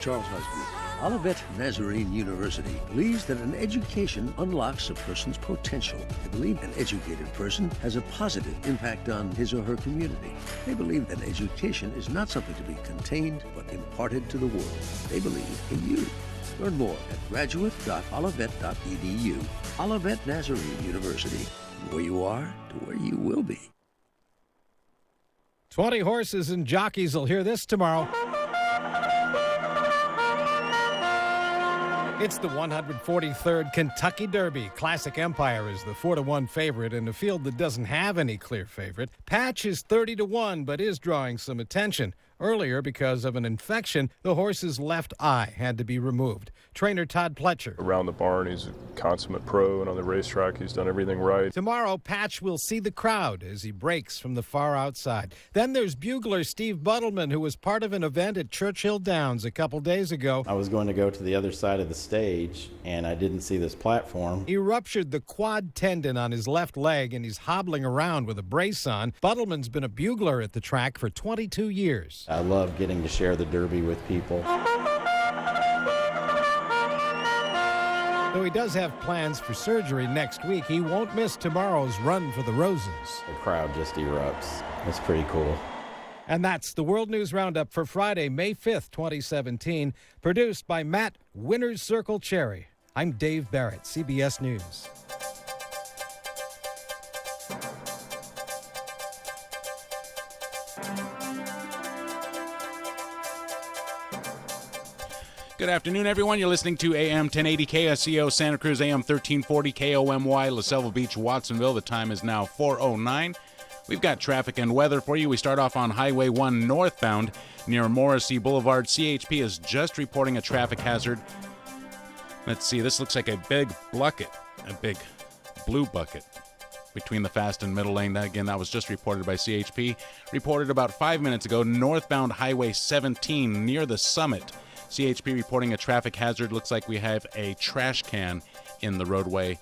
Charles Husband. Olivet Nazarene University believes that an education unlocks a person's potential. They believe an educated person has a positive impact on his or her community. They believe that education is not something to be contained, but imparted to the world. They believe in you. Learn more at graduate.olivet.edu. Olivet Nazarene University. From where you are to where you will be. 20 horses and jockeys will hear this tomorrow. It's the 143rd Kentucky Derby. Classic Empire is the 4-1 favorite in a field that doesn't have any clear favorite. Patch is 30-1, but is drawing some attention. Earlier, because of an infection, the horse's left eye had to be removed. Trainer Todd Pletcher. Around the barn, he's a consummate pro, and on the racetrack, he's done everything right. Tomorrow, Patch will see the crowd as he breaks from the far outside. Then there's bugler Steve Buttleman, who was part of an event at Churchill Downs a couple days ago. I was going to go to the other side of the stage, and I didn't see this platform. He ruptured the quad tendon on his left leg, and he's hobbling around with a brace on. Buttleman's been a bugler at the track for 22 years. I love getting to share the Derby with people. Though he does have plans for surgery next week, he won't miss tomorrow's Run for the Roses. The crowd just erupts. It's pretty cool. And that's the World News Roundup for Friday, May 5th, 2017, produced by Matt Winner's Circle Cherry. I'm Dave Barrett, CBS News. Good afternoon, everyone. You're listening to AM 1080 KSCO Santa Cruz, AM 1340 KOMY, La Selva Beach, Watsonville. The time is now 4:09. We've got traffic and weather for you. We start off on Highway 1 northbound near Morrissey Boulevard. CHP is just reporting a traffic hazard. Let's see, this looks like a big bucket, a big blue bucket between the fast and middle lane. Again, that was just reported by CHP. Reported about 5 minutes ago, northbound Highway 17 near the summit. CHP reporting a traffic hazard. Looks like we have a trash can in the roadway,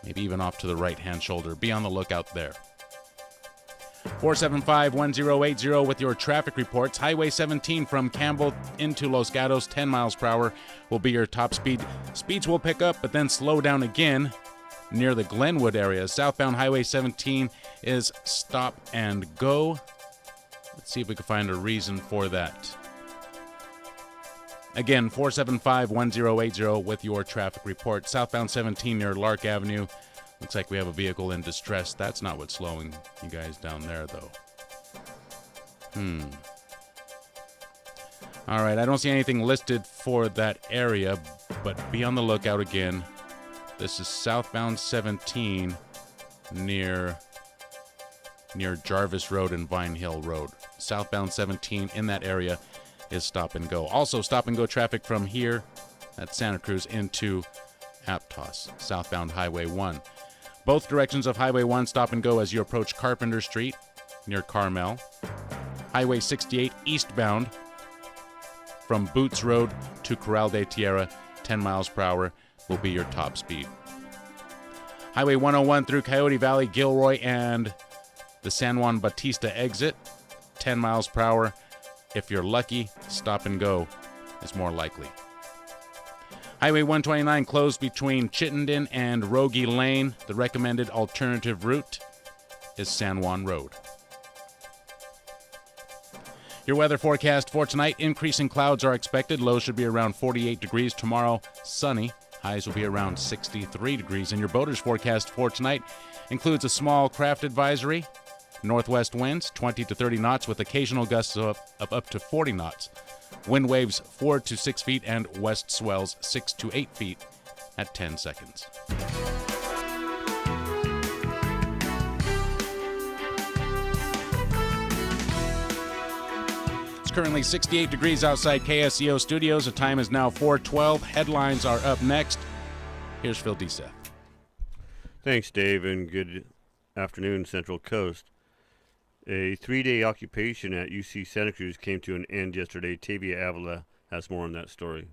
maybe even off to the right-hand shoulder. Be on the lookout there. 475-1080 with your traffic reports. Highway 17 from Campbell into Los Gatos, 10 miles per hour will be your top speed. Speeds will pick up, but then slow down again near the Glenwood area. Southbound Highway 17 is stop and go. Let's see if we can find a reason for that. Again, 475-1080 with your traffic report. Southbound 17 near Lark Avenue. Looks like we have a vehicle in distress. That's not what's slowing you guys down there, though. All right, I don't see anything listed for that area, but be on the lookout again. This is southbound 17 near Jarvis Road and Vine Hill Road. Southbound 17 in that area is stop and go. Also, stop and go traffic from here at Santa Cruz into Aptos, southbound Highway 1. Both directions of Highway 1 stop and go as you approach Carpenter Street near Carmel. Highway 68 eastbound from Boots Road to Corral de Tierra, 10 miles per hour will be your top speed. Highway 101 through Coyote Valley, Gilroy, and the San Juan Bautista exit, 10 miles per hour. If you're lucky, stop and go is more likely. Highway 129 closed between Chittenden and Rogie Lane. The recommended alternative route is San Juan Road. Your weather forecast for tonight, increasing clouds are expected. Lows should be around 48 degrees. Tomorrow, sunny. Highs will be around 63 degrees. And your boater's forecast for tonight includes a small craft advisory. Northwest winds 20 to 30 knots with occasional gusts of up to 40 knots. Wind waves 4 to 6 feet and west swells 6 to 8 feet at 10 seconds. It's currently 68 degrees outside KSCO studios. The time is now 4:12. Headlines are up next. Here's Phil DeSeth. Thanks, Dave, and good afternoon, Central Coast. A 3-day occupation at UC Santa Cruz came to an end yesterday. Tavia Avila has more on that story.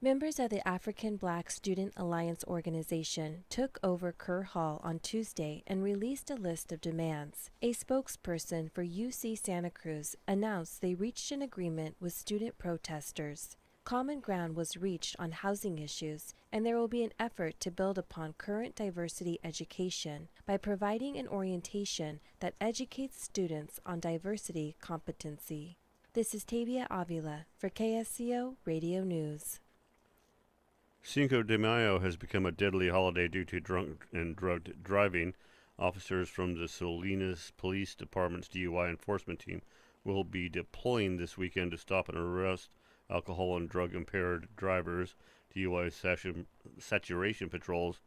Members of the African Black Student Alliance organization took over Kerr Hall on Tuesday and released a list of demands. A spokesperson for UC Santa Cruz announced they reached an agreement with student protesters. Common ground was reached on housing issues, and there will be an effort to build upon current diversity education by providing an orientation that educates students on diversity competency. This is Tavia Avila for KSCO Radio News. Cinco de Mayo has become a deadly holiday due to drunk and drugged driving. Officers from the Salinas Police Department's DUI enforcement team will be deploying this weekend to stop and arrest alcohol and drug-impaired drivers. DUI saturation patrols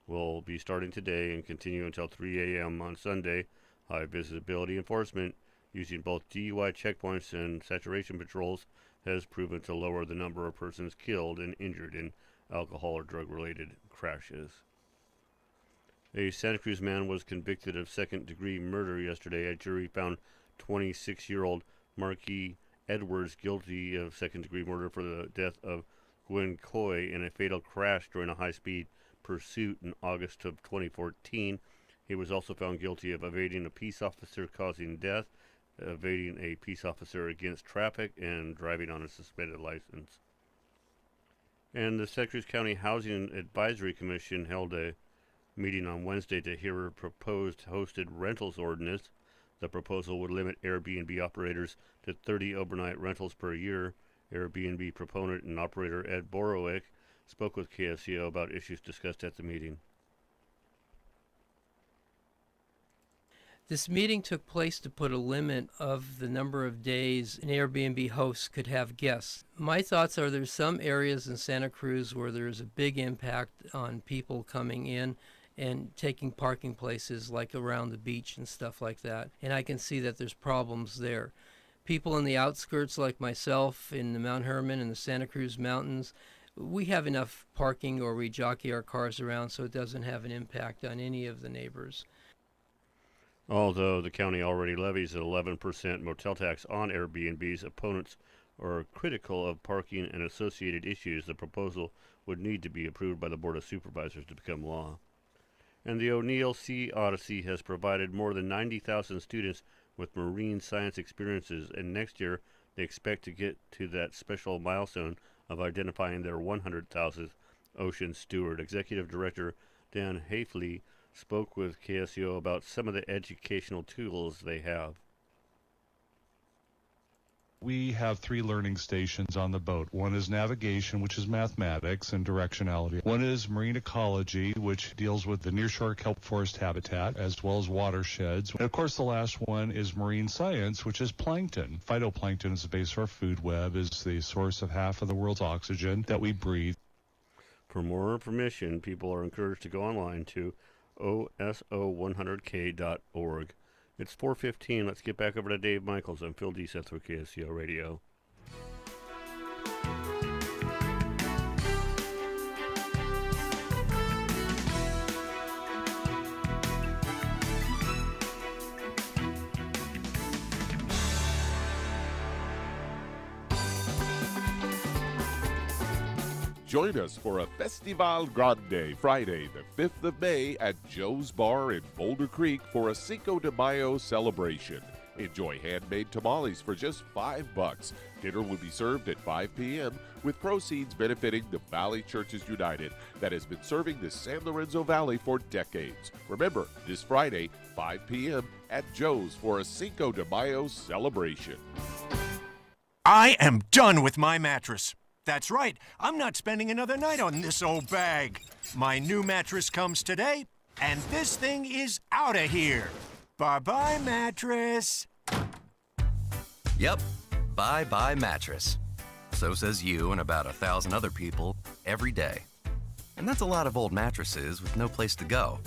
will be starting today and continue until 3 a.m. on Sunday. High visibility enforcement using both DUI checkpoints and saturation patrols has proven to lower the number of persons killed and injured in alcohol or drug-related crashes. A Santa Cruz man was convicted of second-degree murder yesterday. A jury found 26-year-old Marquis Edwards guilty of second-degree murder for the death of Gwen Coy in a fatal crash during a high-speed pursuit in August of 2014. He was also found guilty of evading a peace officer causing death, evading a peace officer against traffic, and driving on a suspended license. And the Santa Cruz County Housing Advisory Commission held a meeting on Wednesday to hear a proposed hosted rentals ordinance. The proposal would limit Airbnb operators to 30 overnight rentals per year. Airbnb proponent and operator Ed Borowick spoke with KSCO about issues discussed at the meeting. This meeting took place to put a limit of the number of days an Airbnb host could have guests. My thoughts are there's some areas in Santa Cruz where there's a big impact on people coming in and taking parking places like around the beach and stuff like that. And I can see that there's problems there. People in the outskirts like myself in the Mount Herman and the Santa Cruz Mountains, we have enough parking or we jockey our cars around so it doesn't have an impact on any of the neighbors. Although the county already levies an 11% motel tax on Airbnbs, opponents are critical of parking and associated issues. The proposal would need to be approved by the Board of Supervisors to become law. And the O'Neill Sea Odyssey has provided more than 90,000 students with marine science experiences, and next year they expect to get to that special milestone of identifying their 100,000th ocean steward. Executive Director Dan Hafley spoke with KSCO about some of the educational tools they have. We have 3 learning stations on the boat. One is navigation, which is mathematics and directionality. One is marine ecology, which deals with the nearshore kelp forest habitat, as well as watersheds. And of course, the last one is marine science, which is plankton. Phytoplankton is the base of our food web, is the source of half of the world's oxygen that we breathe. For more information, people are encouraged to go online to oso100k.org. It's 4:15. Let's get back over to Dave Michaels. I'm Phil Deeseth for KSCO Radio. Join us for a Festival Grande Friday, the 5th of May at Joe's Bar in Boulder Creek for a Cinco de Mayo celebration. Enjoy handmade tamales for just $5. Dinner will be served at 5 p.m. with proceeds benefiting the Valley Churches United that has been serving the San Lorenzo Valley for decades. Remember, this Friday, 5 p.m. at Joe's for a Cinco de Mayo celebration. I am done with my mattress. That's right, I'm not spending another night on this old bag. My new mattress comes today, and this thing is out of here. Bye-bye, mattress. Yep, bye-bye mattress. So says you and about 1,000 other people every day. And that's a lot of old mattresses with no place to go.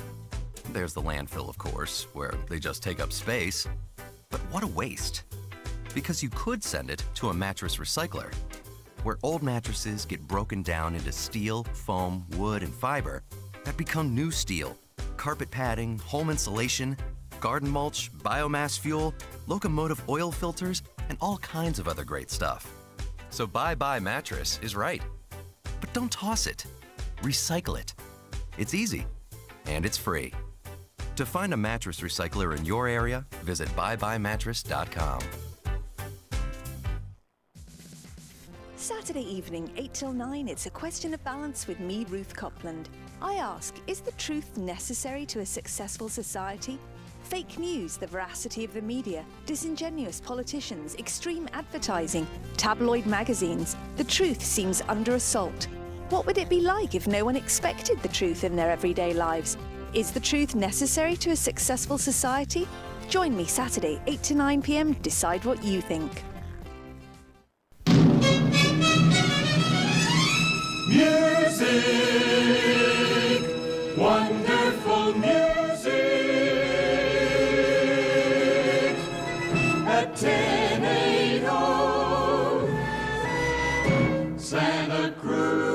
There's the landfill, of course, where they just take up space. But what a waste. Because you could send it to a mattress recycler, where old mattresses get broken down into steel, foam, wood, and fiber that become new steel, carpet padding, home insulation, garden mulch, biomass fuel, locomotive oil filters, and all kinds of other great stuff. So bye-bye mattress is right. But Don't toss it. Recycle it. It's easy, and it's free. To find a mattress recycler in your area, visit buybuymattress.com. Saturday evening, 8 till 9, it's a question of balance with me, Ruth Copland. I ask, is the truth necessary to a successful society? Fake news, the veracity of the media, disingenuous politicians, extreme advertising, tabloid magazines. The truth seems under assault. What would it be like if no one expected the truth in their everyday lives? Is the truth necessary to a successful society? Join me Saturday, 8 to 9 p.m. Decide what you think. Music, wonderful music at 1080 Santa Cruz.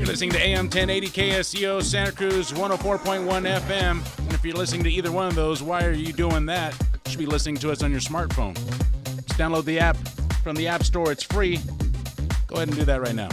Listening to AM 1080 KSCO Santa Cruz 104.1 FM. And if you're listening to either one of those, why are you doing that? You should be listening to us on your smartphone. Just download the app from the App Store. It's free. Go ahead and do that right now.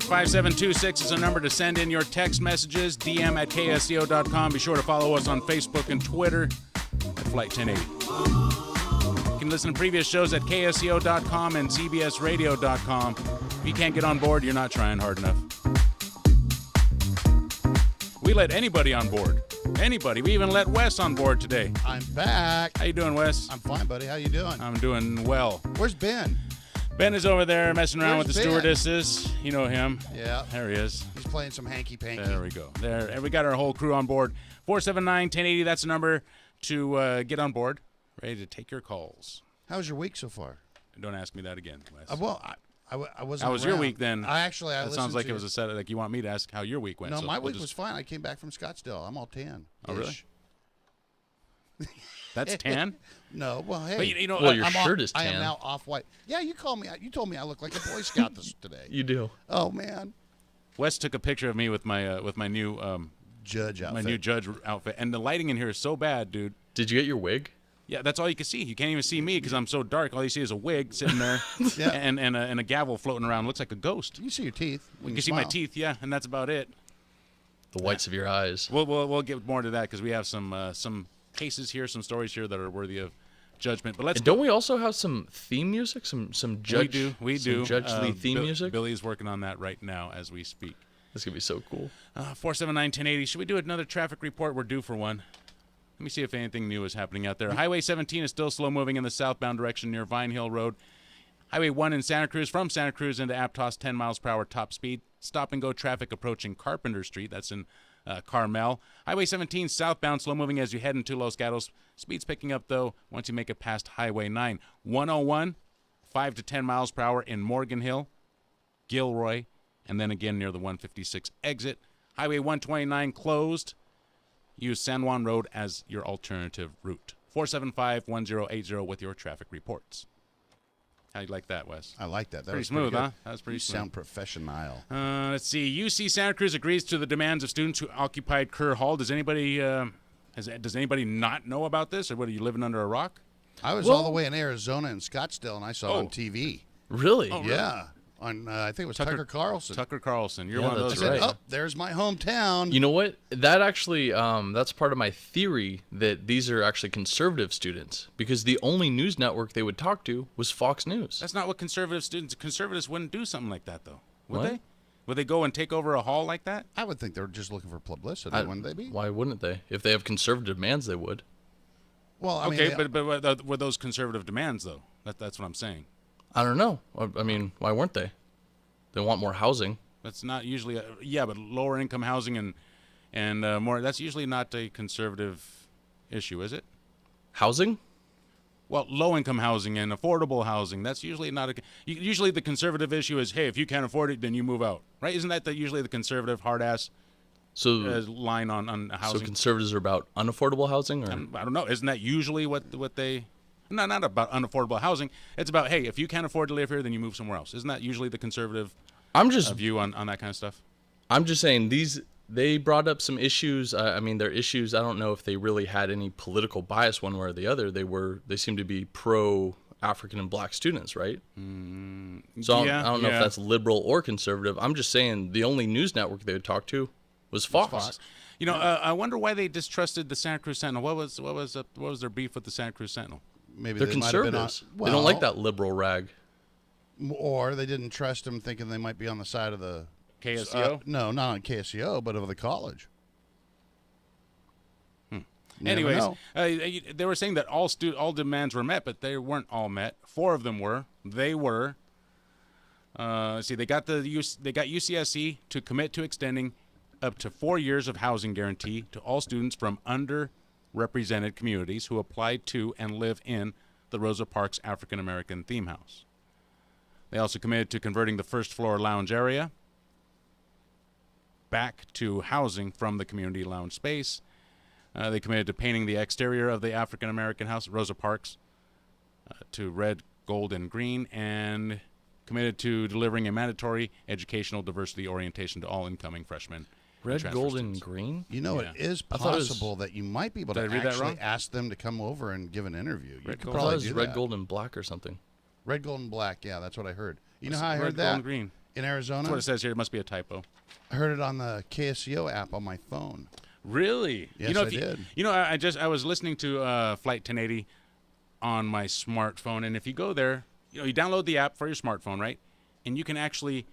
5726 is a number to send in your text messages. DM at ksco.com. Be sure to follow us on Facebook and Twitter at Flight 1080. You can listen to previous shows at ksco.com and cbsradio.com. If you can't get on board, you're not trying hard enough. We let anybody on board. Anybody. We even let Wes on board today. I'm back. How you doing, Wes? I'm fine, buddy. How you doing? I'm doing well. Where's Ben? Ben is over there messing around with the Ben? stewardesses. You know him. Yeah. There he is. He's playing some hanky-panky. There we go. There. And we got our whole crew on board. 479-1080, that's the number to get on board. Ready to take your calls. How's your week so far? Don't ask me that again, Wes. I wasn't How was around. your week then? I That sounds like it was a set. Like you want me to ask how your week went. No, so my we'll week was fine. I came back from Scottsdale. I'm all tan. Oh, really? That's tan? No. Well, hey. But you know, well, your shirt is tan. I am now off-white. Yeah, you told me I look like a Boy Scout today. You do. Oh, man. Wes took a picture of me with my new judge outfit. My new judge outfit, and the lighting in here is so bad, dude. Did you get your wig? Yeah, that's all you can see. You can't even see me because I'm so dark. All you see is a wig sitting there and a gavel floating around. Looks like a ghost. You see your teeth. You can see my teeth, yeah, and that's about it. The whites of your eyes. We'll get more to that because we have some cases here, some stories here that are worthy of judgment. But don't we also have some theme music, some judge? We do. Judge Lee theme music. Billy's working on that right now as we speak. This could be so cool. 479-1080. Should we do another traffic report? We're due for one. Let me see if anything new is happening out there. Highway 17 is still slow moving in the southbound direction near Vine Hill Road. Highway 1 in Santa Cruz, from Santa Cruz into Aptos, 10 miles per hour top speed. Stop and go traffic approaching Carpenter Street. That's in Carmel. Highway 17 southbound, slow moving as you head into Los Gatos. Speed's picking up, though, once you make it past Highway 9. 101, 5 to 10 miles per hour in Morgan Hill, Gilroy, and then again near the 156 exit. Highway 129 closed. Use San Juan Road as your alternative route. 475-1080 with your traffic reports. How you like that, Wes? I like that. That Pretty was smooth, pretty good. huh? That was pretty You smooth. sound professional. Let's see. UC Santa Cruz agrees to the demands of students who occupied Kerr Hall. Does anybody does anybody not know about this, or what, are you living under a rock? I was all the way in Arizona and Scottsdale, and I saw it on TV. Really? Oh, really? Yeah. On I think it was Tucker Carlson. Tucker Carlson. You're Yeah, one of those, that's I said, right. oh, there's my hometown. You know what? That actually, that's part of my theory that these are actually conservative students, because the only news network they would talk to was Fox News. That's not what conservatives wouldn't do something like that, though. Would What? they? Would they go and take over a hall like that? I would think they're just looking for publicity, wouldn't they be? Why wouldn't they? If they have conservative demands, they would. Well, I Okay, mean, but were those conservative demands, though? That's what I'm saying. I don't know. I mean, why weren't they? They want more housing. That's not usually but lower income housing and more. That's usually not a conservative issue, is it? Housing? Well, low income housing and affordable housing. That's usually not usually the conservative issue is, hey, if you can't afford it, then you move out, right? Isn't that usually the conservative hard ass line on housing? So conservatives are about unaffordable housing, or I don't know. Isn't that usually what they? Not about unaffordable housing. It's about, hey, if you can't afford to live here, then you move somewhere else. Isn't that usually the conservative view on that kind of stuff? I'm just saying they brought up some issues. I mean, their issues. I don't know if they really had any political bias one way or the other. They seem to be pro African and black students, right? So I don't know if that's liberal or conservative. I'm just saying the only news network they would talk to was Fox. You know, I wonder why they distrusted the Santa Cruz Sentinel. What was their beef with the Santa Cruz Sentinel? maybe They're they might have been on, conservatives. They don't like that liberal rag. Or they didn't trust him, thinking they might be on the side of the KSCO. No, not on KSCO, but of the college. Anyways, they were saying that all demands were met, but they weren't all met. 4 of them were. They were. See, they got UCSC to commit to extending up to 4 years of housing guarantee to all students from underrepresented communities who applied to and live in the Rosa Parks African American theme house. They also committed to converting the first floor lounge area back to housing from the community lounge space. They committed to painting the exterior of the African American house, Rosa Parks, to red, gold, and green, and committed to delivering a mandatory educational diversity orientation to all incoming freshmen. Red, gold, and green? You know, it is possible that you might be able to actually ask them to come over and give an interview. You could probably do red, that. gold, and black or something. Red, gold, and black. Yeah, that's what I heard. You know how I Red, heard gold, that? and green. In Arizona? That's what it says here. It must be a typo. I heard it on the KSCO app on my phone. Really? Yes, I did. You know, I was listening to Flight 1080 on my smartphone, and if you go there, you download the app for your smartphone, right? And you can actually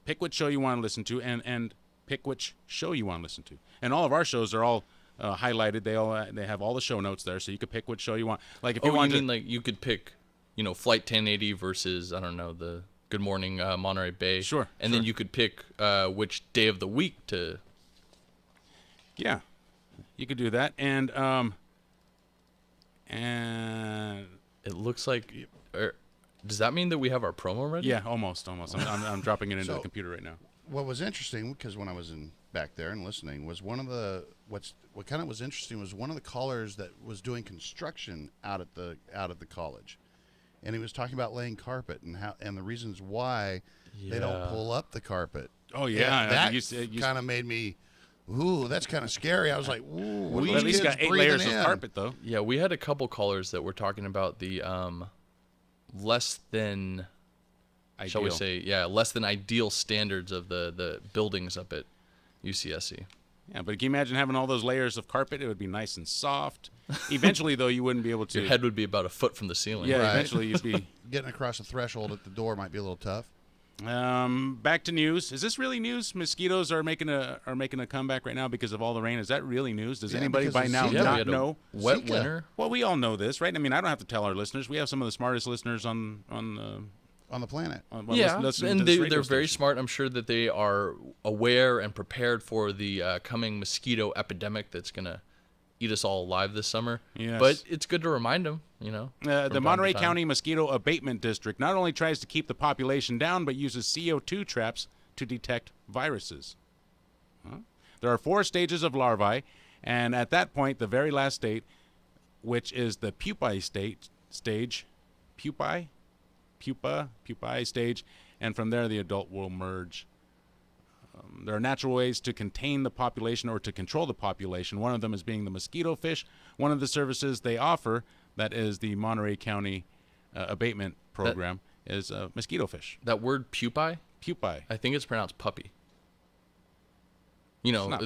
pick what show you want to listen to, and pick which show you want to listen to. And all of our shows are all highlighted. They have all the show notes there, so you could pick which show you want. Like if you want like you could pick, Flight 1080 versus I don't know the Good Morning Monterey Bay. Sure. And then you could pick which day of the week to. Yeah, you could do that, and it looks like. Does that mean that we have our promo ready? Yeah, almost. I'm dropping it into the computer right now. What was interesting, because when I was back there and listening, was what kind of was interesting was one of the callers that was doing construction out at the college, and he was talking about laying carpet and the reasons why they don't pull up the carpet. Oh yeah, that kind of made me. Ooh, that's kind of scary. I was like, ooh. We at least got 8 layers of carpet, though. Yeah, we had a couple callers that were talking about the less than, shall we say, less than ideal standards of the buildings up at UCSC. Yeah, but can you imagine having all those layers of carpet? It would be nice and soft. Eventually, though, you wouldn't be able to. Your head would be about a foot from the ceiling. Yeah, eventually you'd be. Getting across the threshold at the door might be a little tough. Back to news. Is this really news? Mosquitoes are making a comeback right now because of all the rain. Is that really news? Does anybody by now not know? Wet winter. Well, we all know this, right? I mean, I don't have to tell our listeners. We have some of the smartest listeners on the planet. And they're very smart. I'm sure that they are aware and prepared for the coming mosquito epidemic that's gonna eat us all alive this summer. Yes. But it's good to remind them, The Monterey County Mosquito Abatement District not only tries to keep the population down, but uses CO2 traps to detect viruses. There are 4 stages of larvae, and at that point, the very last state, which is the pupae stage, pupae? pupae stage, and from there the adult will emerge. There are natural ways to contain the population or to control the population. One of them is being the mosquito fish. One of the services they offer, that is the Monterey County abatement program, is mosquito fish. That word pupae? Pupae. I think it's pronounced puppy. You know,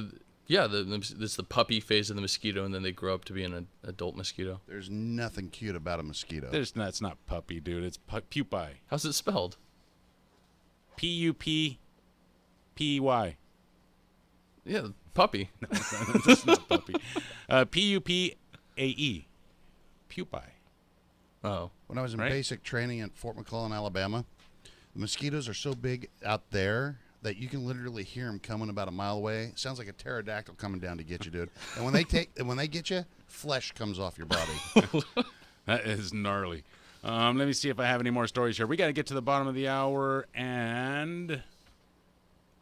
it's the puppy phase of the mosquito, and then they grow up to be an adult mosquito. There's nothing cute about a mosquito. It's not puppy, dude. It's pupae. How's it spelled? Puppy. Yeah, puppy. No, it's not puppy. Pupae. Pupae. Oh. When I was in basic training at Fort McClellan, Alabama, the mosquitoes are so big out there that you can literally hear them coming about a mile away. It sounds like a pterodactyl coming down to get you, dude. And when they get you, flesh comes off your body. That is gnarly. Let me see if I have any more stories here. We got to get to the bottom of the hour, and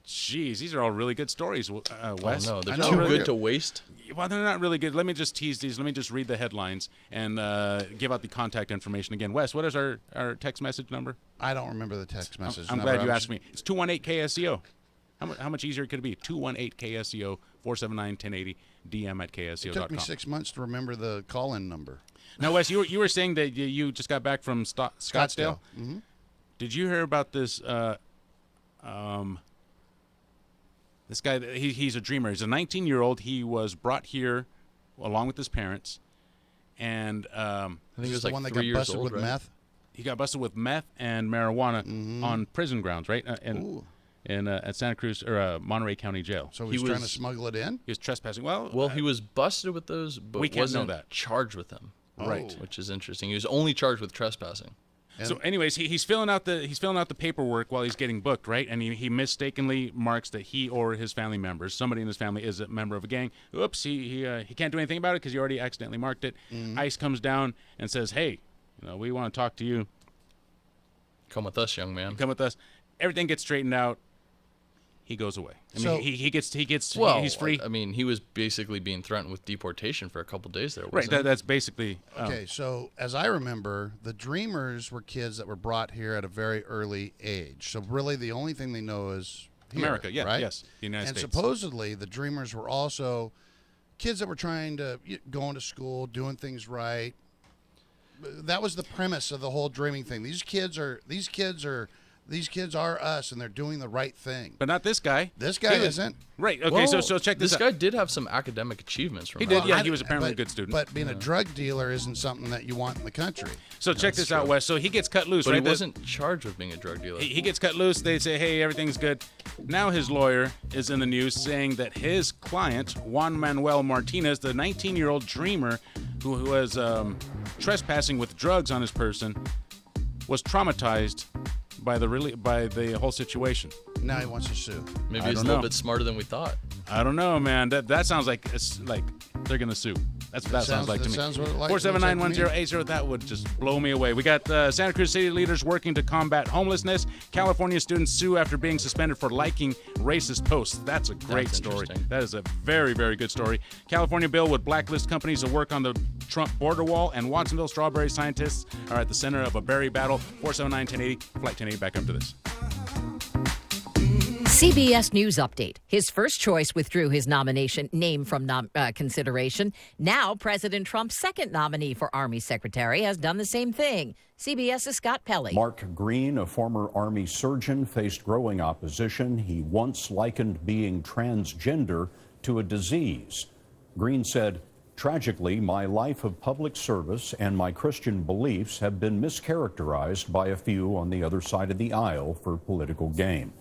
jeez, these are all really good stories, Wes. Oh, no, they're too good to waste. Well, they're not really good. Let me just tease these. Let me just read the headlines and give out the contact information again. Wes, what is our text message number? I don't remember the text message I'm number. glad you asked me. It's 218-KSEO. How much easier could it be? 218-KSEO, 479-1080, DM at KSEO.com. It took me 6 months to remember the call-in number. Now, Wes, you were saying that you just got back from Scottsdale. Mm-hmm. Did you hear about this? This guy, he's a dreamer. He's a 19-year-old. He was brought here along with his parents, and I think it was the like one that 3 got years busted old, with right? meth. He got busted with meth and marijuana on prison grounds, right? At Santa Cruz or Monterey County Jail. So he was trying to smuggle it in? He was trespassing. Well, he was busted with those, but we can't wasn't know that. charged with them. Right. Which is interesting. He was only charged with trespassing. So, anyways, he's filling out the paperwork while he's getting booked, right? And he mistakenly marks that he or his family members, somebody in his family, is a member of a gang. Oops, he can't do anything about it because he already accidentally marked it. ICE comes down and says, "Hey, we want to talk to you. Come with us, young man. Come with us." Everything gets straightened out. He goes away. I mean, he's free. I mean, he was basically being threatened with deportation for a couple days there, right? wasn't he? That's basically okay. So as I remember, the Dreamers were kids that were brought here at a very early age. So really, the only thing they know is here, America. Yeah, right? Yes, the United States. And supposedly, the Dreamers were also kids that were trying to going to school, doing things right. That was the premise of the whole dreaming thing. These kids are us, and they're doing the right thing. But not this guy. This guy isn't. Right. Okay. Well, so check this out. This guy did have some academic achievements. He did. Yeah, he was apparently a good student. But being a drug dealer isn't something that you want in the country. So check this out, Wes. So he gets cut loose, but right? he wasn't charged with being a drug dealer. He gets cut loose. They say, "Hey, everything's good." Now his lawyer is in the news saying that his client, Juan Manuel Martinez, the 19-year-old dreamer who was trespassing with drugs on his person, was traumatized by the whole situation. Now he wants to sue. Maybe he's a little bit smarter than we thought. I don't know, man. That sounds like it's like they're gonna sue. That's what that sounds like to me. Sounds what it 479-1080. That would just blow me away. We got Santa Cruz City leaders working to combat homelessness. California students sue after being suspended for liking racist posts. That's a great story. That is a very, very good story. California bill would blacklist companies that work on the Trump border wall, and Watsonville strawberry scientists are at the center of a berry battle. 479-1080. Flight 1080. Back up to this. CBS News Update. His first choice withdrew his name from consideration. Now, President Trump's second nominee for Army Secretary has done the same thing. CBS's Scott Pelley. Mark Green, a former Army surgeon, faced growing opposition. He once likened being transgender to a disease. Green said, "Tragically, my life of public service and my Christian beliefs have been mischaracterized by a few on the other side of the aisle for political gain."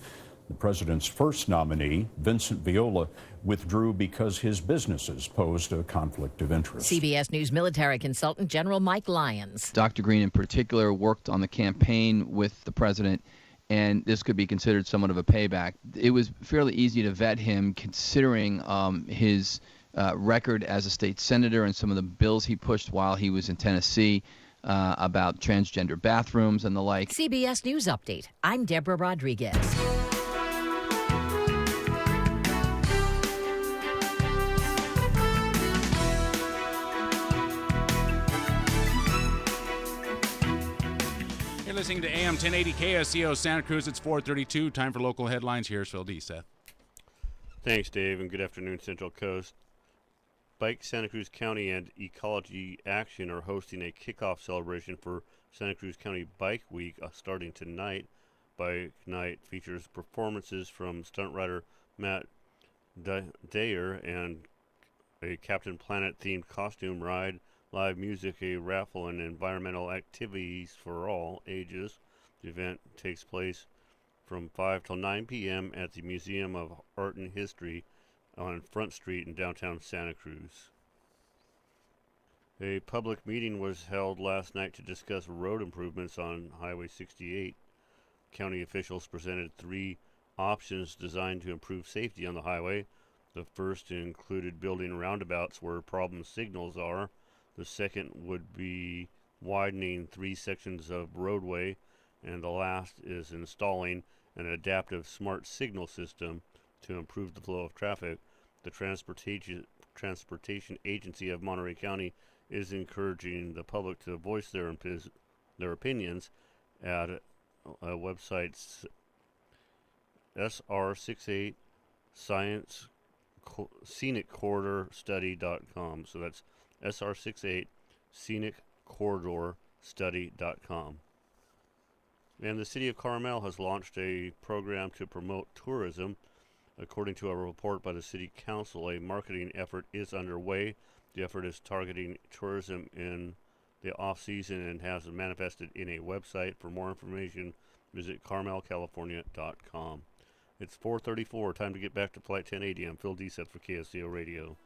The president's first nominee, Vincent Viola, withdrew because his businesses posed a conflict of interest. CBS News military consultant General Mike Lyons. Dr. Green in particular worked on the campaign with the president, and this could be considered somewhat of a payback. It was fairly easy to vet him considering his record as a state senator and some of the bills he pushed while he was in Tennessee about transgender bathrooms and the like. CBS News Update. I'm Deborah Rodriguez. You're listening to AM 1080 KSCO Santa Cruz. It's 4:32. Time for local headlines. Here's Phil D. Seth. Thanks, Dave, and good afternoon, Central Coast. Bike Santa Cruz County and Ecology Action are hosting a kickoff celebration for Santa Cruz County Bike Week starting tonight. Bike Night features performances from stunt rider Matt Dayer and a Captain Planet-themed costume ride, live music, a raffle, and environmental activities for all ages. The event takes place from 5 till 9 p.m. at the Museum of Art and History on Front Street in downtown Santa Cruz. A public meeting was held last night to discuss road improvements on Highway 68. County officials presented 3 options designed to improve safety on the highway. The first included building roundabouts where problem signals are. The second would be widening 3 sections of roadway, and the last is installing an adaptive smart signal system to improve the flow of traffic. The Transportation Agency of Monterey County is encouraging the public to voice their opinions at website SR68 ScenicCorridorStudy.com. So that's SR68 ScenicCorridorStudy.com. And the City of Carmel has launched a program to promote tourism. According to a report by the City Council, a marketing effort is underway. The effort is targeting tourism in the off-season and has manifested in a website. For more information, visit carmelcalifornia.com. It's 4:34. Time to get back to Flight 1080. I'm Phil Deseth for KSCO Radio.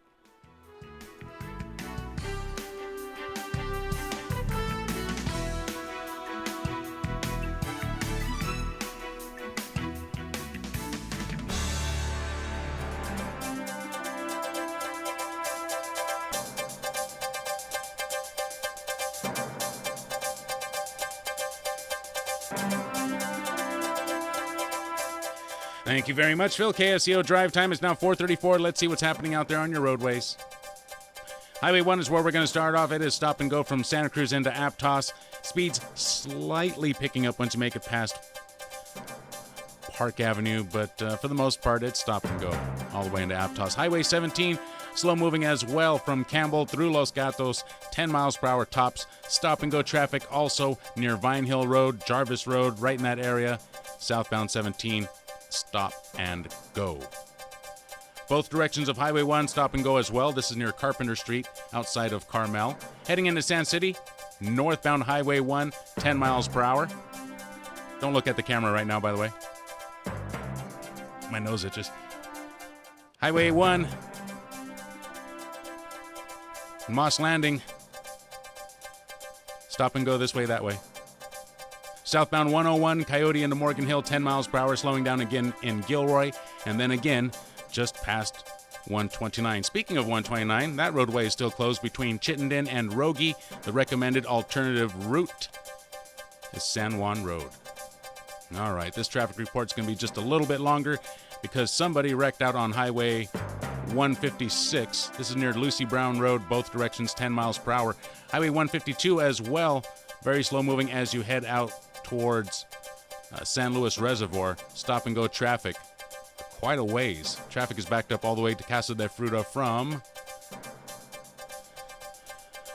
Thank you very much, Phil. KSCO drive time is now 4:34. Let's see what's happening out there on your roadways. Highway 1 is where we're going to start off. It is stop and go from Santa Cruz into Aptos. Speeds slightly picking up once you make it past Park Avenue, but for the most part, it's stop and go all the way into Aptos. Highway 17, slow moving as well from Campbell through Los Gatos, 10 miles per hour tops. Stop and go traffic also near Vine Hill Road, Jarvis Road, right in that area. Southbound 17. Stop and go. Both directions of Highway 1 stop and go as well. This is near Carpenter Street outside of Carmel. Heading into San City, northbound Highway 1, 10 miles per hour. Don't look at the camera right now, by the way. My nose itches. Highway 1, Moss Landing. Stop and go this way, that way. Southbound 101, Coyote into Morgan Hill, 10 miles per hour, slowing down again in Gilroy, and then again just past 129. Speaking of 129, that roadway is still closed between Chittenden and Rogie. The recommended alternative route is San Juan Road. All right, this traffic report's going to be just a little bit longer because somebody wrecked out on Highway 156. This is near Lucy Brown Road, both directions 10 miles per hour. Highway 152 as well, very slow moving as you head out towards San Luis Reservoir. Stop and go traffic quite a ways. Traffic is backed up all the way to Casa de Fruta from,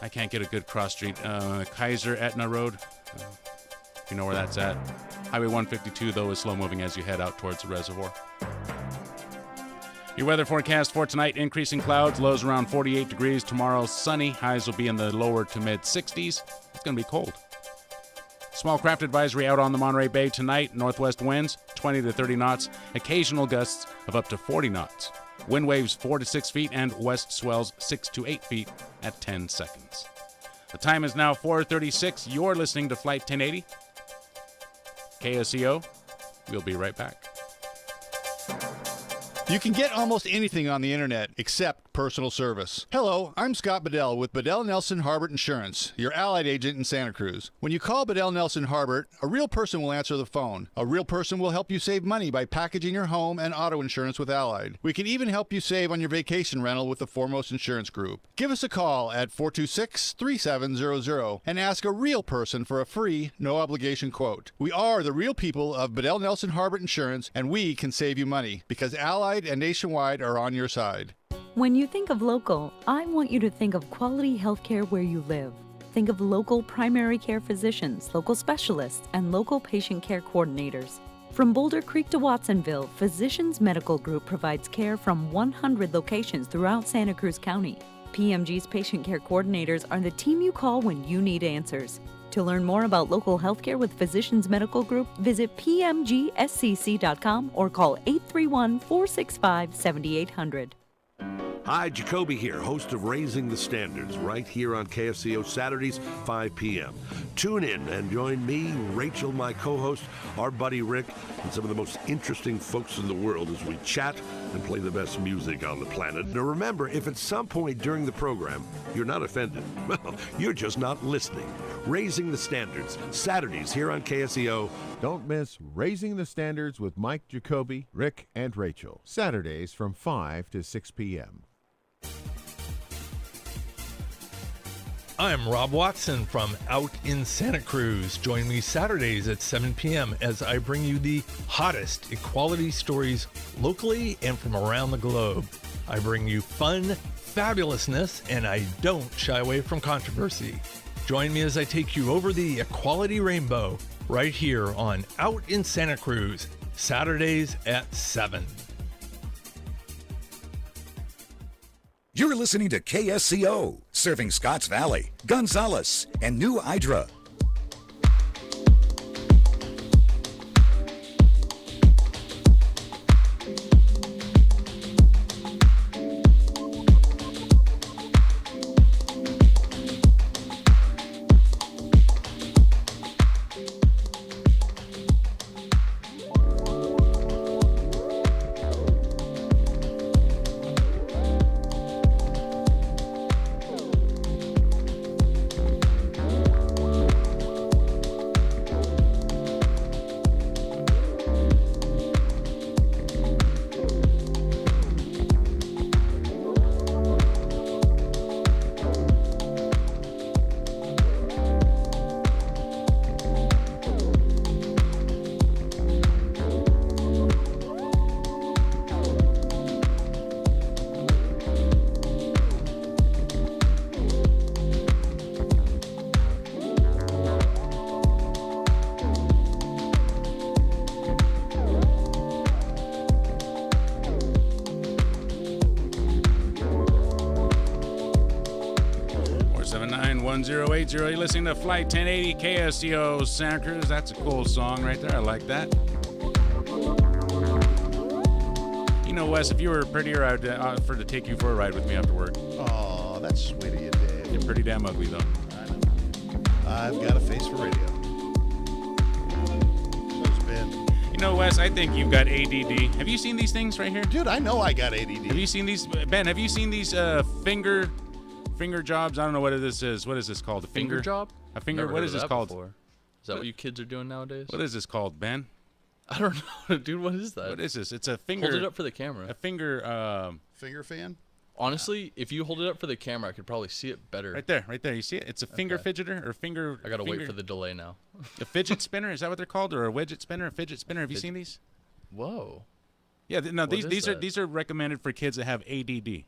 I can't get a good cross street, Kaiser Etna Road. You know where that's at. Highway 152 though is slow moving as you head out towards the reservoir. Your weather forecast for tonight: increasing clouds, lows around 48 degrees. Tomorrow sunny, highs will be in the lower to mid 60s. It's going to be cold. Small craft advisory out on the Monterey Bay tonight. Northwest winds 20 to 30 knots. Occasional gusts of up to 40 knots. Wind waves 4 to 6 feet and west swells 6 to 8 feet at 10 seconds. The time is now 4:36. You're listening to Flight 1080. KSCO. We'll be right back. You can get almost anything on the internet except personal service. Hello, I'm Scott Bedell with Bedell Nelson Harbert Insurance, your Allied agent in Santa Cruz. When you call Bedell Nelson Harbert, a real person will answer the phone. A real person will help you save money by packaging your home and auto insurance with Allied. We can even help you save on your vacation rental with the Foremost Insurance Group. Give us a call at 426-3700 and ask a real person for a free, no-obligation quote. We are the real people of Bedell Nelson Harbert Insurance, and we can save you money because Allied and Nationwide are on your side. When you think of local, I want you to think of quality healthcare where you live. Think of local primary care physicians, local specialists, and local patient care coordinators. From Boulder Creek to Watsonville, Physicians Medical Group provides care from 100 locations throughout Santa Cruz County. PMG's patient care coordinators are the team you call when you need answers. To learn more about local healthcare with Physicians Medical Group, visit pmgscc.com or call 831-465-7800. Hi, Jacoby here, host of Raising the Standards, right here on KFCO Saturdays, 5 p.m. Tune in and join me, Rachel, my co-host, our buddy Rick, and some of the most interesting folks in the world as we chat and play the best music on the planet. Now remember, if at some point during the program you're not offended, well, you're just not listening. Raising the Standards, Saturdays here on KSEO. Don't miss Raising the Standards with Mike Jacoby, Rick, and Rachel. Saturdays from 5 to 6 p.m. I'm Rob Watson from Out in Santa Cruz. Join me Saturdays at 7 p.m. as I bring you the hottest equality stories locally and from around the globe. I bring you fun, fabulousness, and I don't shy away from controversy. Join me as I take you over the equality rainbow right here on Out in Santa Cruz, Saturdays at 7. You're listening to KSCO, serving Scotts Valley, Gonzales, and New Hydra. You're listening to Flight 1080 KSCO Santa Cruz. That's a cool song right there. I like that. You know, Wes, if you were prettier, I'd offer to take you for a ride with me after work. Oh, that's sweet of you, Dave. You're pretty damn ugly, though. I know. I've got a face for radio. So's Ben. You know, Wes, I think you've got ADD. Have you seen these things right here? Dude, I know I got ADD. Have you seen these? Ben, have you seen these finger jobs? I don't know what this is. What is this called? A Finger job? A finger? Never What heard is of this that called? before. Is that what you kids are doing nowadays? What is this called, Ben? I don't know, dude. What is that? What is this? It's a finger. Hold it up for the camera. A finger. Finger fan? Honestly, if you hold it up for the camera, I could probably see it better. Right there. You see it? It's a finger fidgeter or finger. I gotta wait for the delay now. A fidget spinner? Is that what they're called? Or a widget spinner? A fidget spinner? Have you seen these? Whoa. Yeah. No. What is These are recommended for kids that have ADD.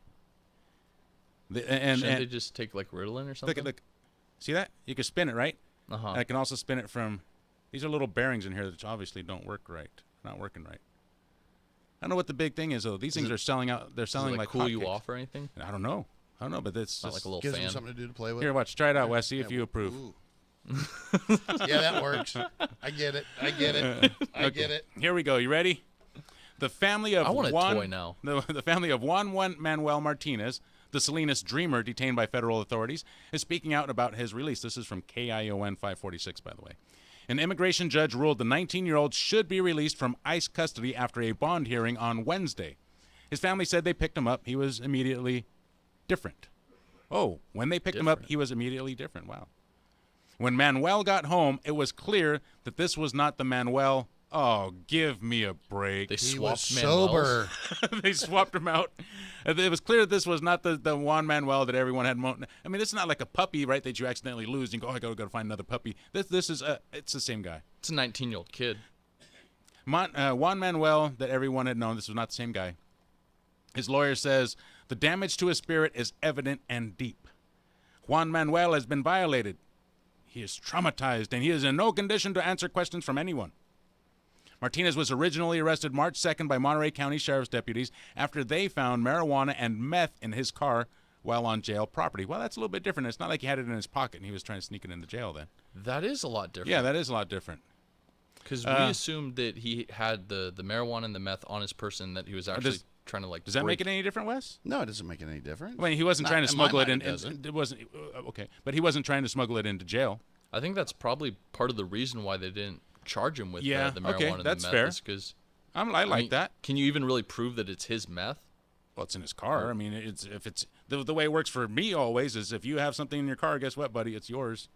Shouldn't they just take like Ritalin or something? Look. See that? You can spin it, right? Uh-huh. And I can also spin it from. These are little bearings in here that obviously don't work right. Not working right. I don't know what the big thing is though. These things are selling out. They're selling like cool you hotcakes. off or anything? I don't know, but it's not like a little gives fan. them something to do to play with. Here, watch. Try it out, Wes. See if you approve. Yeah, that works. I get it. I get it. Here we go. You ready? The family of I want a Juan, toy now. The family of Juan Manuel Martinez, the Salinas dreamer detained by federal authorities, is speaking out about his release. This is from KION 546, by the way. An immigration judge ruled the 19-year-old should be released from ICE custody after a bond hearing on Wednesday. His family said they picked him up. He was immediately different. Oh, when they picked him up, he was immediately different. Wow. When Manuel got home, it was clear that this was not the Manuel. Oh, give me a break. They He was swapped sober. They swapped him out. It was clear that this was not the Juan Manuel that everyone had. I mean, this is not like a puppy, right, that you accidentally lose. You go, oh, I got to find another puppy. This is it's the same guy. It's a 19-year-old kid. Juan Manuel that everyone had known, this was not the same guy. His lawyer says the damage to his spirit is evident and deep. Juan Manuel has been violated. He is traumatized, and he is in no condition to answer questions from anyone. Martinez was originally arrested March 2nd by Monterey County Sheriff's deputies after they found marijuana and meth in his car while on jail property. Well, that's a little bit different. It's not like he had it in his pocket and he was trying to sneak it into jail then. That is a lot different. Yeah, that is a lot different. Because we assumed that he had the marijuana and the meth on his person, that he was actually trying to like. Does that make it any different, Wes? No, it doesn't make it any different. I mean, he wasn't trying to smuggle it in. It wasn't okay, but he wasn't trying to smuggle it into jail. I think that's probably part of the reason why they didn't charge him with the marijuana and that's the meth. fair. Because I like that. Can you even really prove that it's his meth? Well, it's in his car. I mean, if it's the way it works for me always is if you have something in your car, guess what, buddy? It's yours.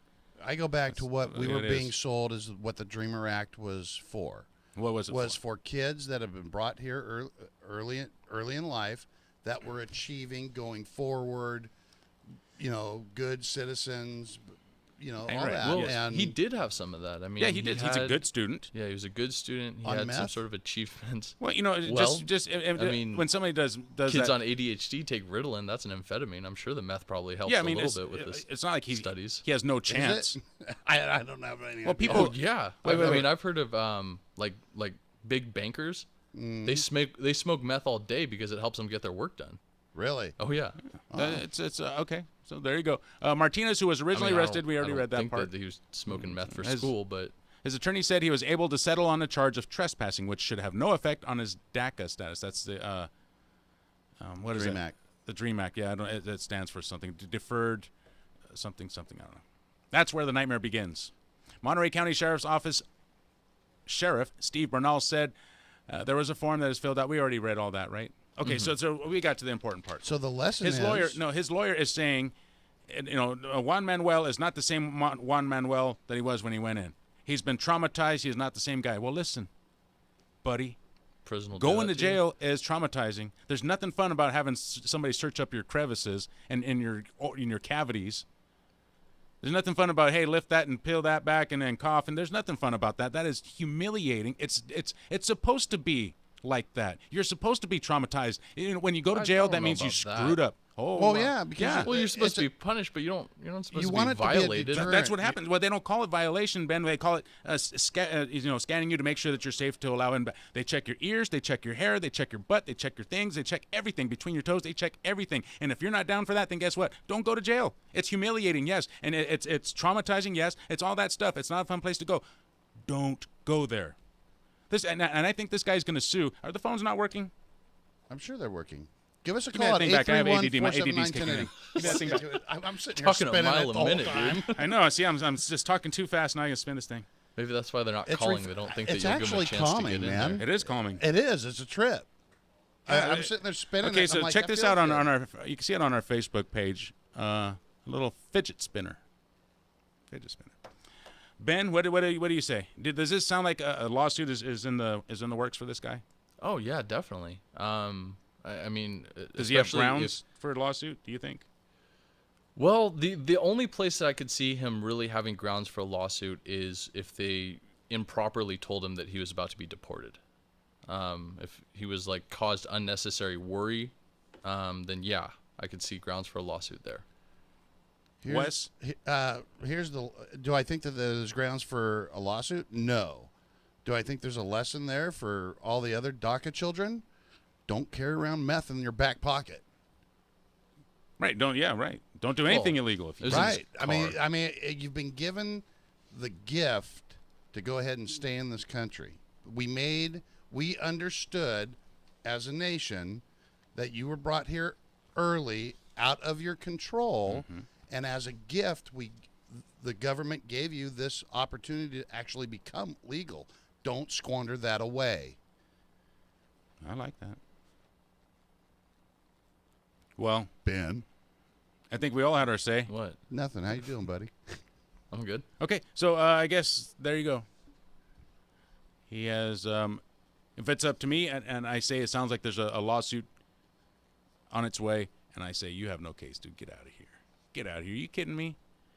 I go back to what we were being sold as what the Dreamer Act was for. What was it was for kids that have been brought here early in life that were achieving, going forward, good citizens, all that. Well, and he did have some of that. I mean, yeah, he did. He's a good student. Yeah, he was a good student. He On had meth? some sort of achievements. Well, I mean, when somebody does kids that, on ADHD take Ritalin. That's an amphetamine. I'm sure the meth probably helps yeah, I mean, a little bit with this. It's not like studies. He has no chance. I don't have any. Well, idea. people. Yeah. Wait, I mean, I've heard of like big bankers. They smoke meth all day because it helps them get their work done. Really? Oh yeah. It's okay. So there you go. Martinez, who was originally arrested, we already read that part. That he was smoking meth for school, but his attorney said he was able to settle on a charge of trespassing, which should have no effect on his DACA status. That's the what is Dream it? Act. The Dream Act. Yeah, it stands for something deferred, something. I don't know. That's where the nightmare begins. Monterey County Sheriff's Office Sheriff Steve Bernal said there was a form that is filled out. We already read all that, right? Okay, so we got to the important part. So the lesson his lawyer is saying, Juan Manuel is not the same Juan Manuel that he was when he went in. He's been traumatized. He is not the same guy. Well, listen, buddy. Prison will Going to jail is traumatizing. There's nothing fun about having somebody search up your crevices and in your cavities. There's nothing fun about, hey, lift that and peel that back and then cough. And there's nothing fun about that. That is humiliating. It's supposed to be like that. You're supposed to be traumatized. When you go to jail, that means you screwed up. Oh, well, yeah, because well, you're supposed to be punished, but you're not supposed to be violated. That's what happens. Well, they don't call it violation, Ben. They call it scanning you to make sure that you're safe to allow in. They check your ears, they check your hair, they check your butt, they check your things, they check everything between your toes. They check everything. And if you're not down for that, then guess what? Don't go to jail. It's humiliating, yes, and it's traumatizing, yes. It's all that stuff. It's not a fun place to go. Don't go there. And I think this guy's going to sue. Are the phones not working? I'm sure they're working. Give us a Give me call that at thing back. I have ADD. My ADD's 831-479-1080. kicking in. Give me that thing back. I'm sitting here Talking a spinning mile it the a whole minute, time. dude. I know. See, I'm just talking too fast. Now I can spin this thing. Maybe that's why they're not calling. They don't think that it's you'll give them a actually chance calming, to get man. in there. It is calming. It is. It's a trip. I'm sitting there spinning Okay, it. so I'm like, check that this feels out on good. our. You can see it on our Facebook page. A little fidget spinner. Fidget spinner. Ben, what do you say? Does this sound like a lawsuit is in the works for this guy? Oh yeah, definitely. I mean, does he have especially grounds for a lawsuit? Do you think? Well, the only place that I could see him really having grounds for a lawsuit is if they improperly told him that he was about to be deported. If he was like caused unnecessary worry, then yeah, I could see grounds for a lawsuit there. Wes? Do I think that there's grounds for a lawsuit? No. Do I think there's a lesson there for all the other DACA children? Don't carry around meth in your back pocket. Right. Don't do anything illegal if you right. I mean, you've been given the gift to go ahead and stay in this country. We understood as a nation that you were brought here early, out of your control, and as a gift, the government gave you this opportunity to actually become legal. Don't squander that away. I like that. Well, Ben, I think we all had our say. What? Nothing. How you doing, buddy? I'm good. Okay, so I guess there you go. He has, if it's up to me, and I say it sounds like there's a lawsuit on its way, and I say you have no case, dude. Get out of here. Get out of here. You kidding me?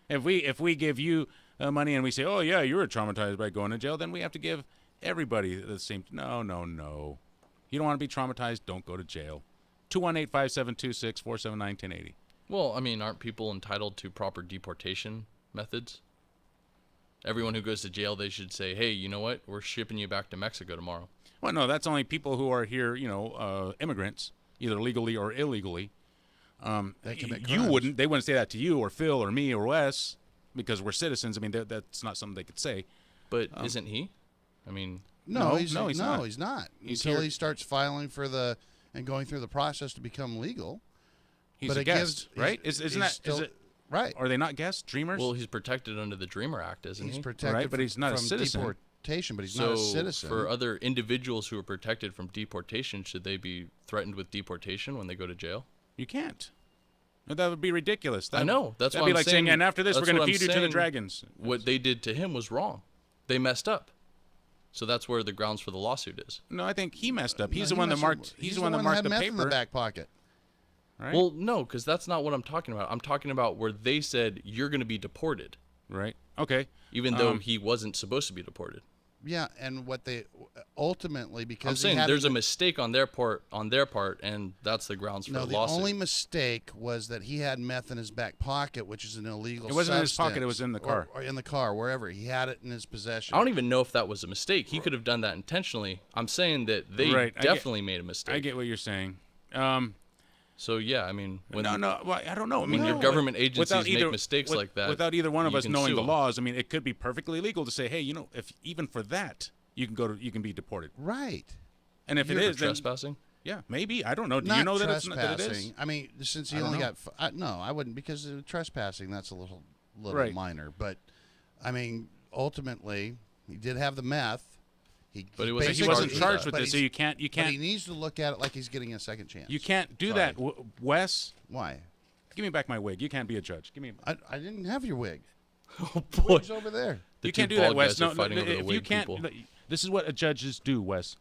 If we give you money and we say, oh yeah, you were traumatized by going to jail, then we have to give everybody the same. No. You don't want to be traumatized? Don't go to jail. 218-5726-479-1080. Well, I mean, aren't people entitled to proper deportation methods? Everyone who goes to jail, they should say, hey, you know what? We're shipping you back to Mexico tomorrow. Well, no, that's only people who are here, immigrants, either legally or illegally. They commit you crimes. they wouldn't say that to you or Phil or me or Wes because we're citizens. I mean, that's not something they could say. But isn't he? I mean, No, he's not. He's not. He's Until here. he starts filing and going through the process to become legal. He's But a it guest, gives- right? he's- Isn't he's that still- is it right? Are they not guests, dreamers? well, he's protected under the Dreamer Act, isn't He's he? protected Right, but from- he's not a from citizen. deportation, but he's So not a citizen. for other individuals who are protected from deportation, should they be threatened with deportation when they go to jail? You can't. No, that would be ridiculous. I know. That's that'd why be I'm like saying, and after this, we're that's going what to I'm feed you to the saying. dragons. What they did to him was wrong. They messed up. So that's where the grounds for the lawsuit is. No, I think he messed up. He's No, the one that messed up. marked. He's the one that marked had the meth paper. in the back pocket. Right? Well, no, because that's not what I'm talking about. I'm talking about where they said you're going to be deported. Right. Okay. Even though he wasn't supposed to be deported. Yeah, and what they ultimately because I'm saying he had there's a an- mistake on their part, and that's the grounds for No, the the lawsuit. only mistake was that he had meth in his back pocket, which is an illegal. It wasn't in his pocket, substance. it was in the car. or in the car, wherever he had it in his possession. I don't even know if that was a mistake. He could have done that intentionally. I'm saying that they Right, I definitely made a mistake. I get what you're saying. So yeah, I mean, when No. Well, I don't know. I when mean, your government agencies without make mistakes like that, without either one of you us can knowing sue the them. laws, I mean, it could be perfectly legal to say, hey, if even for that, you can be deported. Right. And if You're it for is, then trespassing. Yeah, maybe. I don't know. Do Not you know that it's that it is? trespassing. I mean, since he I don't only know. got no, I wouldn't because trespassing that's a little Right. minor. But I mean, ultimately, he did have the meth. But he wasn't He wasn't charged charged with but it, so he's- you can't. But he needs to look at it like he's getting a second chance. You can't do Sorry. that, Wes. Why? Give me back my wig. You can't be a judge. Give me. I didn't have your wig. Oh The boy. wig's over there. The You can't two do that, bald Wes. guys No, are fighting over the if you wig can't. people. This is what judges do, Wes.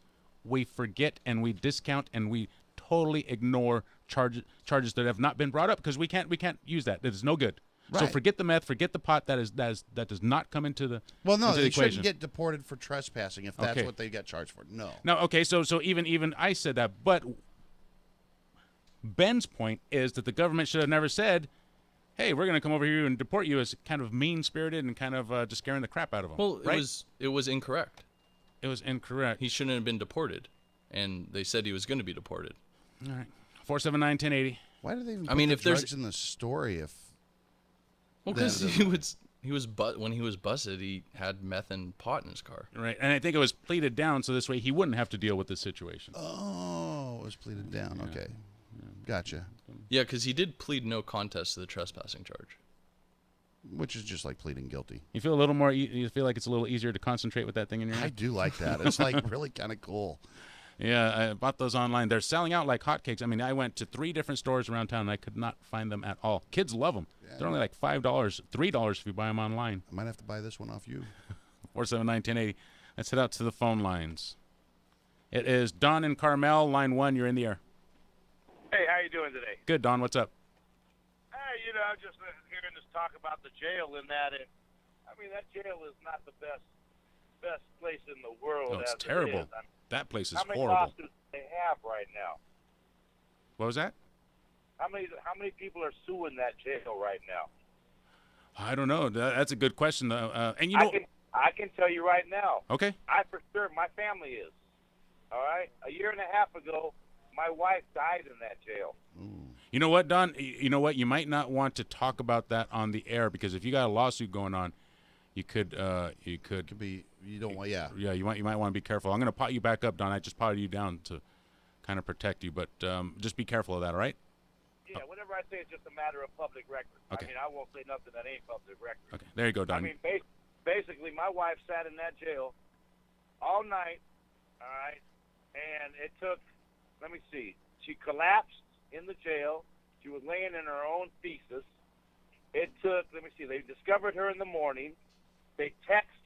We forget and we discount and we totally ignore charges that have not been brought up because we can't use that. That is no good. So Right. forget the meth, forget the pot. That does not come into the Well, no, into the they equation. shouldn't get deported for trespassing if that's Okay. what they got charged for. No. No, okay, so even I said that, but Ben's point is that the government should have never said, "Hey, we're going to come over here and deport you," as kind of mean-spirited and kind of just scaring the crap out of them. Well, right? it was incorrect. It was incorrect. He shouldn't have been deported, and they said he was going to be deported. All right, 479-1080. Why do they even I put mean, the if there's drugs in the story if well, because when he was busted, he had meth and pot in his car. Right, and I think it was pleaded down so this way he wouldn't have to deal with this situation. Oh, it was pleaded down. Okay. Gotcha. Yeah, because he did plead no contest to the trespassing charge. Which is just like pleading guilty. You feel a little more. You feel like it's a little easier to concentrate with that thing in your hand. I do like that. It's like really kind of cool. Yeah, I bought those online. They're selling out like hotcakes. I mean, I went to 3 different stores around town and I could not find them at all. Kids love them. They're only like $5, $3 if you buy them online. I might have to buy this one off you. 479-1080. Let's head out to the phone lines. It is Don and Carmel, line 1. You're in the air. Hey, how you doing today? Good, Don. What's up? Hey, I'm just hearing this talk about the jail and that, and I mean that jail is not the best place in the world. No, it's as it terrible. is. I mean, That place is how many horrible. lawsuits do they have right now? What was that? How many people are suing that jail right now? I don't know. That's a good question. And I can tell you right now. Okay. I for sure my family is. All right. A year and a half ago, my wife died in that jail. You know what, Don? You know what? You might not want to talk about that on the air because if you got a lawsuit going on, you could be. You don't want. Yeah. Yeah. You might want to be careful. I'm going to pot you back up, Don. I just potted you down to kind of protect you, but just be careful of that. All right? Yeah. Whatever I say is just a matter of public record. Okay. I mean, I won't say nothing that ain't public record. Okay. There you go, Don. I mean, basically, my wife sat in that jail all night. All right, and it took. Let me see. She collapsed in the jail. She was laying in her own feces. It took, let me see, they discovered her in the morning. They text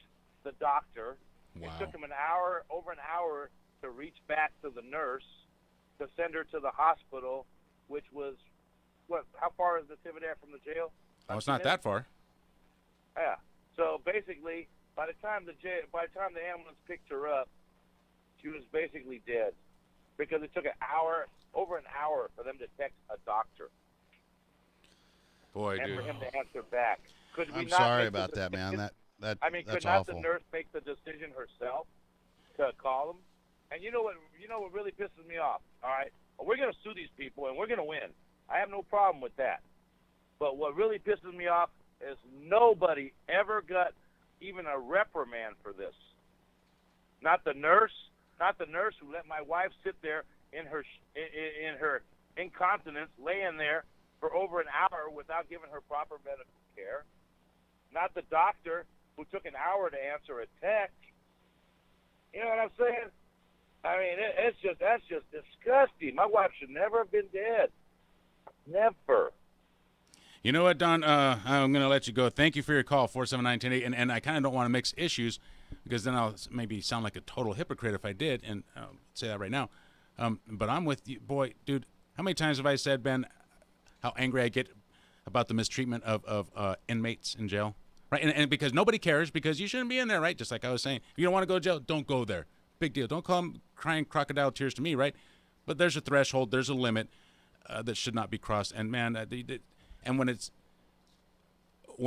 the doctor. Wow. It took them over an hour to reach back to the nurse to send her to the hospital, which was, how far is the Tividair from the jail? Oh, it's not that far. Yeah. So basically, by the time the ambulance picked her up, she was basically dead because it took over an hour for them to text a doctor. Boy, and dude. for him to answer back. I'm sorry about that, man. Could That's not awful. the nurse make the decision herself to call him? And you know what really pisses me off? All right, we're gonna sue these people and we're gonna win. I have no problem with that. But what really pisses me off is nobody ever got even a reprimand for this. Not the nurse who let my wife sit there in her incontinence, laying there for over an hour without giving her proper medical care. Not the doctor who took an hour to answer a text. You know what I'm saying? I mean, that's just disgusting. My wife should never have been dead. Never. You know what, Don? I'm going to let you go. Thank you for your call, 479-1080. And I kind of don't want to mix issues because then I'll maybe sound like a total hypocrite if I did, and I'll say that right now. But I'm with you. Boy, dude, how many times have I said, Ben, how angry I get about the mistreatment of inmates in jail? Right? And because nobody cares, because you shouldn't be in there, right? Just like I was saying. If you don't want to go to jail, don't go there. Big deal. Don't come crying crocodile tears to me, right? But there's a threshold. There's a limit that should not be crossed. And, man, and when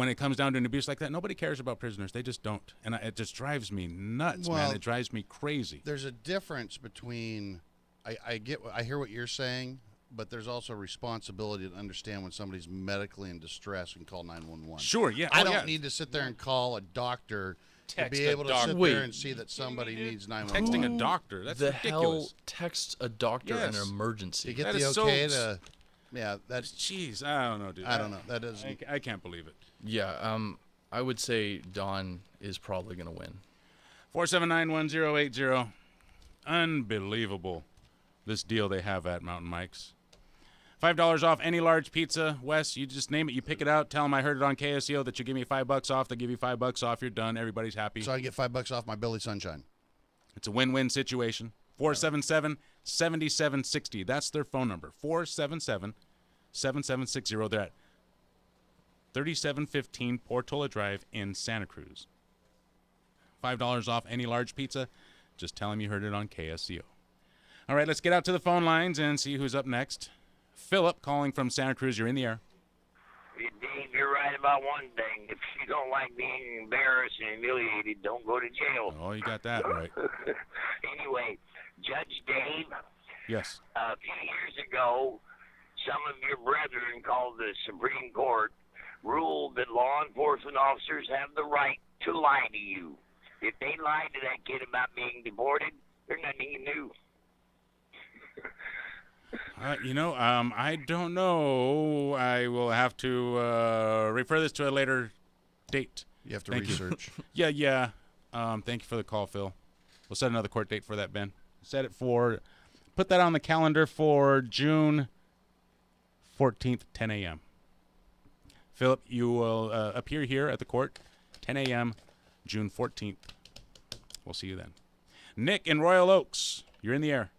it comes down to an abuse like that, nobody cares about prisoners. They just don't. And it just drives me nuts, man. It drives me crazy. There's a difference between I hear what you're saying, but there's also responsibility to understand when somebody's medically in distress and call 911. Sure, yeah. I don't need to sit there and call a doctor to be able to sit there and see that somebody needs 911. Texting a doctor, that's the ridiculous. hell text a doctor in an emergency? To get the okay to... Yeah, that's... Jeez, I don't know, dude. I don't know. That doesn't... I can't believe it. Yeah, I would say Don is probably going to win. 479-1080. Unbelievable, this deal they have at Mountain Mike's. $5 off any large pizza. Wes, you just name it. You pick it out. Tell them I heard it on KSEO that you give me $5 off. They give you $5 off. You're done. Everybody's happy. So I get $5 off my Billy Sunshine. It's a win-win situation. 477-7760. That's their phone number. 477-7760. They're at 3715 Portola Drive in Santa Cruz. $5 off any large pizza. Just tell them you heard it on KSCO. All right, let's get out to the phone lines and see who's up next. Philip calling from Santa Cruz. You're in the air. Dave, you're right about one thing. If you don't like being embarrassed and humiliated, don't go to jail. Oh, you got that right. Anyway, Judge Dave. Yes. A few years ago, some of your brethren called the Supreme Court ruled that law enforcement officers have the right to lie to you. If they lied to that kid about being deported, there's nothing you can do. I don't know. I will have to refer this to a later date. You have to Thank research. You. Yeah. Thank you for the call, Phil. We'll set another court date for that, Ben. Put that on the calendar for June 14th, 10 a.m. Philip, you will appear here at the court, 10 a.m., June 14th. We'll see you then. Nick in Royal Oaks, you're in the air.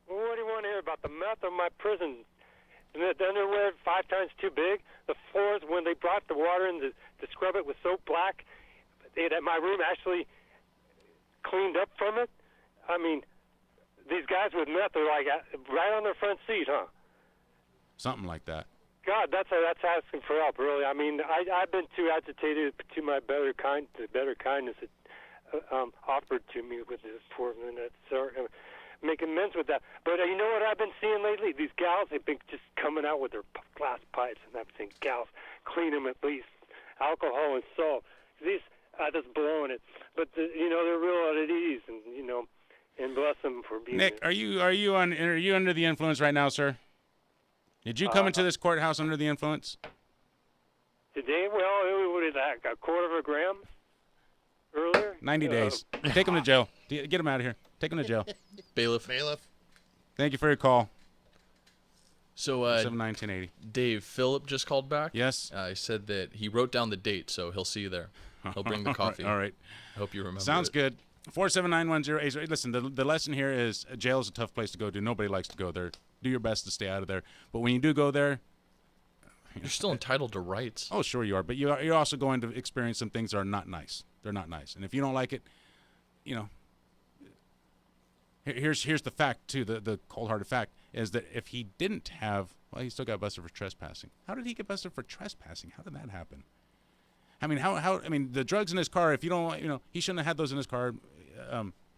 Well, what do you want to hear about the meth of my prison? The underwear 5 times too big. The floors, when they brought the water in to scrub it, was so black. My room actually cleaned up from it. I mean, these guys with meth are like right on their front seat, huh? Something like that. God, that's asking for help, really. I mean, I've been too agitated to my better kindness offered to me with this poor minute. So make amends with that. But you know what I've been seeing lately? These gals have been just coming out with their glass pipes, and I'm saying, gals, clean them at least. Alcohol and salt. These just blowing it. But they're real at ease, and and bless them for being. Nick, are you under the influence right now, sir? Did you come into this courthouse under the influence? Today, well, what is that? A quarter of a gram earlier? 90 days. Take him to jail. Get him out of here. Take him to jail. Bailiff. Thank you for your call. So 479-1080. Dave, Phillip just called back. Yes. He said that he wrote down the date, so he'll see you there. He'll bring the coffee. All right. I hope you remember. Sounds it. good. 479-1080. Listen, the lesson here is jail is a tough place to go to. Nobody likes to go there. Do your best to stay out of there. But when you do go there, you're still entitled to rights. Oh, sure you are. But you're also going to experience some things that are not nice. They're not nice. And if you don't like it, here's the fact, too. The cold-hearted fact is that if he didn't have, he still got busted for trespassing. How did he get busted for trespassing? How did that happen? I mean, the drugs in his car, if you don't, he shouldn't have had those in his car.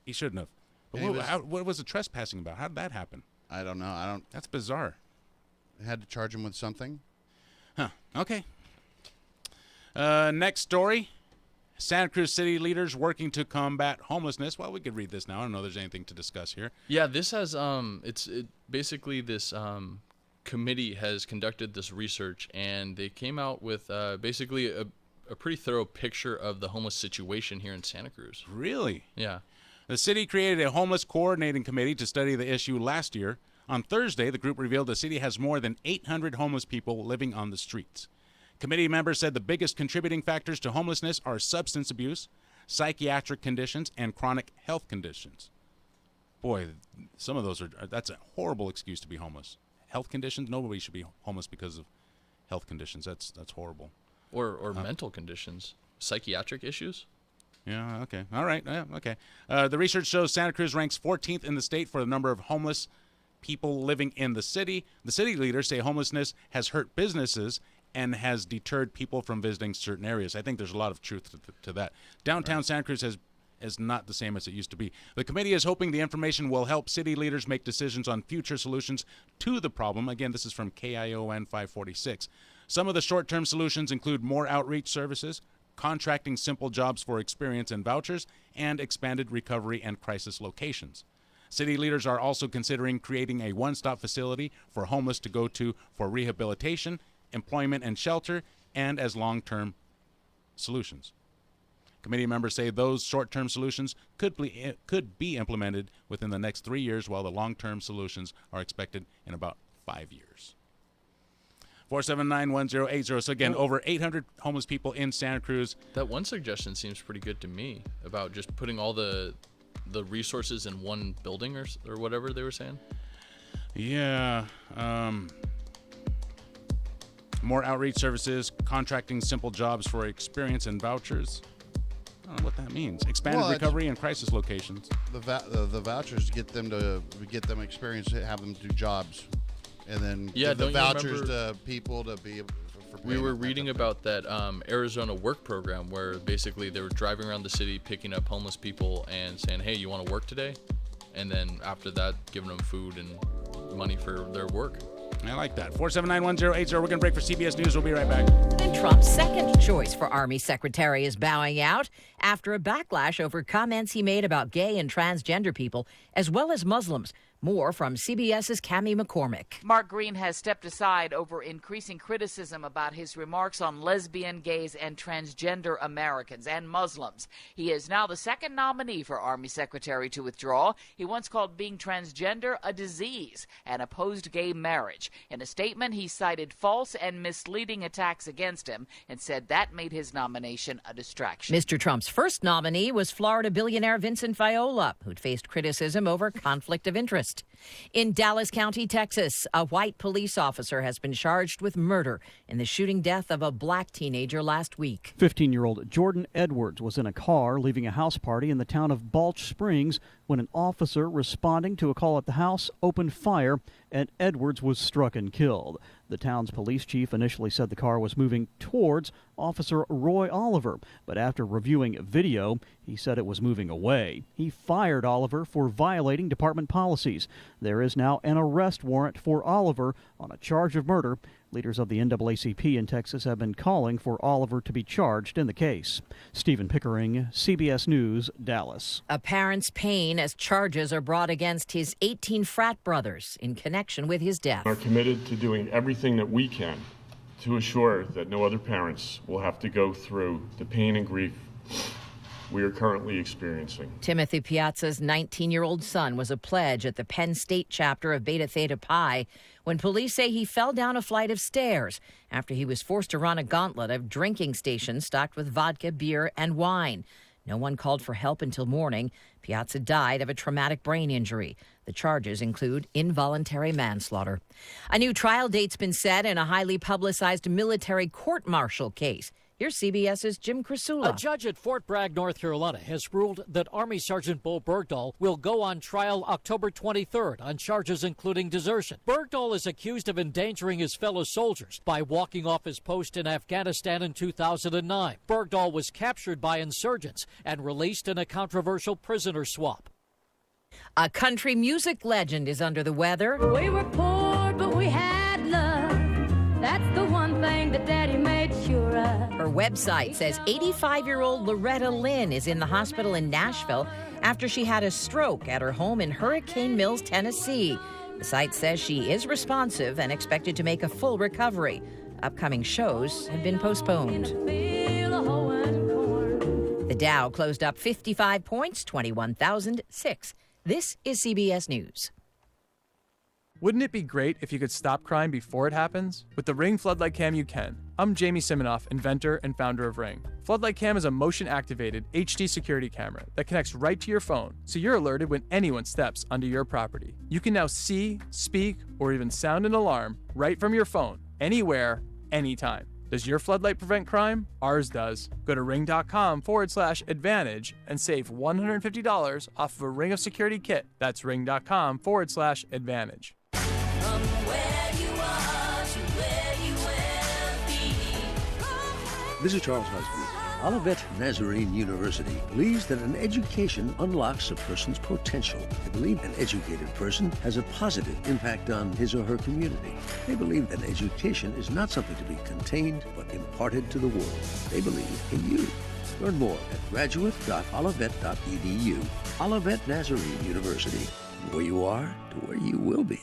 He shouldn't have. But what was the trespassing about? How did that happen? I don't know. That's bizarre. They had to charge him with something? Huh. Okay. Next story. Santa Cruz city leaders working to combat homelessness. Well, we could read this now. I don't know if there's anything to discuss here. Yeah, this has basically this committee has conducted this research, and they came out with basically a pretty thorough picture of the homeless situation here in Santa Cruz. Really? Yeah. The city created a homeless coordinating committee to study the issue last year. On Thursday, the group revealed the city has more than 800 homeless people living on the streets. Committee members said the biggest contributing factors to homelessness are substance abuse, psychiatric conditions, and chronic health conditions. Boy, some of those that's a horrible excuse to be homeless. Health conditions, nobody should be homeless because of health conditions. That's horrible. Or mental conditions, psychiatric issues. Yeah, okay. All right, okay. The research shows Santa Cruz ranks 14th in the state for the number of homeless people living in the city. The city leaders say homelessness has hurt businesses and has deterred people from visiting certain areas. I think there's a lot of truth to that. Downtown Santa Cruz is not the same as it used to be. The committee is hoping the information will help city leaders make decisions on future solutions to the problem. Again, this is from KION 546. Some of the short-term solutions include more outreach services, contracting simple jobs for experience and vouchers, and expanded recovery and crisis locations. City leaders are also considering creating a one-stop facility for homeless to go to for rehabilitation, employment and shelter, and as long-term solutions. Committee members say those short-term solutions could be implemented within the next 3 years, while the long-term solutions are expected in about 5 years. 479-1080. So again, over 800 homeless people in Santa Cruz. That one suggestion seems pretty good to me about just putting all the resources in one building or whatever they were saying. Yeah. More outreach services, contracting simple jobs for experience and vouchers. I don't know what that means. Expanded recovery and crisis locations. The vouchers get them experience, have them do jobs, and then give the vouchers to people to be able. We were reading about that Arizona work program where basically they were driving around the city picking up homeless people and saying, hey, you want to work today? And then after that, giving them food and money for their work. I like that. 479-1080. We're going to break for CBS News. We'll be right back. And Trump's second choice for Army Secretary is bowing out after a backlash over comments he made about gay and transgender people, as well as Muslims. More from CBS's Cammie McCormick. Mark Green has stepped aside over increasing criticism about his remarks on lesbian, gays, and transgender Americans and Muslims. He is now the second nominee for Army Secretary to withdraw. He once called being transgender a disease and opposed gay marriage. In a statement, he cited false and misleading attacks against him and said that made his nomination a distraction. Mr. Trump's first nominee was Florida billionaire Vincent Viola, who'd faced criticism over conflict of interest. In Dallas County, Texas, a white police officer has been charged with murder in the shooting death of a black teenager last week. 15-year-old Jordan Edwards was in a car leaving a house party in the town of Balch Springs when an officer responding to a call at the house opened fire and Edwards was struck and killed. The town's police chief initially said the car was moving towards Officer Roy Oliver, but after reviewing video, he said it was moving away. He fired Oliver for violating department policies. There is now an arrest warrant for Oliver on a charge of murder. Leaders of the NAACP in Texas have been calling for Oliver to be charged in the case. Stephen Pickering, CBS News, Dallas. A parent's pain as charges are brought against his 18 frat brothers in connection with his death. We are committed to doing everything that we can to assure that no other parents will have to go through the pain and grief we are currently experiencing. Timothy Piazza's 19-year-old son was a pledge at the Penn State chapter of Beta Theta Pi when police say he fell down a flight of stairs after he was forced to run a gauntlet of drinking stations stocked with vodka, beer, and wine. No one called for help until morning. Piazza died of a traumatic brain injury. The charges include involuntary manslaughter. A new trial date's been set in a highly publicized military court-martial case. Here's CBS's Jim Crisula. A judge at Fort Bragg, North Carolina, has ruled that Army Sergeant Bo Bergdahl will go on trial October 23rd on charges including desertion. Bergdahl is accused of endangering his fellow soldiers by walking off his post in Afghanistan in 2009. Bergdahl was captured by insurgents and released in a controversial prisoner swap. A country music legend is under the weather. We were poor, but we had love. That's the one thing that Daddy made sure of. Her website says 85-year-old Loretta Lynn is in the hospital in Nashville after she had a stroke at her home in Hurricane Mills, Tennessee. The site says she is responsive and expected to make a full recovery. Upcoming shows have been postponed. The Dow closed up 55 points, 21,006. This is CBS News. Wouldn't it be great if you could stop crime before it happens? With the Ring Floodlight Cam, you can. I'm Jamie Siminoff, inventor and founder of Ring. Floodlight Cam is a motion-activated HD security camera that connects right to your phone, so you're alerted when anyone steps onto your property. You can now see, speak, or even sound an alarm right from your phone, anywhere, anytime. Does your floodlight prevent crime? Ours does. Go to ring.com/advantage and save $150 off of a Ring of Security kit. That's ring.com/advantage. This is Charles Husband. Olivet Nazarene University believes that an education unlocks a person's potential. They believe an educated person has a positive impact on his or her community. They believe that education is not something to be contained, but imparted to the world. They believe in you. Learn more at graduate.olivet.edu. Olivet Nazarene University. Where you are to where you will be.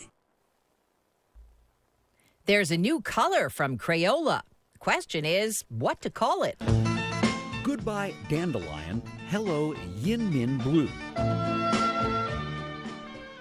There's a new color from Crayola. The question is, what to call it? Goodbye Dandelion, hello Yin Min Blue.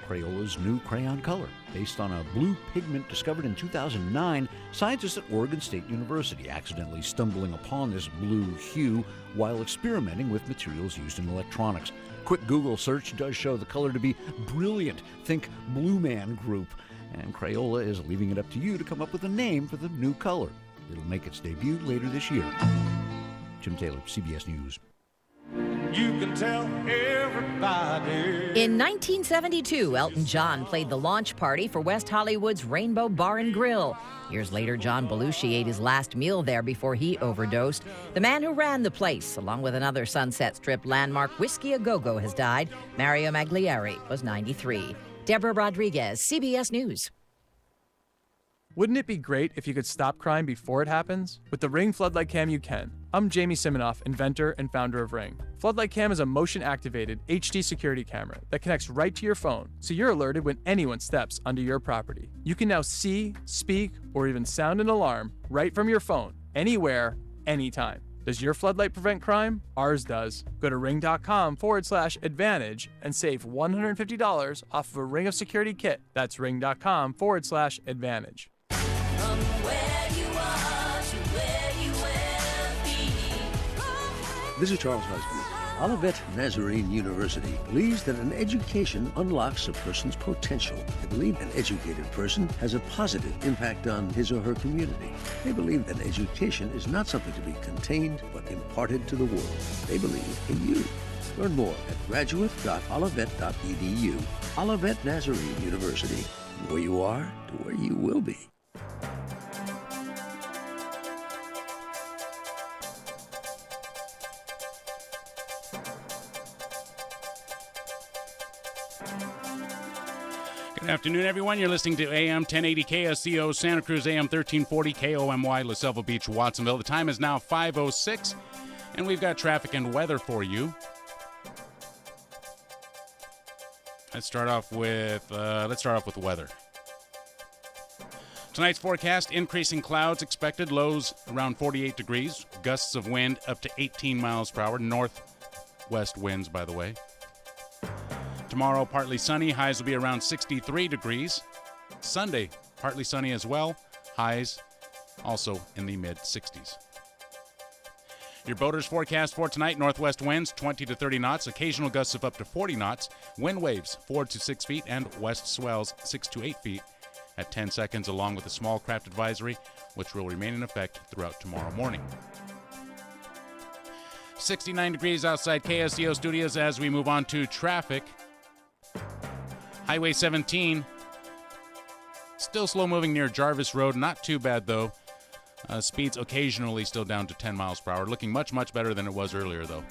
Crayola's new crayon color. Based on a blue pigment discovered in 2009, scientists at Oregon State University accidentally stumbling upon this blue hue while experimenting with materials used in electronics. Quick Google search does show the color to be brilliant. Think Blue Man Group. And Crayola is leaving it up to you to come up with a name for the new color. It'll make its debut later this year. Jim Taylor, CBS News. You can tell everybody. In 1972, Elton John played the launch party for West Hollywood's Rainbow Bar and Grill. Years later, John Belushi ate his last meal there before he overdosed. The man who ran the place, along with another Sunset Strip landmark, Whiskey A Go-Go, has died. Mario Magliari was 93. Deborah Rodriguez, CBS News. Wouldn't it be great if you could stop crime before it happens? With the Ring Floodlight Cam, you can. I'm Jamie Siminoff, inventor and founder of Ring. Floodlight Cam is a motion-activated HD security camera that connects right to your phone, so you're alerted when anyone steps onto your property. You can now see, speak, or even sound an alarm right from your phone, anywhere, anytime. Does your floodlight prevent crime? Ours does. Go to ring.com/advantage and save $150 off of a Ring of Security kit. That's ring.com/advantage. This is Charles Husband. Olivet Nazarene University believes that an education unlocks a person's potential. They believe an educated person has a positive impact on his or her community. They believe that education is not something to be contained, but imparted to the world. They believe in you. Learn more at graduate.olivet.edu. Olivet Nazarene University. Where you are to where you will be. Good afternoon, everyone. You're listening to AM 1080 KSCO, Santa Cruz, AM 1340 KOMY, La Selva Beach, Watsonville. The time is now 5:06, and we've got traffic and weather for you. Let's start off with the weather. Tonight's forecast: increasing clouds expected, lows around 48 degrees, gusts of wind up to 18 miles per hour, north northwest winds, by the way. Tomorrow, partly sunny. Highs will be around 63 degrees. Sunday, partly sunny as well. Highs also in the mid-60s. Your boaters forecast for tonight: northwest winds 20 to 30 knots, occasional gusts of up to 40 knots, wind waves 4 to 6 feet, and west swells 6 to 8 feet at 10 seconds, along with a small craft advisory, which will remain in effect throughout tomorrow morning. 69 degrees outside KSCO studios as we move on to traffic. Highway 17, still slow moving near Jarvis Road. Not too bad, though. Speeds occasionally still down to 10 miles per hour. Looking much, much better than it was earlier, though.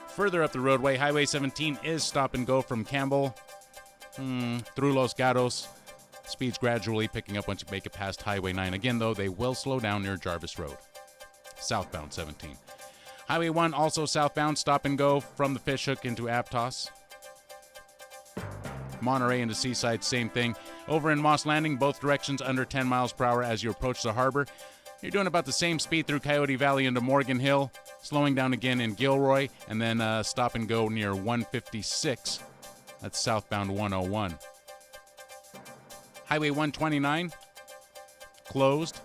Further up the roadway, Highway 17 is stop and go from Campbell through Los Gatos. Speeds gradually picking up once you make it past Highway 9. Again, though, they will slow down near Jarvis Road. Southbound 17. Highway 1 also southbound, stop and go from the Fishhook into Aptos. Monterey into Seaside, same thing. Over in Moss Landing, both directions under 10 miles per hour as you approach the harbor. You're doing about the same speed through Coyote Valley into Morgan Hill, slowing down again in Gilroy, and then stop and go near 156. That's southbound 101. Highway 129, closed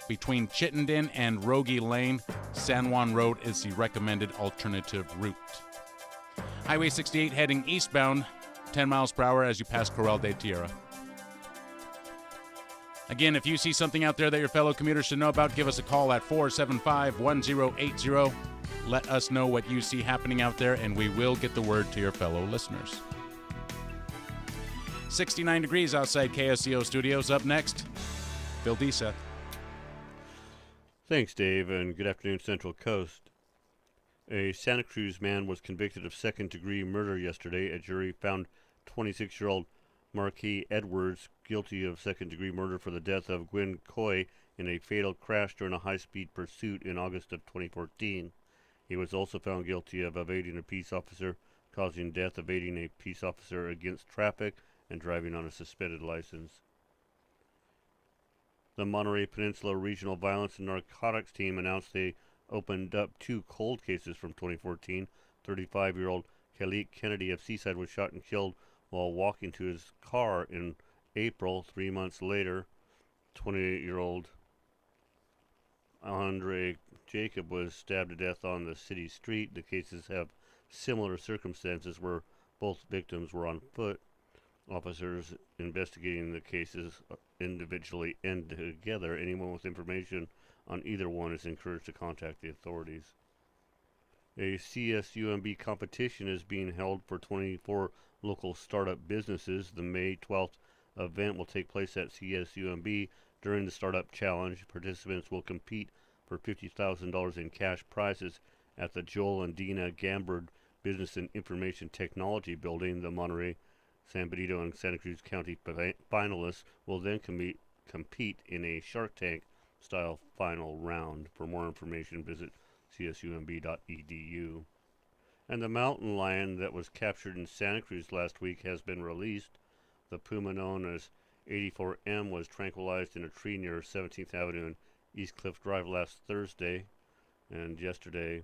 between Chittenden and Rogie Lane. San Juan Road is the recommended alternative route. Highway 68 heading eastbound, 10 miles per hour as you pass Corral de Tierra. Again, if you see something out there that your fellow commuters should know about, give us a call at 475-1080. Let us know what you see happening out there, and we will get the word to your fellow listeners. 69 degrees outside KSCO studios. Up next, Phil Deseth. Thanks, Dave, and good afternoon, Central Coast. A Santa Cruz man was convicted of second-degree murder yesterday. A jury found 26-year-old Marquis Edwards guilty of second-degree murder for the death of Gwen Coy in a fatal crash during a high-speed pursuit in August of 2014. He was also found guilty of evading a peace officer, causing death, evading a peace officer against traffic, and driving on a suspended license. The Monterey Peninsula Regional Violence and Narcotics Team announced they opened up 2 cold cases from 2014. 35-year-old Khalid Kennedy of Seaside was shot and killed while walking to his car in April. 3 months later, 28-year-old Andre Jacob was stabbed to death on the city street. The cases have similar circumstances where both victims were on foot. Officers investigating the cases individually and together. Anyone with information on either one is encouraged to contact the authorities. A CSUMB competition is being held for 24 local startup businesses. The May 12th event will take place at CSUMB. During the Startup Challenge, participants will compete for $50,000 in cash prizes at the Joel and Dina Gambard Business and Information Technology Building. The Monterey, San Benito, and Santa Cruz County finalists will then compete in a Shark Tank-style final round. For more information, visit csumb.edu. And the mountain lion that was captured in Santa Cruz last week has been released. The puma known as 84M was tranquilized in a tree near 17th Avenue and East Cliff Drive last Thursday. And yesterday,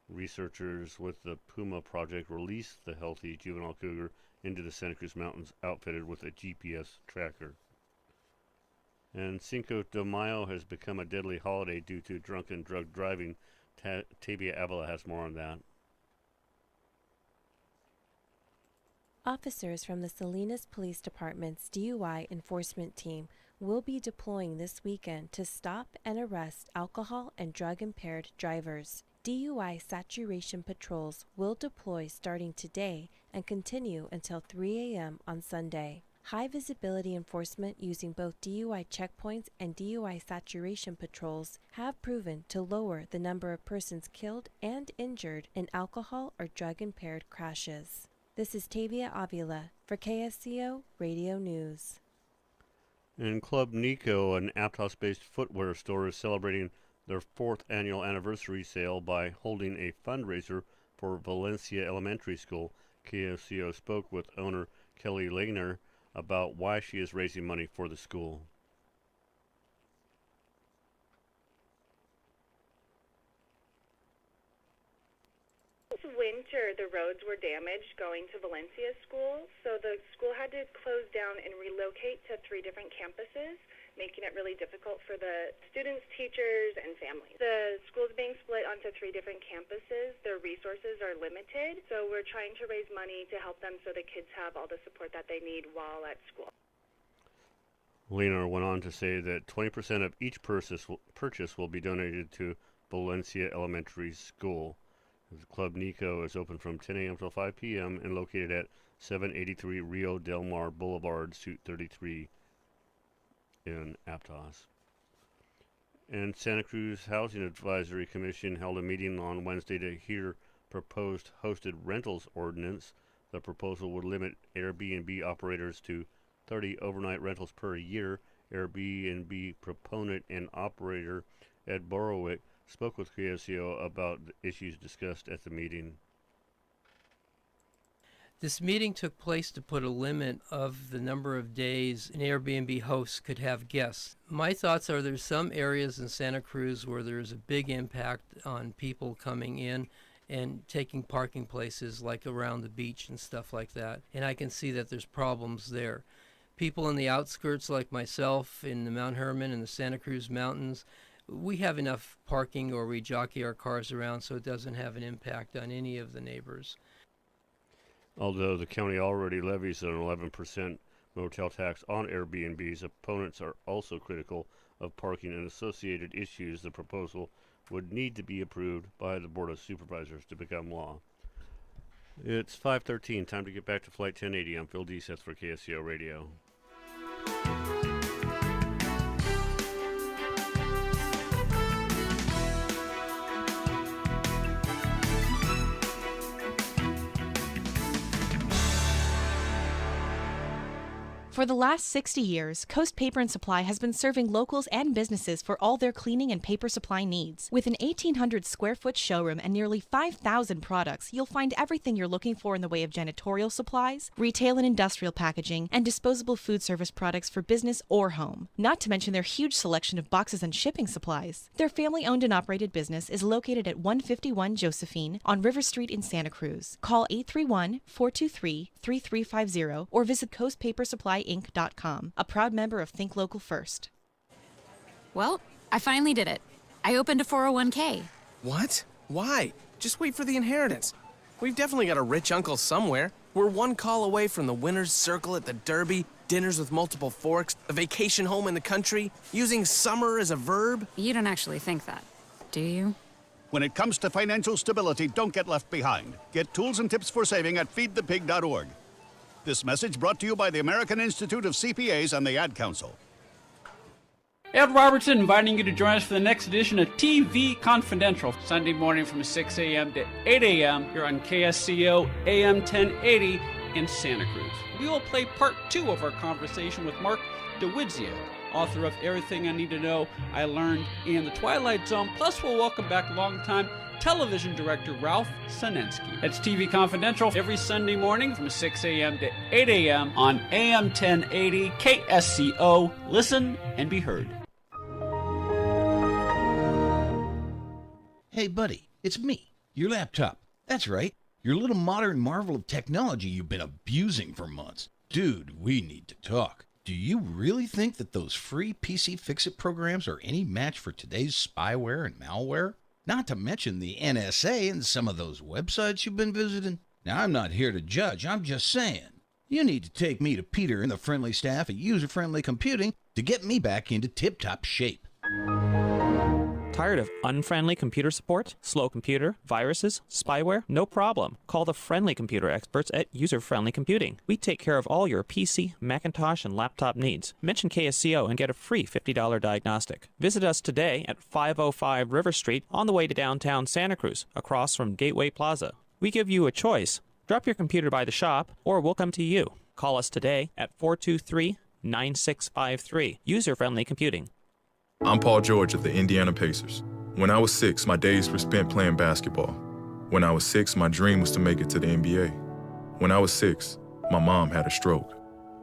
researchers with the Puma Project released the healthy juvenile cougar into the Santa Cruz Mountains outfitted with a GPS tracker. And Cinco de Mayo has become a deadly holiday due to drunken drug driving. Tavia Avila has more on that. Officers from the Salinas Police Department's DUI enforcement team will be deploying this weekend to stop and arrest alcohol and drug-impaired drivers. DUI saturation patrols will deploy starting today and continue until 3 a.m. on Sunday. High-visibility enforcement using both DUI checkpoints and DUI saturation patrols have proven to lower the number of persons killed and injured in alcohol or drug-impaired crashes. This is Tavia Avila for KSCO Radio News. And Club Nico, an Aptos-based footwear store, is celebrating their 4th annual anniversary sale by holding a fundraiser for Valencia Elementary School. KSCO spoke with owner Kelly Lehner about why she is raising money for the school. This winter, the roads were damaged going to Valencia School, so the school had to close down and relocate to 3 different campuses, making it really difficult for the students, teachers, and families. The school's being split onto 3 different campuses. Their resources are limited, so we're trying to raise money to help them so the kids have all the support that they need while at school. Leonor went on to say that 20% of each purchase will be donated to Valencia Elementary School. The Club Nico is open from 10 a.m. till 5 p.m. and located at 783 Rio Del Mar Boulevard, Suite 33 in Aptos. And Santa Cruz Housing Advisory Commission held a meeting on Wednesday to hear proposed hosted rentals ordinance. The proposal would limit Airbnb operators to 30 overnight rentals per year. Airbnb proponent and operator Ed Borowick spoke with KSCO about the issues discussed at the meeting. This meeting took place to put a limit of the number of days an Airbnb host could have guests. My thoughts are there's some areas in Santa Cruz where there's a big impact on people coming in and taking parking places like around the beach and stuff like that. And I can see that there's problems there. People in the outskirts like myself in the Mount Herman and the Santa Cruz Mountains, we have enough parking or we jockey our cars around so it doesn't have an impact on any of the neighbors. Although the county already levies an 11% motel tax on Airbnbs, opponents are also critical of parking and associated issues. The proposal would need to be approved by the Board of Supervisors to become law. It's 5:13. Time to get back to Flight 1080. I'm Phil Deeseth for KSCO Radio. For the last 60 years, Coast Paper and Supply has been serving locals and businesses for all their cleaning and paper supply needs. With an 1,800 square foot showroom and nearly 5,000 products, you'll find everything you're looking for in the way of janitorial supplies, retail and industrial packaging, and disposable food service products for business or home. Not to mention their huge selection of boxes and shipping supplies. Their family-owned and operated business is located at 151 Josephine on River Street in Santa Cruz. Call 831-423-3350 or visit coastpapersupplyinc.com, a proud member of Think Local First. Well, I finally did it. I opened a 401k. What? Why? Just wait for the inheritance. We've definitely got a rich uncle somewhere. We're one call away from the winner's circle at the Derby, dinners with multiple forks, a vacation home in the country, using summer as a verb. You don't actually think that, do you? When it comes to financial stability, don't get left behind. Get tools and tips for saving at feedthepig.org. This message brought to you by the American Institute of CPAs and the Ad Council. Ed Robertson inviting you to join us for the next edition of TV Confidential, Sunday morning from 6 a.m. to 8 a.m. here on KSCO AM 1080 in Santa Cruz. We will play part 2 of our conversation with Mark DeWidziak, author of Everything I Need to Know I Learned in the Twilight Zone. Plus, we'll welcome back longtime television director Ralph Sinensky. It's TV Confidential every Sunday morning from 6 a.m. to 8 a.m. on AM 1080 KSCO. Listen and be heard. Hey, buddy, it's me, your laptop. That's right, your little modern marvel of technology you've been abusing for months. Dude, we need to talk. Do you really think that those free PC Fix-It programs are any match for today's spyware and malware? Not to mention the NSA and some of those websites you've been visiting. Now, I'm not here to judge, I'm just saying. You need to take me to Peter and the friendly staff at User Friendly Computing to get me back into tip-top shape. Tired of unfriendly computer support, slow computer, viruses, spyware? No problem. Call the friendly computer experts at User Friendly Computing. We take care of all your PC, Macintosh, and laptop needs. Mention KSCO and get a free $50 diagnostic. Visit us today at 505 River Street on the way to downtown Santa Cruz, across from Gateway Plaza. We give you a choice. Drop your computer by the shop, or we'll come to you. Call us today at 423-9653. User Friendly Computing. I'm Paul George of the Indiana Pacers. When I was 6, my days were spent playing basketball. When I was 6, my dream was to make it to the NBA. When I was 6, my mom had a stroke.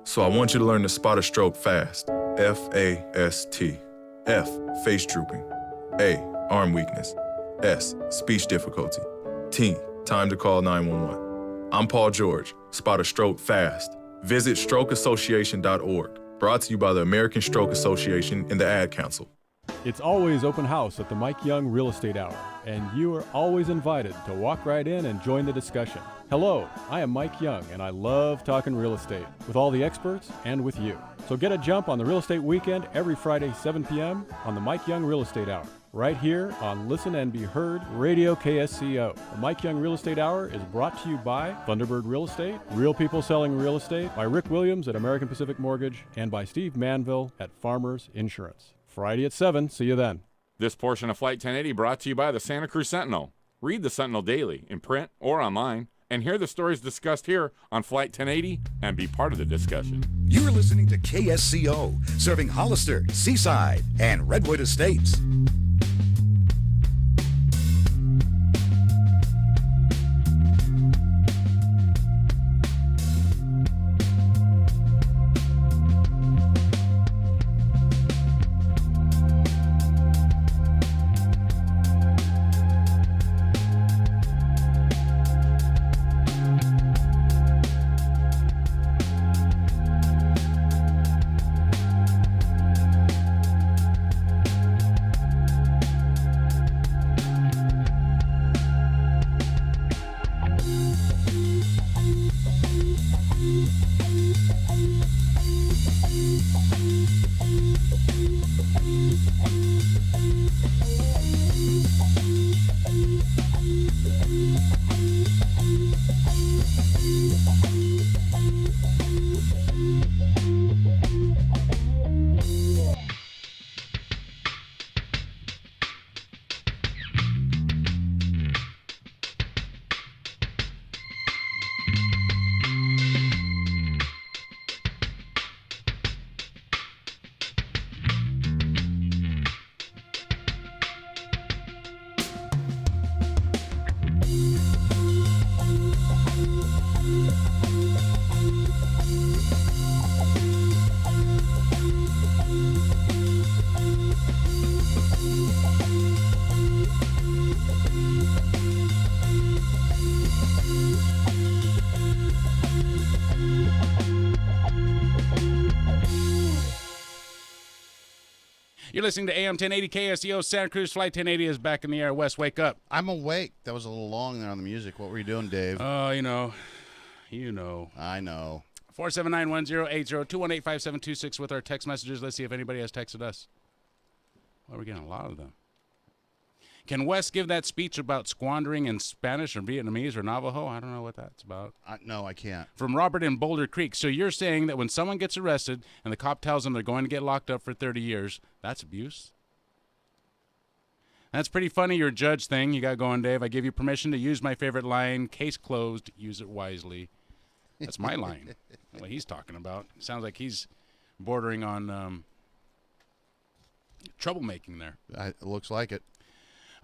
So I want you to learn to spot a stroke fast. F-A-S-T. F, face drooping. A, arm weakness. S, speech difficulty. T, time to call 911. I'm Paul George. Spot a stroke fast. Visit strokeassociation.org. Brought to you by the American Stroke Association and the Ad Council. It's always open house at the Mike Young Real Estate Hour, and you are always invited to walk right in and join the discussion. Hello, I am Mike Young, and I love talking real estate with all the experts and with you. So get a jump on the Real Estate Weekend every Friday, 7 p.m. on the Mike Young Real Estate Hour, right here on Listen and Be Heard Radio KSCO. The Mike Young Real Estate Hour is brought to you by Thunderbird Real Estate, Real People Selling Real Estate, by Rick Williams at American Pacific Mortgage, and by Steve Manville at Farmers Insurance. Friday at 7. See you then. This portion of Flight 1080 brought to you by the Santa Cruz Sentinel. Read the Sentinel daily, in print or online, and hear the stories discussed here on Flight 1080 and be part of the discussion. You're listening to KSCO, serving Hollister, Seaside, and Redwood Estates. You're listening to AM 1080 KSEO. Santa Cruz Flight 1080 is back in the air. Wes, wake up. I'm awake. That was a little long there on the music. What were you doing, Dave? Oh, you know. I know. 479-1080, 218-5726 with our text messages. Let's see if anybody has texted us. Well, we're getting a lot of them. Can Wes give that speech about squandering in Spanish or Vietnamese or Navajo? I don't know what that's about. No, I can't. From Robert in Boulder Creek. So you're saying that when someone gets arrested and the cop tells them they're going to get locked up for 30 years, that's abuse? That's pretty funny, your judge thing you got going, Dave. I give you permission to use my favorite line, case closed, use it wisely. That's my line. What he's talking about. Sounds like he's bordering on troublemaking there. It looks like it.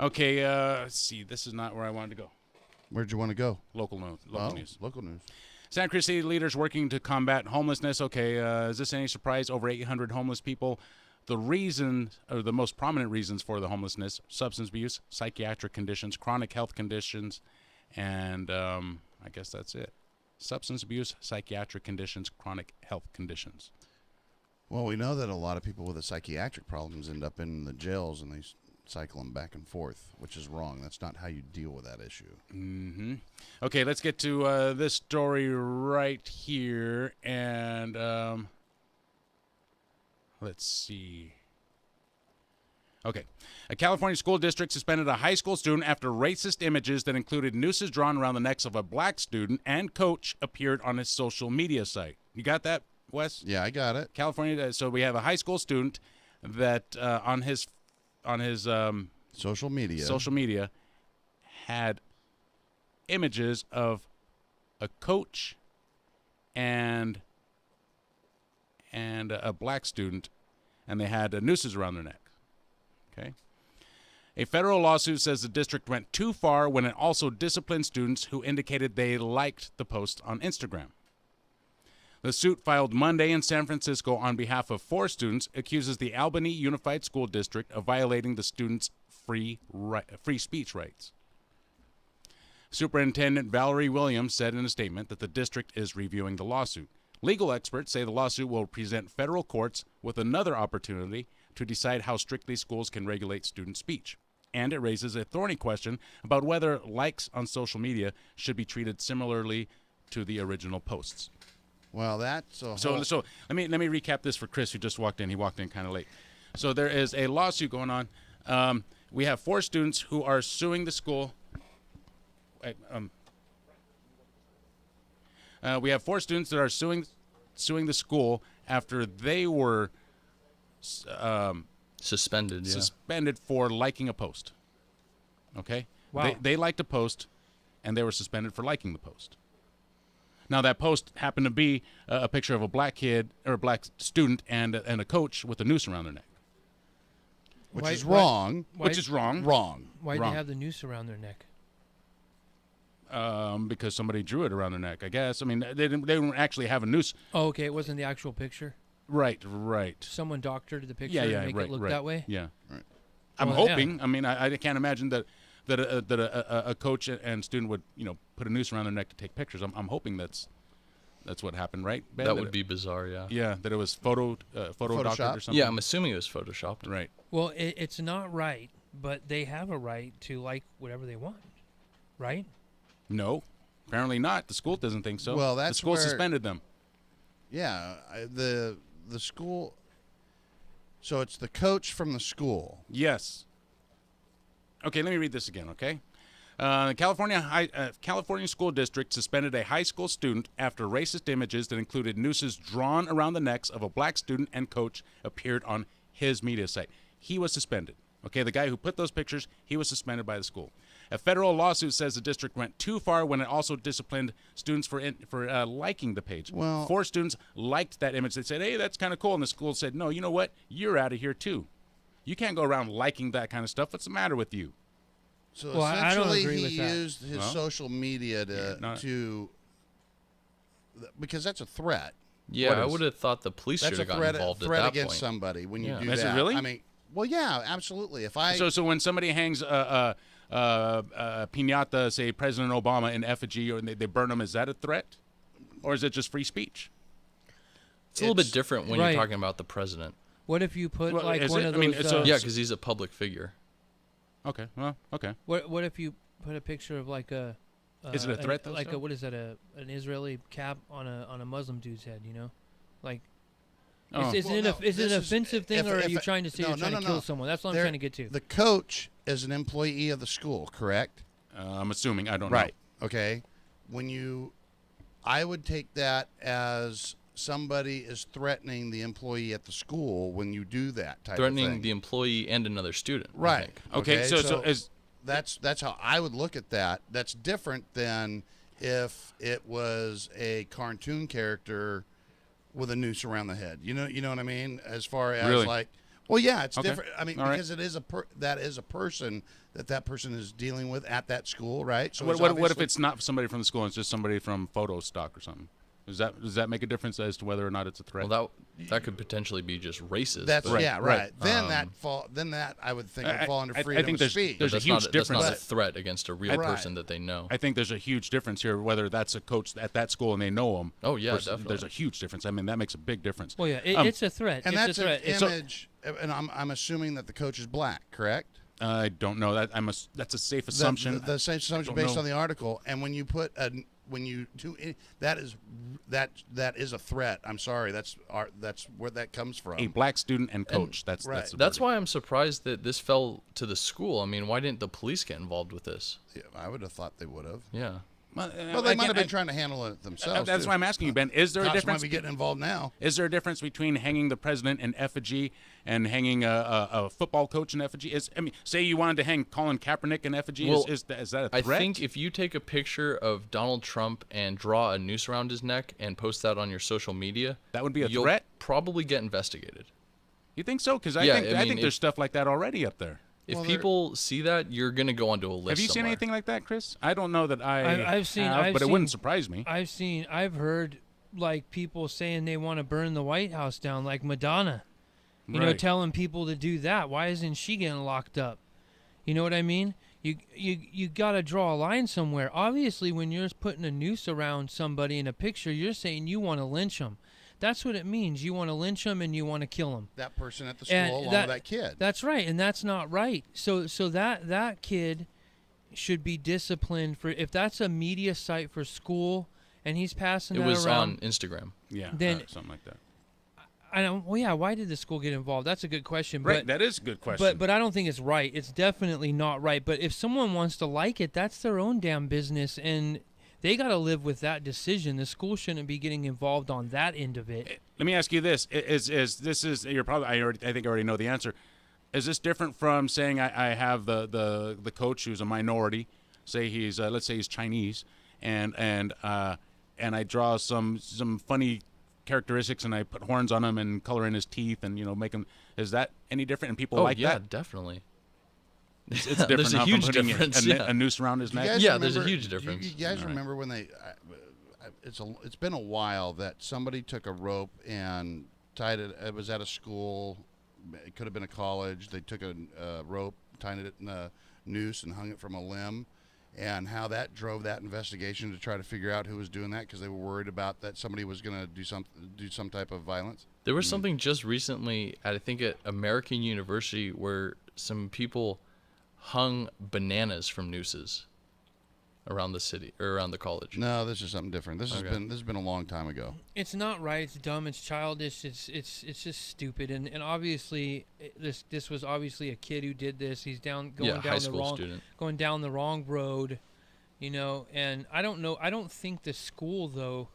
Okay, let's see. This is not where I wanted to go. Where'd you want to go? Local news. Local news. Santa Cruz City leaders working to combat homelessness. Okay, is this any surprise? Over 800 homeless people. The reason, or the most prominent reasons for the homelessness, substance abuse, psychiatric conditions, chronic health conditions, and I guess that's it. Substance abuse, psychiatric conditions, chronic health conditions. Well, we know that a lot of people with the psychiatric problems end up in the jails, and they cycle them back and forth, which is wrong. That's not how you deal with that issue. Mm-hmm. Okay, let's get to this story right here, and let's see. Okay. A California school district suspended a high school student after racist images that included nooses drawn around the necks of a black student and coach appeared on his social media site. You got that, Wes? Yeah, I got it. California. So we have a high school student that on his social media had images of a coach and a black student, and they had nooses around their neck. Okay. A federal lawsuit says the district went too far when it also disciplined students who indicated they liked the post on Instagram. The suit, filed Monday in San Francisco on behalf of 4 students, accuses the Albany Unified School District of violating the students' free speech rights. Superintendent Valerie Williams said in a statement that the district is reviewing the lawsuit. Legal experts say the lawsuit will present federal courts with another opportunity to decide how strictly schools can regulate student speech. And it raises a thorny question about whether likes on social media should be treated similarly to the original posts. Well, that's a So let me recap this for Chris, who just walked in. He walked in kind of late. So there is a lawsuit going on. We have 4 students who are suing the school. We have 4 students that are suing the school after they were suspended for liking a post. Okay? Wow. They liked a post, and they were suspended for liking the post. Now, that post happened to be a picture of a black kid or a black student and a coach with a noose around their neck. Which is wrong. Wrong. Why'd they have the noose around their neck? Because somebody drew it around their neck, I guess. I mean, they didn't actually have a noose. Oh, okay. It wasn't the actual picture? Right. Someone doctored the picture to make it look that way? Yeah. Right. I'm Well, hoping. I mean, I can't imagine that a coach and student would, put a noose around their neck to take pictures. I'm hoping that's what happened, right, Ben? That would be bizarre, yeah. Yeah, that it was photo doctored or something. Yeah, I'm assuming it was photoshopped. Right. Well, it's not right, but they have a right to like whatever they want, right? No, apparently not. The school doesn't think so. Well, that's the school where- suspended them. Yeah, the school. So it's the coach from the school. Yes. Okay, let me read this again, okay? California School District suspended a high school student after racist images that included nooses drawn around the necks of a black student and coach appeared on his media site. He was suspended. Okay, the guy who put those pictures, he was suspended by the school. A federal lawsuit says the district went too far when it also disciplined students for liking the page. Well, 4 students liked that image. They said, hey, that's kind of cool. And the school said, no, you know what? You're out of here, too. You can't go around liking that kind of stuff. What's the matter with you? So Well, I don't essentially, agree he with that. used his social media to because that's a threat. Yeah, I would have thought the police should That's a have gotten threat, involved threat at that against point. somebody when you Yeah. do Is it that. really? I mean, well, yeah, absolutely. If I So when somebody hangs a piñata, say President Obama in effigy, or they burn them, is that a threat, or is it just free speech? It's a little bit different when Right. you're talking about the president. What if you put Well, like is one it? of I mean, those? so- Yeah, because he's a public figure. Okay, well, okay. What if you put a picture of like a? Is it a threat, though, Like still? what is that? An Israeli cap on a Muslim dude's head? You know, like. Oh. Is it an offensive thing, or are if you trying to say no, you're trying no, to no. kill someone? That's what I'm They're- trying to get to. The coach is an employee of the school, correct? I'm assuming. I don't Right. Okay. I would take that as somebody is threatening the employee at the school when you do that type of Threatening thing. the employee and another student. I Right. think. Okay, so is that's how I would look at that. That's different than if it was a cartoon character with a noose around the head. You know what I mean? As far as Really? like, well, yeah, it's Okay. different. I mean, All right. because it is that is a person that person is dealing with at that school, right? So what it's if obviously- it's not somebody from the school and it's just somebody from photo stock or something? Does that make a difference as to whether or not it's a threat? Well, that could potentially be just racist. That's but, yeah, right. Then um, that I would think would fall under freedom I think of speech. there's a that's huge not, difference. That's not a threat against a real Right. person that they know. I think there's a huge difference here, whether that's a coach at that school and they know him. Oh, yeah, versus- definitely. There's a huge difference. I mean, that makes a big difference. Well, yeah, it's a threat. And it's that's a threat. an image, and I'm assuming that the coach is black, correct? I don't know. That's a safe assumption. The safe assumption I don't based know. on the article, and when you put that is a threat. I'm sorry, that's where that comes from. A black student and coach. right. That's That's why I'm surprised that this fell to the school. I mean, why didn't the police get involved with this? Yeah, I would have thought they would have. Yeah. Well, they might have been trying to handle it themselves. That's too. why I'm asking you, Ben. Is there a Cops difference? might be getting involved now. Is there a difference between hanging the president in effigy and hanging a football coach in effigy? Say you wanted to hang Colin Kaepernick in effigy. Well, is that a I threat? think if you take a picture of Donald Trump and draw a noose around his neck and post that on your social media, that would be a you'll threat. Probably get investigated. You think so? Because I think there's stuff like that already up there. If people see that, you're gonna go onto a list. Have you seen somewhere. anything like that, Chris? I don't know that I've seen, but it wouldn't surprise me. I've heard like people saying they want to burn the White House down, like Madonna. You know, Right. telling people to do that. Why isn't she getting locked up? You know what I mean? You got to draw a line somewhere. Obviously, when you're putting a noose around somebody in a picture, you're saying you want to lynch them. That's what it means. You want to lynch them and you want to kill them. That person at the school along with that kid. That's right, and that's not right. So that kid should be disciplined for, if that's a media site for school and he's passing that around. It was on Instagram. Yeah, then something like that. I don't. Well, yeah. Why did the school get involved? That's a good question. Right, but, that is a good question. But I don't think it's right. It's definitely not right. But if someone wants to like it, that's their own damn business, and they got to live with that decision. The school shouldn't be getting involved on that end of it. Let me ask you this: you're probably I think I already know the answer. Is this different from saying I have the coach who's a minority, say he's let's say he's Chinese, and I draw some funny characteristics and I put horns on him and color in his teeth and make him, is that any different? And people like that? Yeah, definitely. It's different. There's a huge difference. A noose around his neck. Yeah, there's a huge difference. You guys remember when it's been a while that somebody took a rope and tied it. It was at a school. It could have been a college. They took a rope, tied it in a noose, and hung it from a limb. And how that drove that investigation to try to figure out who was doing that because they were worried about that somebody was going to do some type of violence. There was something just recently, I think at American University, where some people hung bananas from nooses around the city or around the college. No, this is something different. This has been a long time ago. It's not right. It's dumb. It's childish. It's just stupid. And obviously, this was obviously a kid who did this. He's going down the wrong road, And I don't know. I don't think the school though,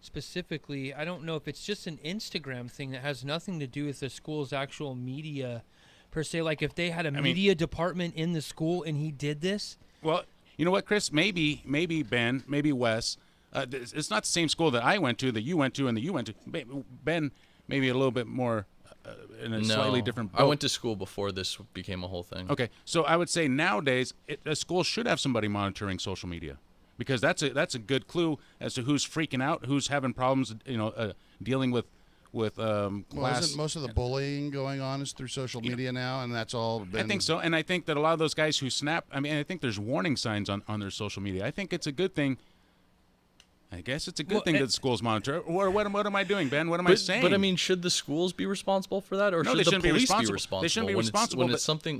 specifically, I don't know if it's just an Instagram thing that has nothing to do with the school's actual media, per se. Like if they had a media department in the school and he did this. Well. You know what, Chris? Maybe Ben, maybe Wes. It's not the same school that I went to, that you went to, and that you went to. Ben, maybe a little bit more in a slightly different boat. I went to school before this became a whole thing. Okay, so I would say nowadays a school should have somebody monitoring social media, because that's a good clue as to who's freaking out, who's having problems, dealing with class. Isn't most of the bullying going on is through social media now, and that's all been... I think so, and I think that a lot of those guys who snap, I think there's warning signs on their social media. I think it's a good thing. I guess it's a good thing that the schools monitor. Or what am I doing, Ben? What am I saying? But should the schools be responsible for that, or should the police be responsible? They shouldn't be responsible.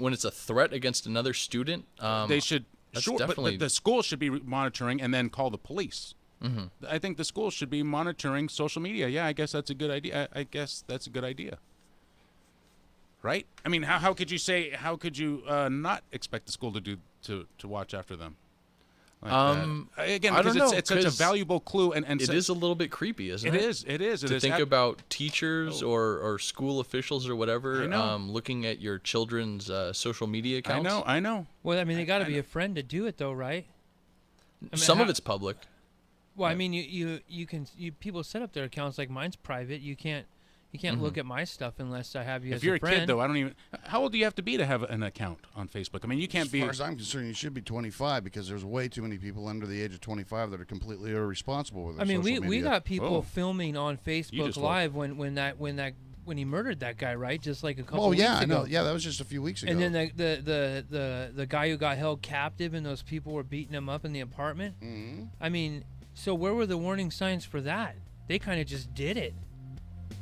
When it's a threat against another student, they should. Sure, but the school should be monitoring and then call the police. Mm-hmm. I think the school should be monitoring social media. Yeah, I guess that's a good idea. Right? I mean, how could you not expect the school to watch after them? Again, I don't know, it's such a valuable clue, and it is a little bit creepy, isn't it? It is. To think about teachers or school officials or whatever looking at your children's social media accounts. I know. Well, they got to be a friend to do it, though, right? Some of it's public. Well, you can people set up their accounts, like mine's private. You can't look at my stuff unless I have you as a friend. If you're a kid, though, I don't even. How old do you have to be to have an account on Facebook? You can't be. As far as I'm concerned, you should be 25 because there's way too many people under the age of 25 that are completely irresponsible with their social media. We got people filming on Facebook Live when he murdered that guy, right? Just like a couple weeks ago. I know. Yeah, that was just a few weeks ago. And then the guy who got held captive and those people were beating him up in the apartment. Mm-hmm. So where were the warning signs for that? They kind of just did it.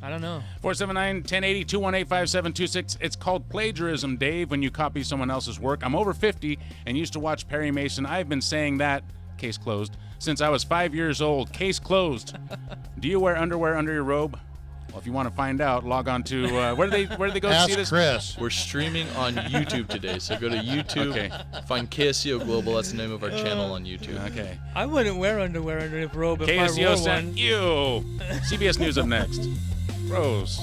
I don't know. 479-1080, 218-5726. It's called plagiarism, Dave, when you copy someone else's work. I'm over 50 and used to watch Perry Mason. I've been saying that, case closed, since I was 5 years old. Case closed. Do you wear underwear under your robe? Well, if you want to find out, log on to where do they go to see this? Chris. We're streaming on YouTube today, so go to YouTube. Okay. Find KSCO Global. That's the name of our channel on YouTube. Okay. I wouldn't wear underwear under the robe if KSCO I wore sent one. you. CBS News up next. Rose.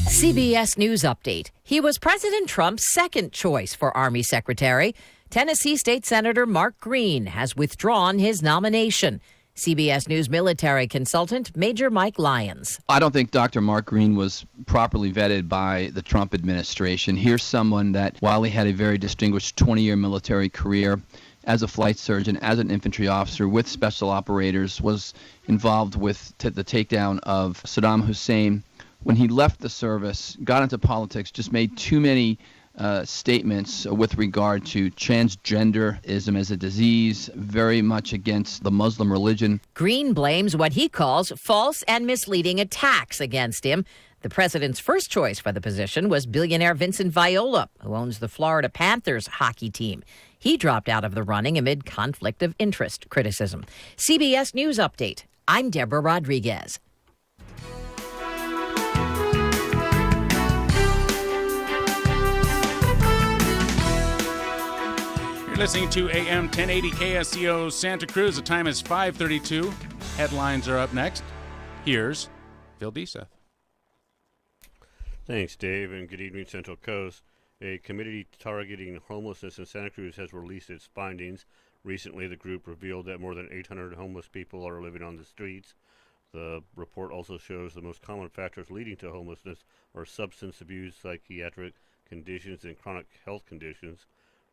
CBS News Update. He was President Trump's second choice for Army Secretary. Tennessee State Senator Mark Green has withdrawn his nomination. CBS News military consultant Major Mike Lyons. I don't think Dr. Mark Green was properly vetted by the Trump administration. Here's someone that, while he had a very distinguished 20-year military career as a flight surgeon, as an infantry officer with special operators, was involved with the takedown of Saddam Hussein. When he left the service, got into politics, just made too many statements with regard to transgenderism as a disease, very much against the Muslim religion. Green blames what he calls false and misleading attacks against him. The president's first choice for the position was billionaire Vincent Viola, who owns the Florida Panthers hockey team. He dropped out of the running amid conflict of interest criticism. CBS News Update. I'm Deborah Rodriguez. You're listening to AM 1080 KSCO Santa Cruz. The time is 5:32. Headlines are up next. Here's Phil Deseth. Thanks, Dave, and good evening, Central Coast. A committee targeting homelessness in Santa Cruz has released its findings. Recently, the group revealed that more than 800 homeless people are living on the streets. The report also shows the most common factors leading to homelessness are substance abuse, psychiatric conditions, and chronic health conditions.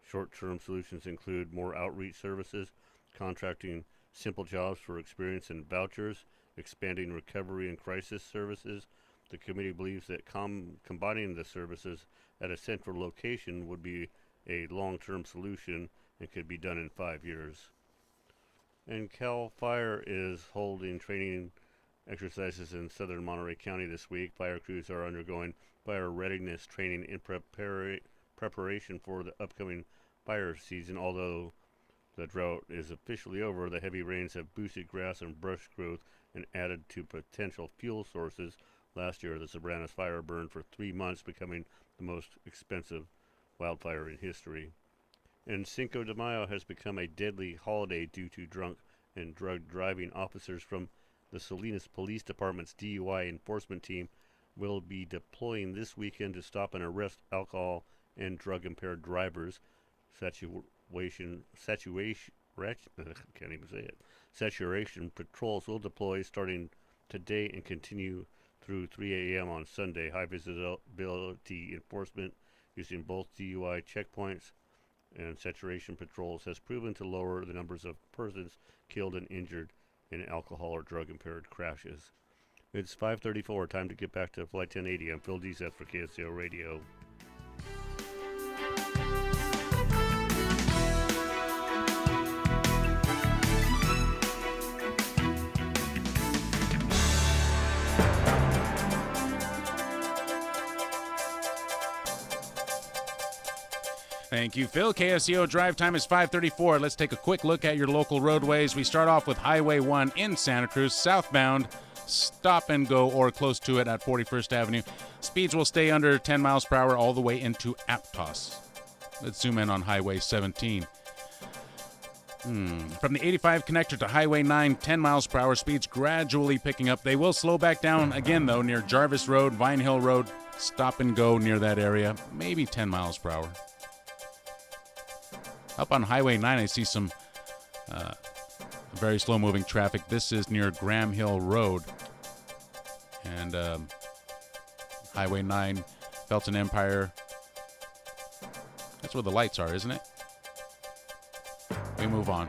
Short-term solutions include more outreach services, contracting simple jobs for experience and vouchers, expanding recovery and crisis services. The committee believes that combining the services at a central location would be a long-term solution and could be done in 5 years. And CAL FIRE is holding training exercises in southern Monterey County this week. Fire crews are undergoing fire readiness training in preparation for the upcoming fire season. Although the drought is officially over, the heavy rains have boosted grass and brush growth and added to potential fuel sources. Last year, the Sobranas fire burned for 3 months, becoming the most expensive wildfire in history. And Cinco de Mayo has become a deadly holiday due to drunk and drug driving. Officers from the Salinas Police Department's DUI enforcement team will be deploying this weekend to stop and arrest alcohol and drug-impaired drivers. Saturation patrols will deploy starting today and continue through 3 a.m. on Sunday. High visibility enforcement using both DUI checkpoints and saturation patrols has proven to lower the numbers of persons killed and injured in alcohol or drug-impaired crashes. It's 5:34. Time to get back to Flight 1080. I'm Phil Deseth for KSCO Radio. Thank you, Phil. KSCO drive time is 5:34. Let's take a quick look at your local roadways. We start off with Highway 1 in Santa Cruz, southbound, stop and go or close to it at 41st Avenue. Speeds will stay under 10 miles per hour all the way into Aptos. Let's zoom in on Highway 17. From the 85 connector to Highway 9, 10 miles per hour, speeds gradually picking up. They will slow back down again, though, near Jarvis Road, Vine Hill Road. Stop and go near that area, maybe 10 miles per hour. Up on Highway 9, I see some very slow-moving traffic. This is near Graham Hill Road. And Highway 9, Felton Empire. That's where the lights are, isn't it? We move on.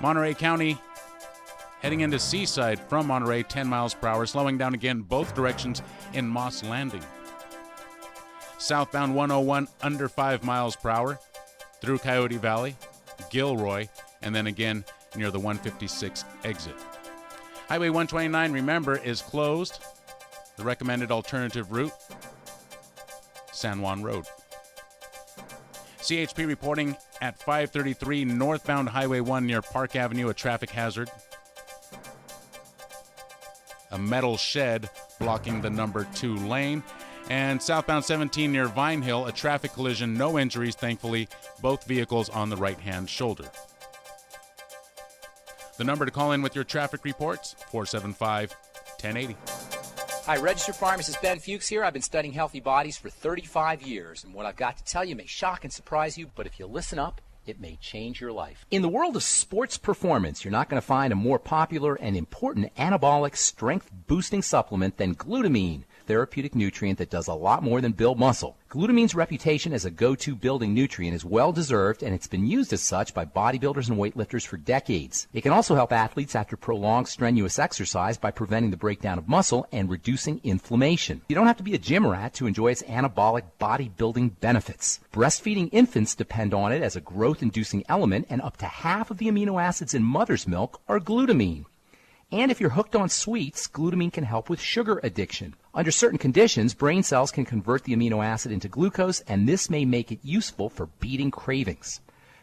Monterey County, heading into Seaside from Monterey, 10 miles per hour, slowing down again both directions in Moss Landing. Southbound 101, under 5 miles per hour, through Coyote Valley, Gilroy, and then again near the 156 exit. Highway 129, remember, is closed. The recommended alternative route, San Juan Road. CHP reporting at 533 northbound Highway 1 near Park Avenue, a traffic hazard. A metal shed blocking the number 2 lane. And southbound 17 near Vine Hill, a traffic collision, no injuries, thankfully, both vehicles on the right-hand shoulder. The number to call in with your traffic reports, 475-1080. Hi, registered pharmacist Ben Fuchs here. I've been studying healthy bodies for 35 years, and what I've got to tell you may shock and surprise you, but if you listen up, it may change your life. In the world of sports performance, you're not going to find a more popular and important anabolic strength-boosting supplement than glutamine. therapeutic nutrient that does a lot more than build muscle. Glutamine's reputation as a go-to building nutrient is well-deserved, and it's been used as such by bodybuilders and weightlifters for decades. It can also help athletes after prolonged strenuous exercise by preventing the breakdown of muscle and reducing inflammation. You don't have to be a gym rat to enjoy its anabolic bodybuilding benefits. Breastfeeding infants depend on it as a growth-inducing element, and up to half of the amino acids in mother's milk are glutamine. And if you're hooked on sweets, glutamine can help with sugar addiction. Under certain conditions, brain cells can convert the amino acid into glucose, and this may make it useful for beating cravings.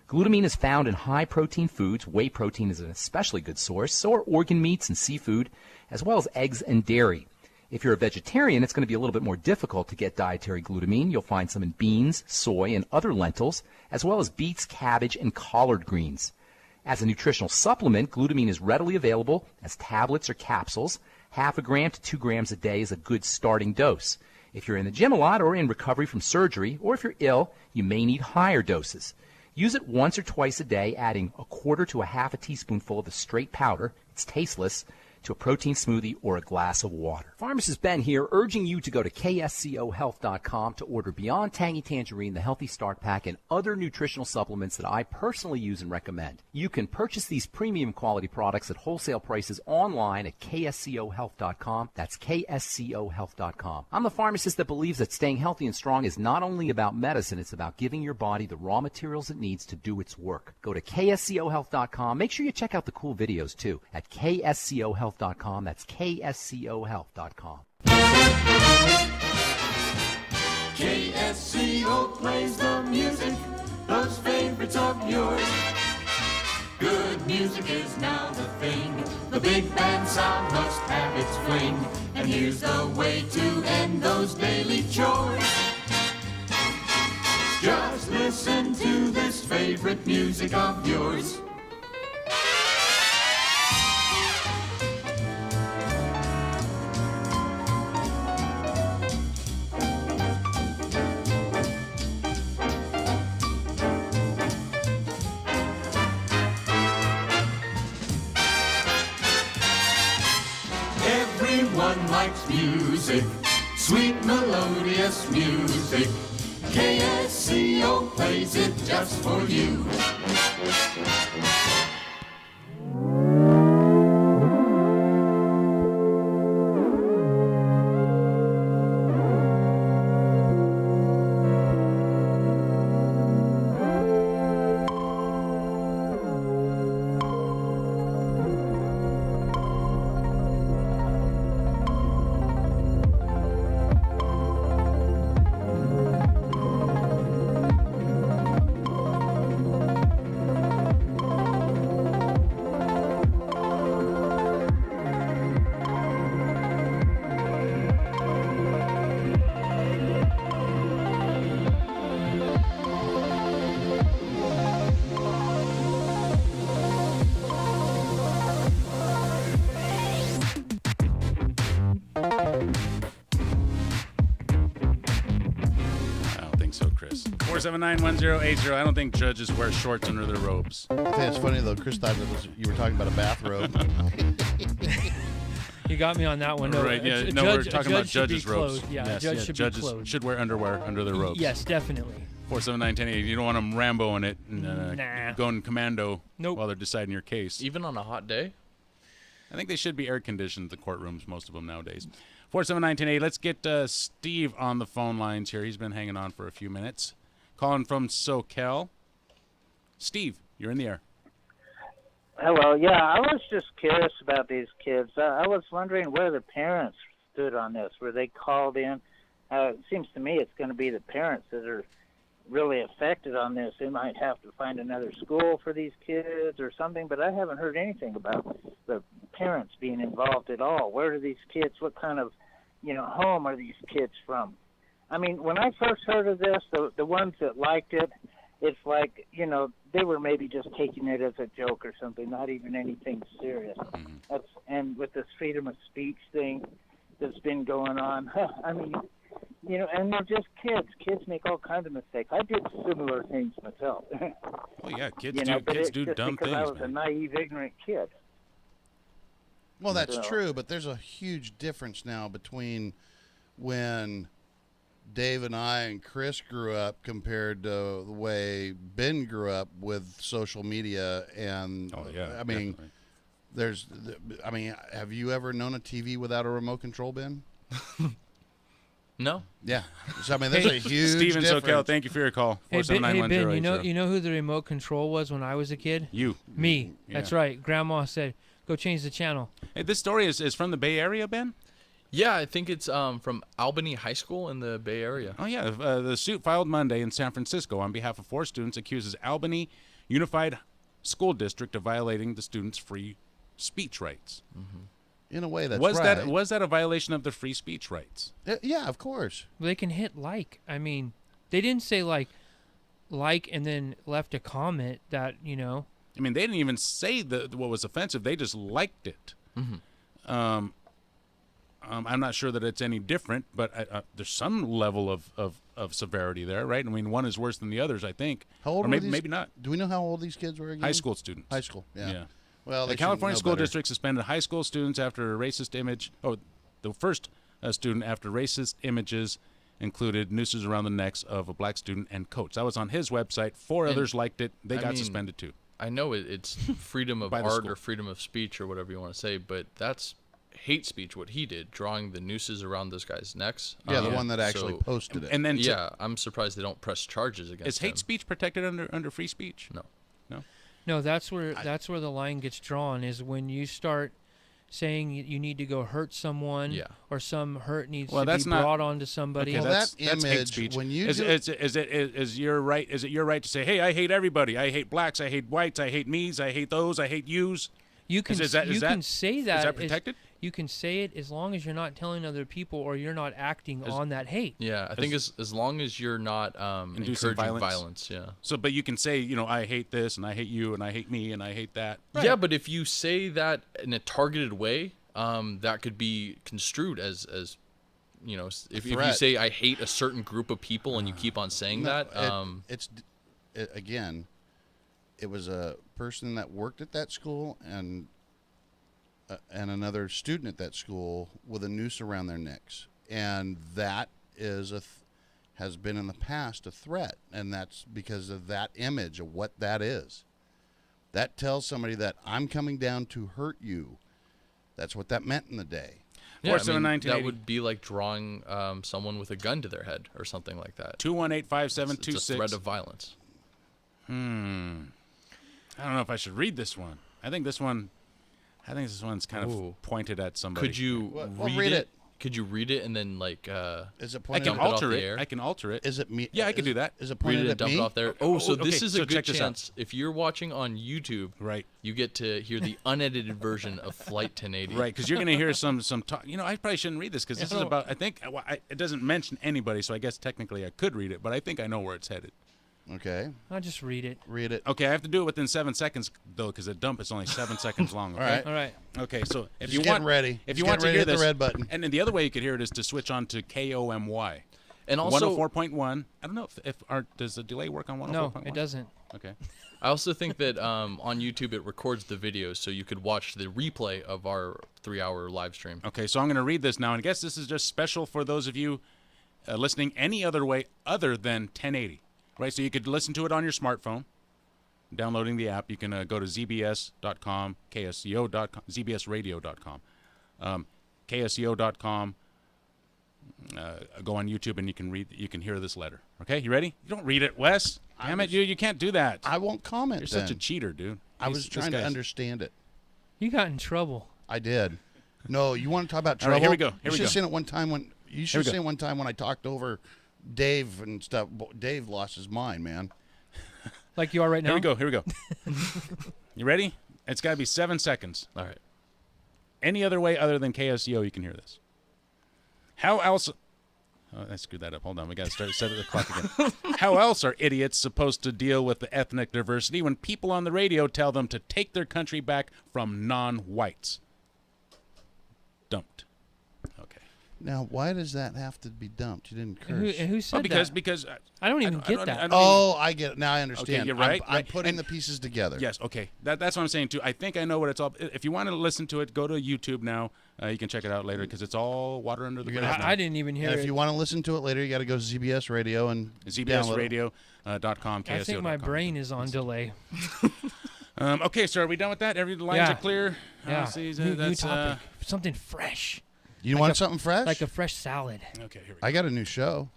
Glutamine is found in high-protein foods. Whey protein is an especially good source, so are organ meats and seafood, as well as eggs and dairy. If you're a vegetarian, it's going to be a little bit more difficult to get dietary glutamine. You'll find some in beans, soy, and other lentils, as well as beets, cabbage, and collard greens. As a nutritional supplement, glutamine is readily available as tablets or capsules. 0.5 gram to 2 grams a day is a good starting dose. If you're in the gym a lot or in recovery from surgery, or if you're ill, you may need higher doses. Use it once or twice a day, adding 1/4 to 1/2 teaspoonful of the straight powder. It's tasteless. To a protein smoothie or a glass of water. Pharmacist Ben here, urging you to go to kscohealth.com to order Beyond Tangy Tangerine, the Healthy Start Pack, and other nutritional supplements that I personally use and recommend. You can purchase these premium quality products at wholesale prices online at kscohealth.com. That's kscohealth.com. I'm the pharmacist that believes that staying healthy and strong is not only about medicine, it's about giving your body the raw materials it needs to do its work. Go to kscohealth.com. Make sure you check out the cool videos too at kscohealth.com. That's kscohealth.com. KSCO plays the music, those favorites of yours. Good music is now the thing. The big band sound must have its fling. And here's the way to end those daily chores. Just listen to this favorite music of yours. Everyone likes music, sweet melodious music. KSCO plays it just for you. I don't think so, Chris. 479-1080. I don't think judges wear shorts under their robes. I think it's funny, though. Chris thought you were talking about a bathrobe. You got me on that one. No, right, yeah. We're talking about judges' robes. Yeah, yes, judge should be judges clothed. should wear underwear under their robes. Yes, definitely. 479-1080. You don't want them Ramboing it and Nah. going commando Nope. while they're deciding your case. Even on a hot day? I think they should be air-conditioned, the courtrooms, most of them nowadays. 479-1080. Let's get Steve on the phone lines here. He's been hanging on for a few minutes. Calling from SoCal. Steve, you're in the air. Hello. Yeah, I was just curious about these kids. I was wondering where the parents stood on this. Were they called in? It seems to me it's going to be the parents that are really affected on this. They might have to find another school for these kids or something, but I haven't heard anything about the parents being involved at all. Where do these kids, what kind of, home are these kids from? I mean, when I first heard of this, the ones that liked it, it's like, they were maybe just taking it as a joke or something, not even anything serious. And with this freedom of speech thing that's been going on, I mean, and they're just kids. Kids make all kinds of mistakes. I did similar things myself. Well, yeah, kids do just dumb because things, I was man. a naive, ignorant kid. Well, that's So- true, but there's a huge difference now between when Dave and I and Chris grew up compared to the way Ben grew up with social media. And I mean, have you ever known a TV without a remote control, Ben? No. Yeah. So, I mean, there's a huge Steven difference. Soquel, thank you for your call. Hey, Ben, 4791080. you know who the remote control was when I was a kid? You. Me. Yeah. That's right. Grandma said, go change the channel. Hey, this story is from the Bay Area, Ben? Yeah, I think it's from Albany High School in the Bay Area. Oh, yeah. The suit filed Monday in San Francisco on behalf of 4 students accuses Albany Unified School District of violating the students' free speech rights. Mm-hmm. In a way, that's right. Was that a violation of the free speech rights? Yeah, of course. They can hit like. I mean, they didn't say like and then left a comment that, you know. I mean, they didn't even say what was offensive. They just liked it. Mm-hmm. I'm not sure that it's any different, but there's some level of severity there, right? I mean, one is worse than the others, I think. How old or were these? maybe not. Do we know how old these kids were again? High school students. High school, yeah. Well, the California School District suspended high school students after a racist image. Oh, the first student after racist images included nooses around the necks of a black student and coach. That was on his website. 4 others liked it. They got suspended too. I know it's freedom of art or freedom of speech or whatever you want to say, but that's hate speech, what he did, drawing the nooses around this guy's necks. Yeah, the one that actually posted it. And then I'm surprised they don't press charges against him. Is hate speech protected under free speech? No. No, that's where the line gets drawn, is when you start saying you need to go hurt someone, or some hurt needs to be brought onto somebody. Okay, that's hate speech. When you is it your right to say, hey, I hate everybody. I hate blacks. I hate whites. I hate me's. I hate those. I hate yous. You can say that. Is that protected? You can say it as long as you're not telling other people or you're not acting on that hate. Yeah, I think as long as you're not encouraging violence. Yeah. So, but you can say, you know, I hate this and I hate you and I hate me and I hate that. Right. Yeah, but if you say that in a targeted way, that could be construed as you know, if you say I hate a certain group of people and you keep on saying again, it was a person that worked at that school and another student at that school with a noose around their necks, and that is has been in the past a threat, and that's because of that image of what that is. That tells somebody that I'm coming down to hurt you. That's what that meant in the day. Yeah, that would be like drawing someone with a gun to their head or something like that. 218-5726. It's a threat of violence. I don't know if I should read this one. I think this one's kind of pointed at somebody. Could you read it? Could you read it and then like? Is it pointed? I can alter it. I can alter it. Is it me? Yeah, I can do that. Is it pointed at dump me? it off there. Oh, so this is a good check chance. If you're watching on YouTube, right, you get to hear the unedited version of Flight 1080. Right, because you're going to hear some talk. You know, I probably shouldn't read this because this is about. I think it doesn't mention anybody, so I guess technically I could read it, but I think I know where it's headed. Okay. I'll just read it. Read it. Okay, I have to do it within 7 seconds though, because the dump is only 7 seconds long. Okay? All right. Okay, so if Just you getting want, ready. if Just you want to getting hear ready to hit this, the red button. and then the other way you could hear it is to switch on to KOMY. And also 104.1. I don't know does the delay work on 104.1? No, it doesn't. Okay. I also think that on YouTube it records the videos, so you could watch the replay of our 3-hour live stream. Okay, so I'm going to read this now, and I guess this is just special for those of you listening any other way other than 1080. Right, so you could listen to it on your smartphone, downloading the app. You can go to zbs.com, ksco.com, zbsradio.com, ksco.com. Go on YouTube and you can hear this letter. Okay, you ready? You don't read it, Wes. Damn it, you can't do that. I won't comment. You're such a cheater, dude. I was trying to understand it. You got in trouble. I did. No, you want to talk about trouble? All right, here we go. You should have seen it one time when I talked over Dave and stuff. Dave lost his mind, man. Like you are right now? Here we go. You ready? It's got to be 7 seconds. All right. Any other way other than KSCO, you can hear this. How else... Oh, I screwed that up. Hold on. We got to set the clock again. How else are idiots supposed to deal with the ethnic diversity when people on the radio tell them to take their country back from non-whites? Dumped. Okay. Now, why does that have to be dumped? You didn't curse. Who said because that? because I don't even get that. I get it. Now I understand. Okay, you're right. I'm putting the pieces together. Yes, okay. That's what I'm saying, too. I think I know what it's all... If you want to listen to it, go to YouTube now. You can check it out later because it's all water under the bridge. I didn't even hear and it. if you want to listen to it later, you got to go to ZBS Radio and ZBSradio.com, I think my brain is on delay. Okay, so are we done with that? Every lines are clear? Yeah. New That's, topic. Something fresh. You want something fresh? Like a fresh salad. Okay, here we go. I got a new show.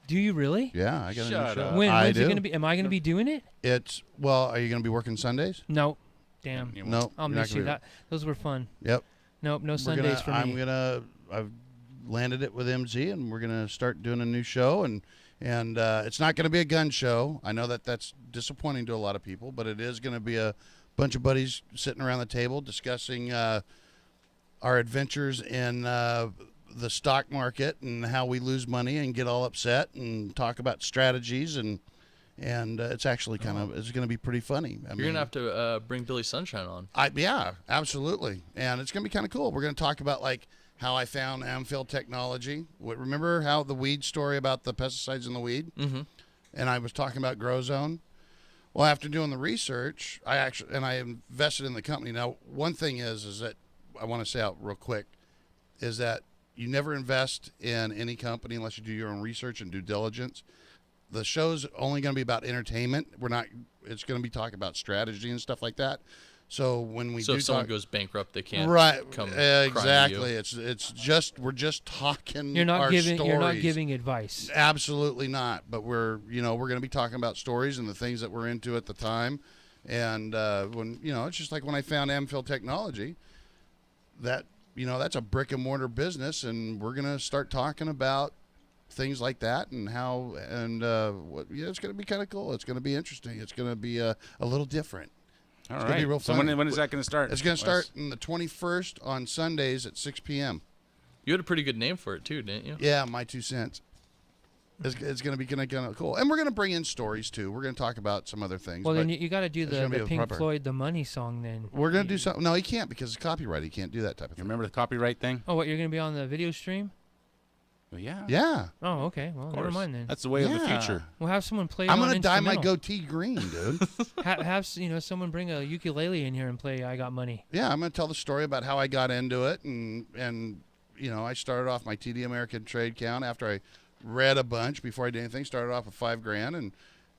Do you really? Yeah, I got a new show. When's it gonna be? Am I gonna be doing it? Are you gonna be working Sundays? No. Damn. No. I'll miss you. Those were fun. Yep. Nope. No Sundays for me. I've landed it with MZ, and we're gonna start doing a new show, and it's not gonna be a gun show. I know that's disappointing to a lot of people, but it is gonna be a bunch of buddies sitting around the table discussing our adventures in the stock market and how we lose money and get all upset and talk about strategies and it's actually it's going to be pretty funny. You're going to have to bring Billy Sunshine on. Yeah, absolutely. And it's going to be kind of cool. We're going to talk about like how I found Amphil technology. Remember how the weed story about the pesticides in the weed? Mm-hmm. And I was talking about Grow Zone. Well, after doing the research, I invested in the company. Now, one thing is that I want to say out real quick is that you never invest in any company unless you do your own research and due diligence. The show's only going to be about entertainment. It's going to be talking about strategy and stuff like that. So when we if someone goes bankrupt, they can't come exactly. We're just talking. You're not stories. You're not giving advice. Absolutely not. But we're going to be talking about stories and the things that we're into at the time. And when it's just like when I found Amphil technology. That's a brick and mortar business, and we're gonna start talking about things like that and how it's gonna be kind of cool. It's gonna be interesting. It's gonna be a little different. All it's right. Gonna be real fun. So when is that gonna start? It's gonna start on the 21st on Sundays at 6 p.m. You had a pretty good name for it too, didn't you? Yeah, my 2 cents. It's going to be kind of cool. And we're going to bring in stories, too. We're going to talk about some other things. Well, then you got to do the Pink Floyd, the Money song, then. We're going to do something. No, he can't because it's copyright. He can't do that type of thing. Remember the copyright thing? Oh, what, you're going to be on the video stream? Well, yeah. Yeah. Oh, okay. Well, never mind then. That's the way of the future. We'll have someone play it I'm going to dye my goatee green, dude. have someone bring a ukulele in here and play I Got Money. Yeah, I'm going to tell the story about how I got into it. And I started off my TD American trade count after I read a bunch before I did anything. Started off with $5,000,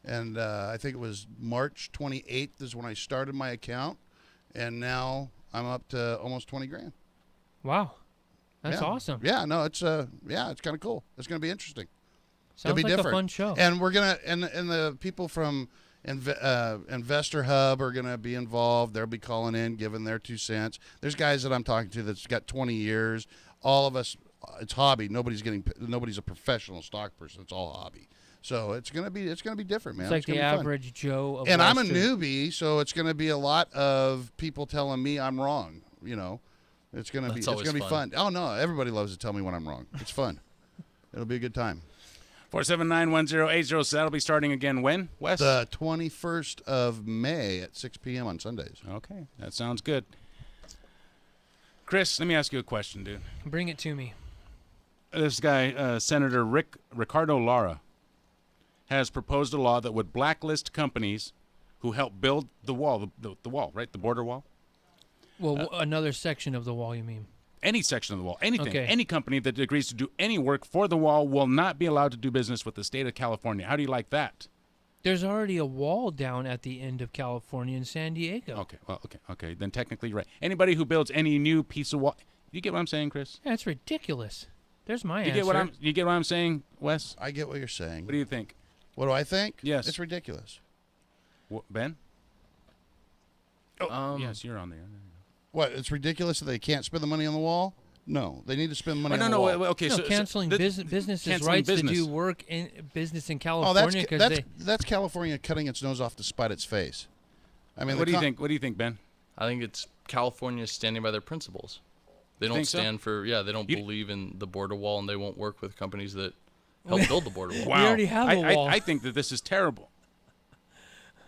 and I think it was March 28th is when I started my account, and now I'm up to almost $20,000. Wow, that's awesome. Yeah, no, it's kind of cool. It's gonna be interesting. Sounds It'll be like different. a fun show. And we're gonna and the people from Investor Hub are gonna be involved. They'll be calling in, giving their 2 cents. There's guys that I'm talking to that's got 20 years. All of us. It's hobby. Nobody's a professional stock person. It's all hobby. So it's gonna be different, man. It's like the average Joe. Of and I'm a Street. newbie, so it's gonna be a lot of people telling me I'm wrong. It's gonna be fun. Oh no, everybody loves to tell me when I'm wrong. It's fun. It'll be a good time. 479-1080. So that'll be starting again when, Wes? The 21st of May at 6 p.m. on Sundays. Okay, that sounds good. Chris, let me ask you a question, dude. Bring it to me. This guy, Senator Ricardo Lara, has proposed a law that would blacklist companies who help build the wall, the wall, right? The border wall? Well, another section of the wall, you mean? Any section of the wall, anything. Okay. Any company that agrees to do any work for the wall will not be allowed to do business with the state of California. How do you like that? There's already a wall down at the end of California in San Diego. Okay, well, okay. Then technically you're right. Anybody who builds any new piece of wall, you get what I'm saying, Chris? Yeah, it's ridiculous. There's my answer. You get what I'm saying, Wes? I get what you're saying. What do you think? What do I think? Yes. It's ridiculous. Ben? Oh, yes, you're on there. What? It's ridiculous that they can't spend the money on the wall? No, they need to spend money on the wall. Okay, so canceling businesses' rights to do work in business in California. That's California cutting its nose off to spite its face. I mean, what do you think? What do you think, Ben? I think it's California standing by their principles. They don't stand for they don't believe in the border wall, and they won't work with companies that help build the border wall. Wow. We already have a wall. I think that this is terrible.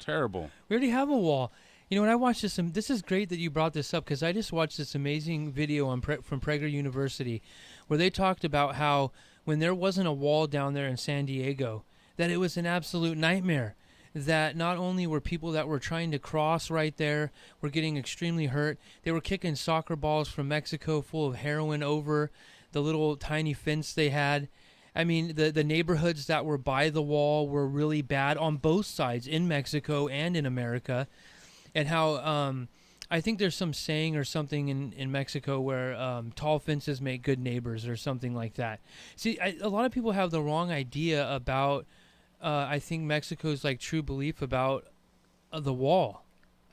Terrible. We already have a wall. You know, when I watched this, this is great that you brought this up, because I just watched this amazing video on from Prager University where they talked about how when there wasn't a wall down there in San Diego, that it was an absolute nightmare. That not only were people that were trying to cross right there were getting extremely hurt, they were kicking soccer balls from Mexico full of heroin over the little tiny fence they had. I mean, the neighborhoods that were by the wall were really bad on both sides, in Mexico and in America. And how I think there's some saying or something in Mexico where tall fences make good neighbors or something like that. See, a lot of people have the wrong idea about, I think, Mexico's like true belief about the wall.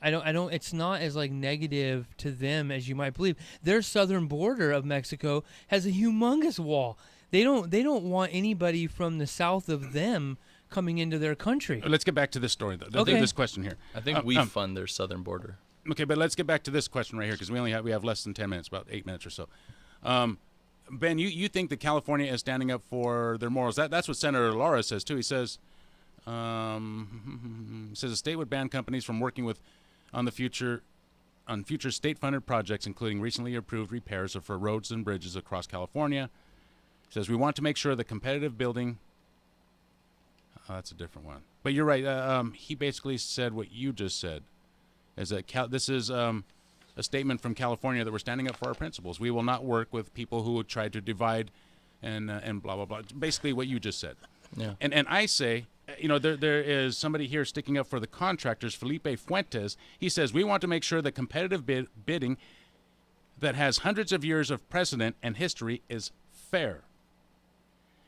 I don't. It's not as like negative to them as you might believe. Their southern border of Mexico has a humongous wall. They don't want anybody from the south of them coming into their country. Let's get back to this story, though. Okay. This question here. I think we fund their southern border. Okay, but let's get back to this question right here, because we have less than 10 minutes, about 8 minutes or so. Ben, you think that California is standing up for their morals? That's what Senator Lara says too. He says, a state would ban companies from working on future state-funded projects, including recently approved repairs for roads and bridges across California. He says we want to make sure the competitive building. That's a different one. But you're right. He basically said what you just said, is that this is a statement from California that we're standing up for our principles. We will not work with people who would try to divide and blah, blah, blah. Basically what you just said. Yeah. And I say, there is somebody here sticking up for the contractors, Felipe Fuentes. He says, we want to make sure that competitive bidding that has hundreds of years of precedent and history is fair.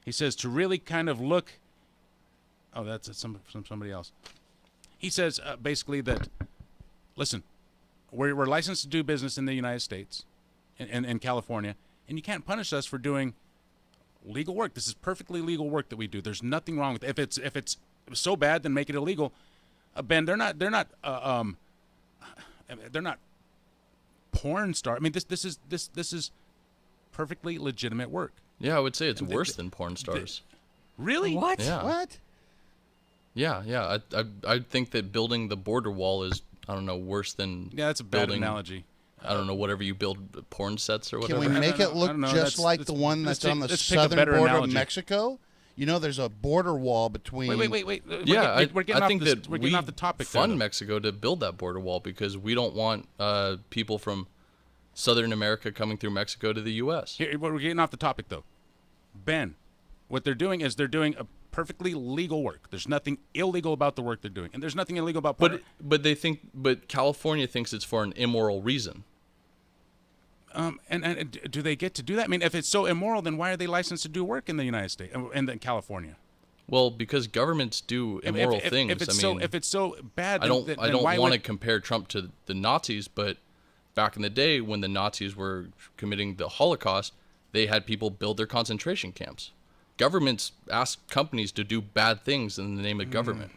He says to really kind of look. Oh, that's somebody else. He says basically that, listen, we're licensed to do business in the United States, in California, and you can't punish us for doing legal work. This is perfectly legal work that we do. There's nothing wrong with it. If it's so bad, then make it illegal. Ben, they're not porn star. I mean, this is perfectly legitimate work. Yeah, I would say it's worse than porn stars. Really? What? Yeah. What? Yeah. I think that building the border wall is, I don't know, worse than that's a bad building, analogy. I don't know, whatever you build, porn sets or whatever. Can we make it look just like the one that's on the southern border of Mexico? You know, there's a border wall between. Wait. Yeah, we're getting I off think this, that we're getting off the topic. Fund Mexico to build that border wall because we don't want people from Southern America coming through Mexico to the U.S. Here, we're getting off the topic though. Ben, what they're doing is they're doing a perfectly legal work. There's nothing illegal about the work they're doing, and there's nothing illegal about. But California thinks it's for an immoral reason. And do they get to do that? I mean, if it's so immoral, then why are they licensed to do work in the United States and in California? Well, because governments do immoral things. If it's so bad, I don't want to compare Trump to the Nazis, but back in the day when the Nazis were committing the Holocaust, they had people build their concentration camps. Governments ask companies to do bad things in the name of government.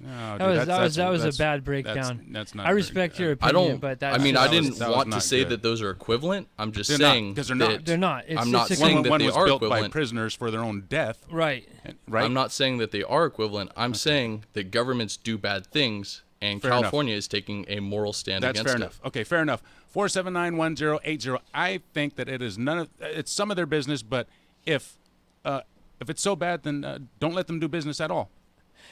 No, that was a bad breakdown. That's not. I respect your opinion, but that's. I mean, I didn't want to say that those are equivalent. I'm just saying because they're not. They're not. I'm not saying that one they was are built equivalent. by prisoners for their own death. Right. Right. I'm not saying that they are equivalent. I'm saying that governments do bad things, and Fair California is taking a moral stand That's against fair enough. Okay, fair enough. 4791080. I think that it is it's some of their business, but if it's so bad, then don't let them do business at all.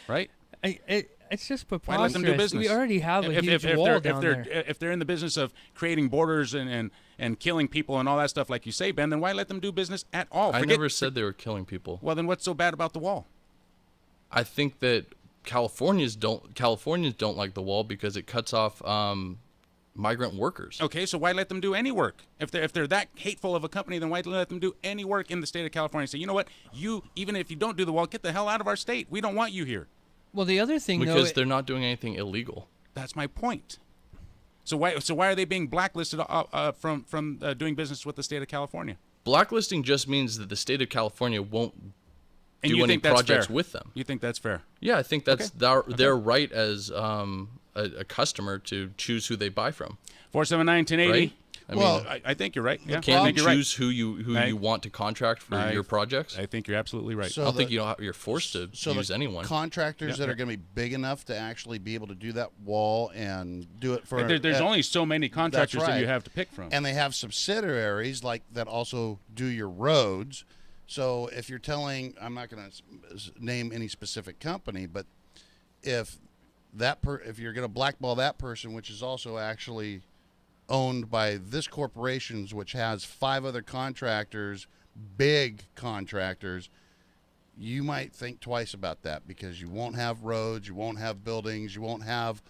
Right? It's just Why let them do preposterous. business? We already have a huge wall down there. If they're in the business of creating borders and killing people and all that stuff, like you say, Ben, then why let them do business at all? I never said they were killing people. Well, then what's so bad about the wall? I think that Californians don't like the wall because it cuts off migrant workers. Okay, so why let them do any work? If they're that hateful of a company, then why let them do any work in the state of California? Say, you know what? Even if you don't do the wall, get the hell out of our state. We don't want you here. Well, the other thing, because they're not doing anything illegal. That's my point. So why are they being blacklisted from doing business with the state of California? Blacklisting just means that the state of California won't and do you any think that's projects fair? with them. You think that's fair? Yeah, I think that's Okay. their right as a customer to choose who they buy from. 479-1080. Right? I think you're right. Yeah, Can't I you think you're right. choose who you want to contract for your projects? I think you're absolutely right. I don't think you're forced to use the anyone. Contractors that are going to be big enough to actually be able to do that wall and do it for. There's only so many contractors that you have to pick from, and they have subsidiaries like that also do your roads. So if you're telling, I'm not going to name any specific company, but if you're going to blackball that person, which is also actually owned by this corporation, which has 5 other contractors, big contractors, you might think twice about that, because you won't have roads, you won't have buildings, you won't have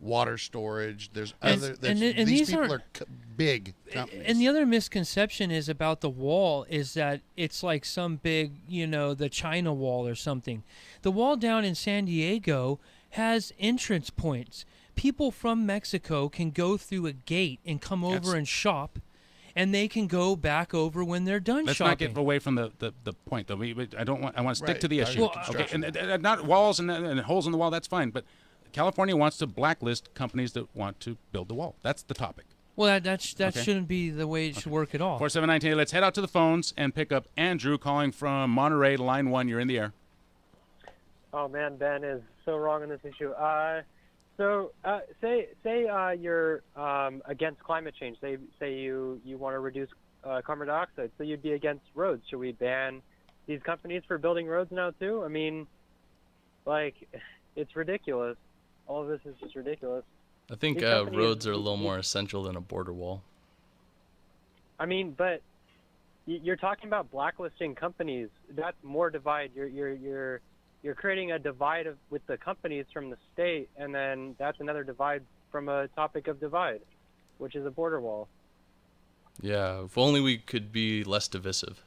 water storage. These people are big companies. And the other misconception is about the wall is that it's like some big, the China wall or something. The wall down in San Diego has entrance points. People from Mexico can go through a gate and come over and shop, and they can go back over when they're done Let's shopping. not get away from the point, though. I want to stick to the issue. Well, okay, and not walls and holes in the wall. That's fine, but California wants to blacklist companies that want to build the wall. That's the topic. Well, that shouldn't be the way it should work at all. 4719. Let's head out to the phones and pick up Andrew calling from Monterey, line 1. You're in the air. Oh man, Ben is so wrong on this issue. Say you're against climate change. Say you want to reduce carbon dioxide. So you'd be against roads. Should we ban these companies for building roads now too? I mean, it's ridiculous. All of this is just ridiculous. I think roads are a little more essential than a border wall. I mean, but you're talking about blacklisting companies. That's more divide. You're creating a divide with the companies from the state, and then that's another divide from a topic of divide, which is a border wall. Yeah, if only we could be less divisive.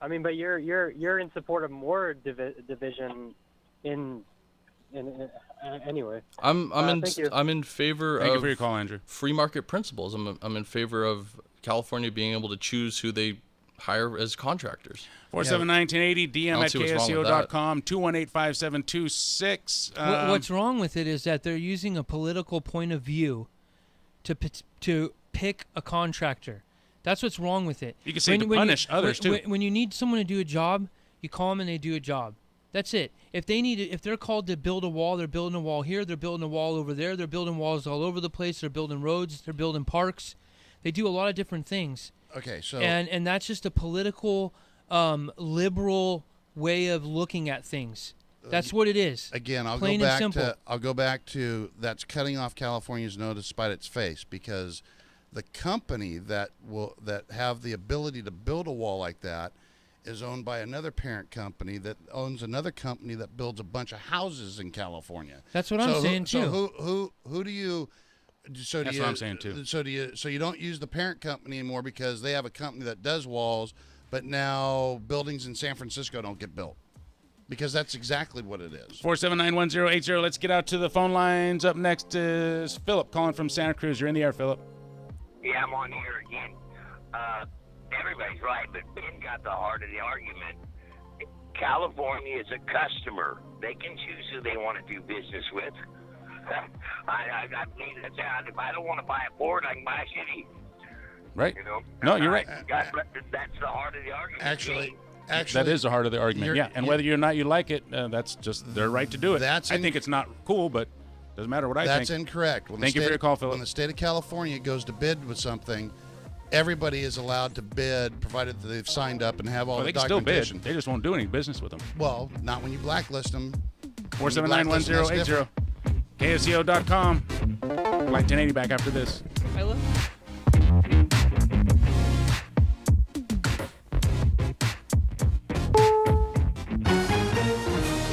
I mean, but you're in support of more division in anyway. I'm in favor Thank of you for your call, Andrew. Free market principles. I'm in favor of California being able to choose who they hire as contractors. 479-1080, DM at KSCO.com, 218-5726. What's wrong with it is that they're using a political point of view to pick a contractor. That's what's wrong with it. You can say to punish others, too. When you need someone to do a job, you call them and they do a job. That's it. If they're called to build a wall, they're building a wall here, they're building a wall over there, they're building walls all over the place, they're building roads, they're building parks. They do a lot of different things. Okay, so and that's just a political, liberal way of looking at things. That's what it is. Again, I'll go back to that's cutting off California's nose to spite its face, because the company that have the ability to build a wall like that is owned by another parent company that owns another company that builds a bunch of houses in California. That's what I'm saying too. So who do you? That's what I'm saying too. So you don't use the parent company anymore because they have a company that does walls, but now buildings in San Francisco don't get built, because that's exactly what it is. 479-1080. Let's get out to the phone lines. Up next is Philip calling from Santa Cruz. You're in the air, Philip. Yeah, I'm on here again. Everybody's right, but Ben got the heart of the argument. California is a customer. They can choose who they want to do business with. I mean, if I don't want to buy a Ford, I can buy a Chevy. Right. You know? No, you're right. That's the heart of the argument. Actually, that is the heart of the argument. Yeah, and whether or not you like it, that's just their right to do it. I think it's not cool, but doesn't matter what I think. That's incorrect. Thank you for your call, Philip. When the state of California goes to bid with something, everybody is allowed to bid, provided that they've signed up and have all the documentation. They can still bid. They just won't do any business with them. Well, not when you blacklist them. 479-1080. KSCO.com. Flight 1080 back after this. I love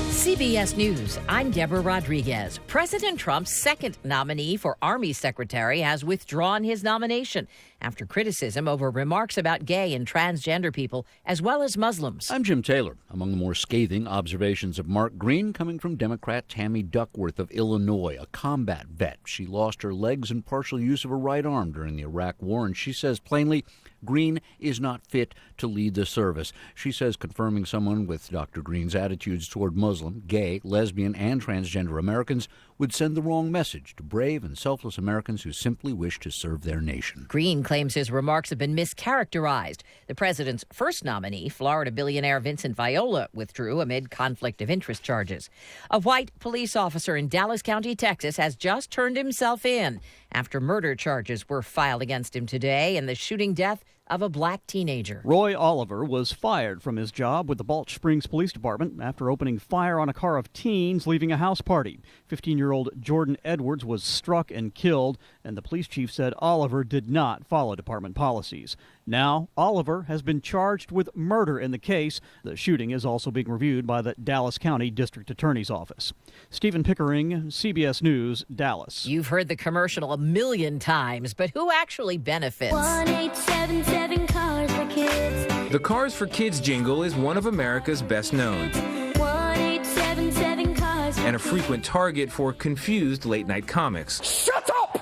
CBS News, I'm Deborah Rodriguez. President Trump's second nominee for Army Secretary has withdrawn his nomination after criticism over remarks about gay and transgender people, as well as Muslims. I'm Jim Taylor. Among the more scathing observations of Mark Green coming from Democrat Tammy Duckworth of Illinois, a combat vet. She lost her legs and partial use of her right arm during the Iraq War, and she says plainly, Green is not fit to lead the service. She says confirming someone with Dr. Green's attitudes toward Muslim, gay, lesbian, and transgender Americans would send the wrong message to brave and selfless Americans who simply wish to serve their nation. Green claims his remarks have been mischaracterized. The president's first nominee, Florida billionaire Vincent Viola, withdrew amid conflict of interest charges. A white police officer in Dallas County, Texas, has just turned himself in after murder charges were filed against him today in the shooting death of a black teenager. Roy Oliver was fired from his job with the Balch Springs Police Department after opening fire on a car of teens leaving a house party. 15-year-old Jordan Edwards was struck and killed, and the police chief said Oliver did not follow department policies. Now, Oliver has been charged with murder in the case. The shooting is also being reviewed by the Dallas County District Attorney's Office. Stephen Pickering, CBS News, Dallas. You've heard the commercial a million times, but who actually benefits? 1-877 Cars for Kids. The Cars for Kids jingle is one of America's best known. 1-877 Cars. And a frequent target for confused late-night comics. Shut up!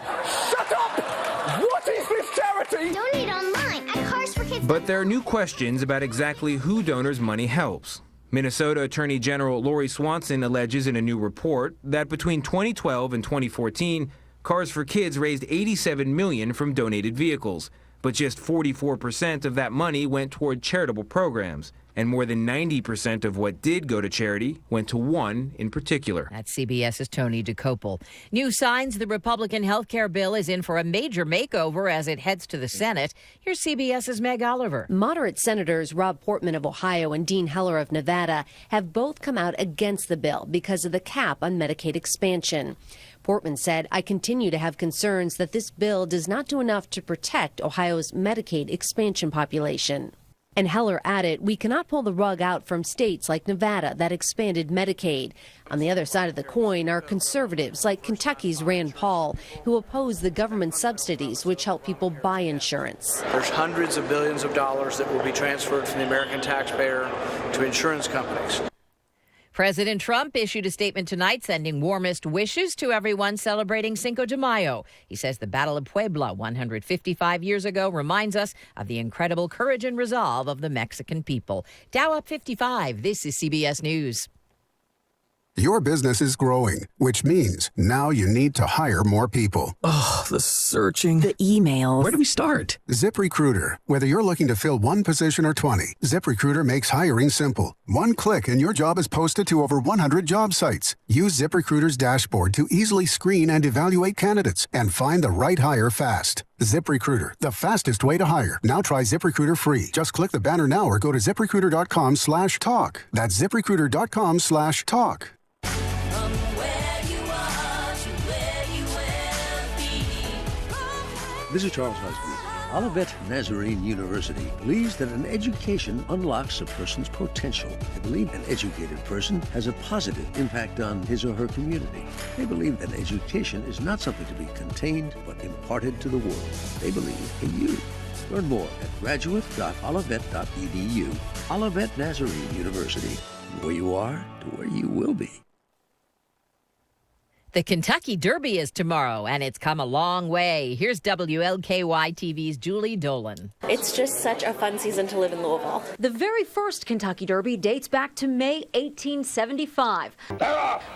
Shut up! What is this charity? Donate online at Cars for Kids. But there are new questions about exactly who donors' money helps. Minnesota Attorney General Lori Swanson alleges in a new report that between 2012 and 2014, Cars for Kids raised $87 million from donated vehicles, but just 44% of that money went toward charitable programs, and more than 90% of what did go to charity went to one in particular. That's CBS's Tony DeCopel. New signs the Republican health care bill is in for a major makeover as it heads to the Senate. Here's CBS's Meg Oliver. Moderate Senators Rob Portman of Ohio and Dean Heller of Nevada have both come out against the bill because of the cap on Medicaid expansion. Portman said, "I continue to have concerns that this bill does not do enough to protect Ohio's Medicaid expansion population." And Heller added, "We cannot pull the rug out from states like Nevada that expanded Medicaid." On the other side of the coin are conservatives like Kentucky's Rand Paul, who oppose the government subsidies which help people buy insurance. There's hundreds of billions of dollars that will be transferred from the American taxpayer to insurance companies. President Trump issued a statement tonight sending warmest wishes to everyone celebrating Cinco de Mayo. He says the Battle of Puebla 155 years ago reminds us of the incredible courage and resolve of the Mexican people. Dow up 55. This is CBS News. Your business is growing, which means now you need to hire more people. Oh, the searching. The emails. Where do we start? ZipRecruiter. Whether you're looking to fill one position or 20, ZipRecruiter makes hiring simple. One click and your job is posted to over 100 job sites. Use ZipRecruiter's dashboard to easily screen and evaluate candidates and find the right hire fast. ZipRecruiter, the fastest way to hire. Now try ZipRecruiter free. Just click the banner now or go to ZipRecruiter.com/talk. That's ZipRecruiter.com/talk. This is Charles Husby. Olivet Nazarene University believes that an education unlocks a person's potential. They believe an educated person has a positive impact on his or her community. They believe that education is not something to be contained, but imparted to the world. They believe in you. Learn more at graduate.olivet.edu. Olivet Nazarene University. Where you are to where you will be. The Kentucky Derby is tomorrow, and it's come a long way. Here's WLKY TV's Julie Dolan. It's just such a fun season to live in Louisville. The very first Kentucky Derby dates back to May 1875.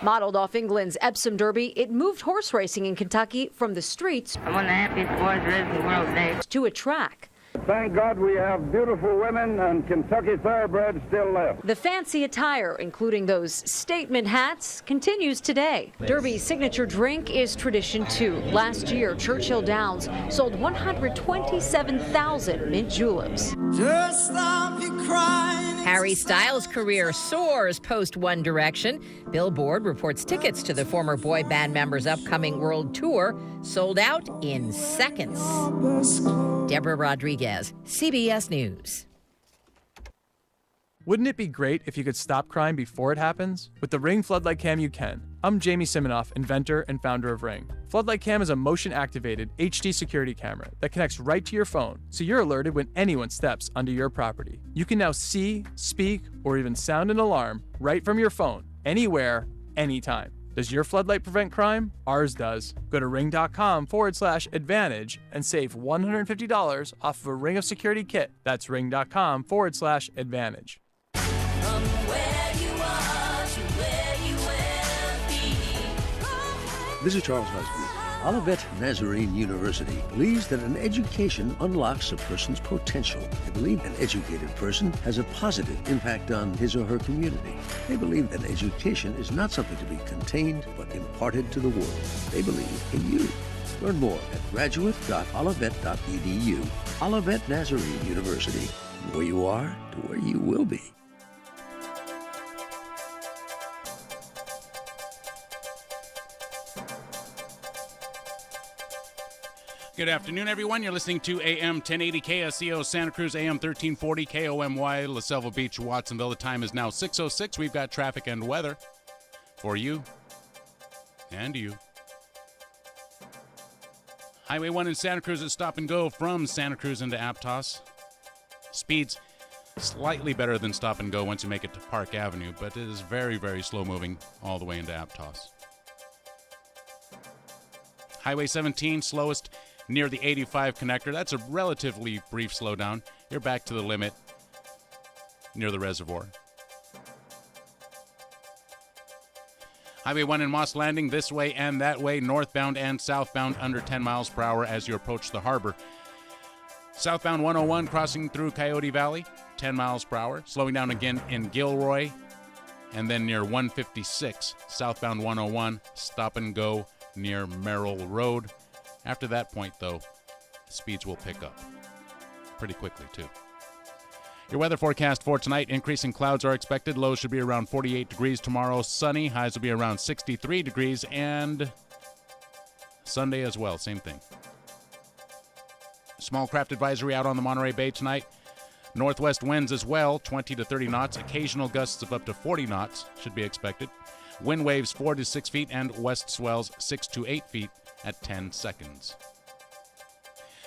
Modeled off England's Epsom Derby, it moved horse racing in Kentucky from the streets I'm one of the happiest boys raised in the world today. to a track. Thank God we have beautiful women and Kentucky thoroughbreds still left. The fancy attire, including those statement hats, continues today. Derby's signature drink is tradition too. Last year, Churchill Downs sold 127,000 mint juleps. Just stop your crying. Harry Styles' career soars post One Direction. Billboard reports tickets to the former boy band member's upcoming world tour sold out in seconds. Deborah Rodriguez, CBS News. Wouldn't it be great if you could stop crime before it happens? With the Ring Floodlight Cam, you can. I'm Jamie Siminoff, inventor and founder of Ring. Floodlight Cam is a motion-activated HD security camera that connects right to your phone, so you're alerted when anyone steps onto your property. You can now see, speak, or even sound an alarm right from your phone, anywhere, anytime. Does your floodlight prevent crime? Ours does. Go to ring.com/advantage and save $150 off of a Ring of Security kit. That's ring.com/advantage. This is Charles Husby. Olivet Nazarene University believes that an education unlocks a person's potential. They believe an educated person has a positive impact on his or her community. They believe that education is not something to be contained, but imparted to the world. They believe in you. Learn more at graduate.olivet.edu. Olivet Nazarene University. Where you are to where you will be. Good afternoon, everyone. You're listening to AM 1080 KSCO Santa Cruz, AM 1340 KOMY La Selva Beach, Watsonville. The time is now 6:06. We've got traffic and weather for you and you. Highway 1 in Santa Cruz is stop and go from Santa Cruz into Aptos. Speeds slightly better than stop and go once you make it to Park Avenue, but it is very, very slow moving all the way into Aptos. Highway 17, slowest near the 85 connector. That's a relatively brief slowdown. You're back to the limit near the reservoir. Highway 1 in Moss Landing, this way and that way, northbound and southbound under 10 miles per hour as you approach the harbor. Southbound 101 crossing through Coyote Valley, 10 miles per hour. Slowing down again in Gilroy, and then near 156, southbound 101, stop and go near Merrill Road. After that point, though, speeds will pick up pretty quickly, too. Your weather forecast for tonight, increasing clouds are expected. Lows should be around 48 degrees tomorrow. Sunny, highs will be around 63 degrees, and Sunday as well, same thing. Small craft advisory out on the Monterey Bay tonight. Northwest winds as well, 20 to 30 knots. Occasional gusts of up to 40 knots should be expected. Wind waves 4 to 6 feet and west swells 6 to 8 feet at 10 seconds.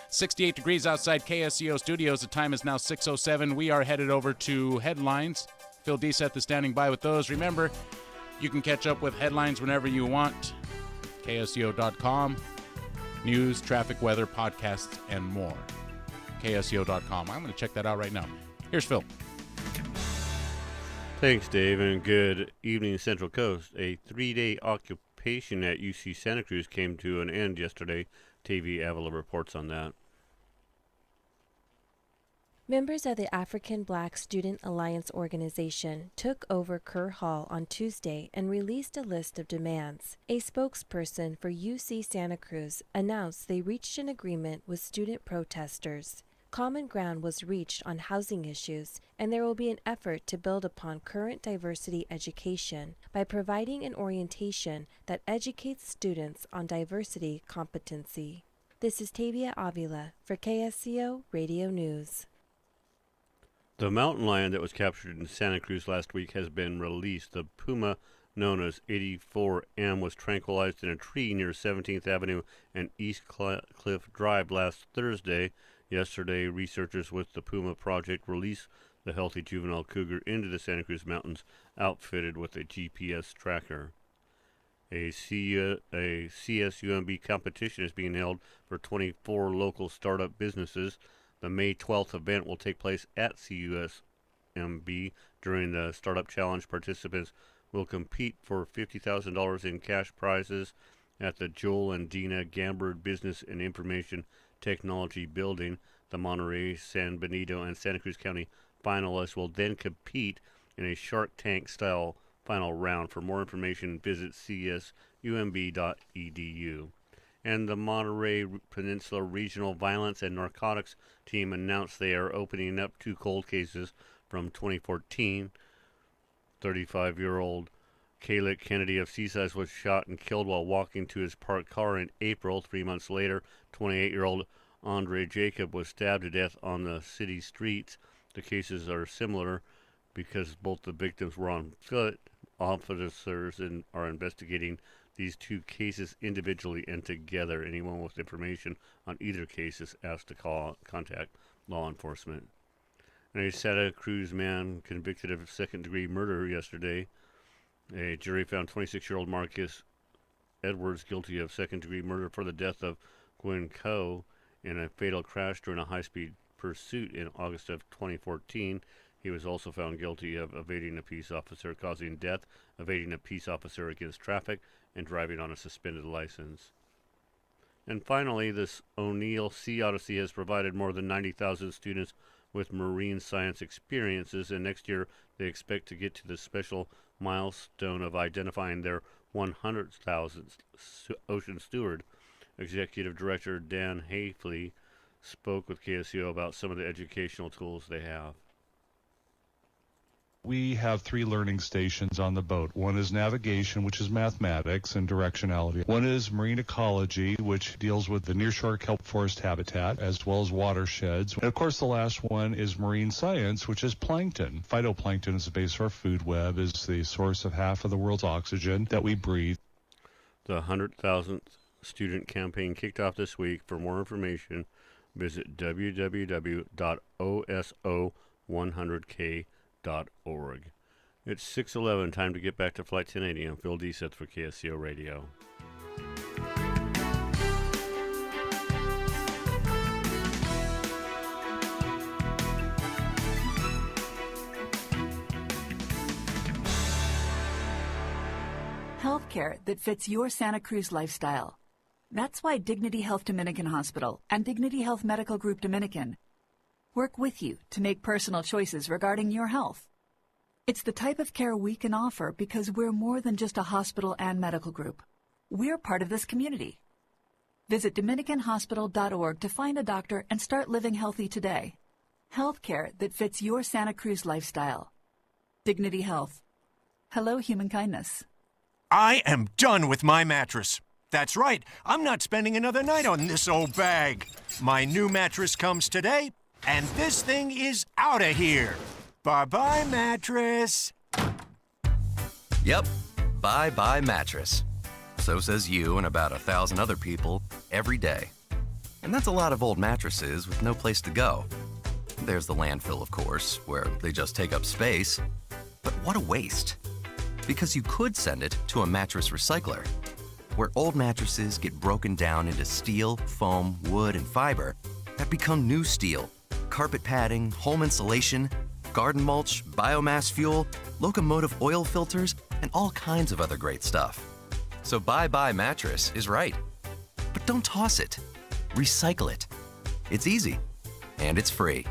68 degrees outside KSCO studios. The time is now 6:07. We are headed over to headlines. Phil Deseth is standing by with those. Remember, you can catch up with headlines whenever you want. KSCO.com. News, traffic, weather, podcasts, and more. KSCO.com. I'm going to check that out right now. Here's Phil. Thanks, Dave, and good evening, Central Coast. A 3-day occupation at UC Santa Cruz came to an end yesterday. TV Avila reports on that. Members of the African Black Student Alliance organization took over Kerr Hall on Tuesday and released a list of demands. A spokesperson for UC Santa Cruz announced they reached an agreement with student protesters. Common ground was reached on housing issues, and there will be an effort to build upon current diversity education by providing an orientation that educates students on diversity competency. This is Tavia Avila for KSCO Radio News. The mountain lion that was captured in Santa Cruz last week has been released. The puma, known as 84M, was tranquilized in a tree near 17th Avenue and East Cliff Drive last Thursday. Yesterday, researchers with the Puma Project released the healthy juvenile cougar into the Santa Cruz Mountains, outfitted with a GPS tracker. A CSUMB competition is being held for 24 local startup businesses. The May 12th event will take place at CUSMB. During the Startup Challenge, participants will compete for $50,000 in cash prizes at the Joel and Dina Gambard Business and Information Technology Building. The Monterey, San Benito, and Santa Cruz County finalists will then compete in a Shark Tank-style final round. For more information, visit csumb.edu. And the Monterey Peninsula Regional Violence and Narcotics Team announced they are opening up 2 cold cases from 2014. 35-year-old Kalik Kennedy of Seaside was shot and killed while walking to his parked car in April. 3 months later, 28-year-old Andre Jacob was stabbed to death on the city streets. The cases are similar because both the victims were on foot. Officers are investigating these 2 cases individually and together. Anyone with information on either case is asked to contact law enforcement. And a Santa Cruz man convicted of second-degree murder yesterday. A jury found 26-year-old Marcus Edwards guilty of second-degree murder for the death of Gwen Coe in a fatal crash during a high-speed pursuit in August of 2014. He was also found guilty of evading a peace officer, causing death, evading a peace officer against traffic, and driving on a suspended license. And finally, this O'Neill Sea Odyssey has provided more than 90,000 students with marine science experiences, and next year they expect to get to the special milestone of identifying their 100,000th ocean steward. Executive Director Dan Hafley spoke with KSCO about some of the educational tools they have. We have 3 learning stations on the boat. One is navigation, which is mathematics and directionality. One is marine ecology, which deals with the nearshore kelp forest habitat, as well as watersheds. And of course, the last one is marine science, which is plankton. Phytoplankton is the base of our food web, is the source of half of the world's oxygen that we breathe. The 100,000th student campaign kicked off this week. For more information, visit www.oso100k.org. It's 6:11, time to get back to Flight 1080. I'm Phil Deeseth for KSCO Radio. Healthcare that fits your Santa Cruz lifestyle. That's why Dignity Health Dominican Hospital and Dignity Health Medical Group Dominican work with you to make personal choices regarding your health. It's the type of care we can offer because we're more than just a hospital and medical group. We're part of this community. Visit DominicanHospital.org to find a doctor and start living healthy today. Healthcare that fits your Santa Cruz lifestyle. Dignity Health. Hello, human kindness. I am done with my mattress. That's right, I'm not spending another night on this old bag. My new mattress comes today, and this thing is out of here. Bye-bye, mattress. Yep, bye-bye mattress. So says you and about 1,000 other people every day. And that's a lot of old mattresses with no place to go. There's the landfill, of course, where they just take up space. But what a waste. Because you could send it to a mattress recycler, where old mattresses get broken down into steel, foam, wood, and fiber that become new steel, carpet padding, home insulation, garden mulch, biomass fuel, locomotive oil filters, and all kinds of other great stuff. So bye-bye mattress is right. But don't toss it. Recycle it. It's easy, and it's free.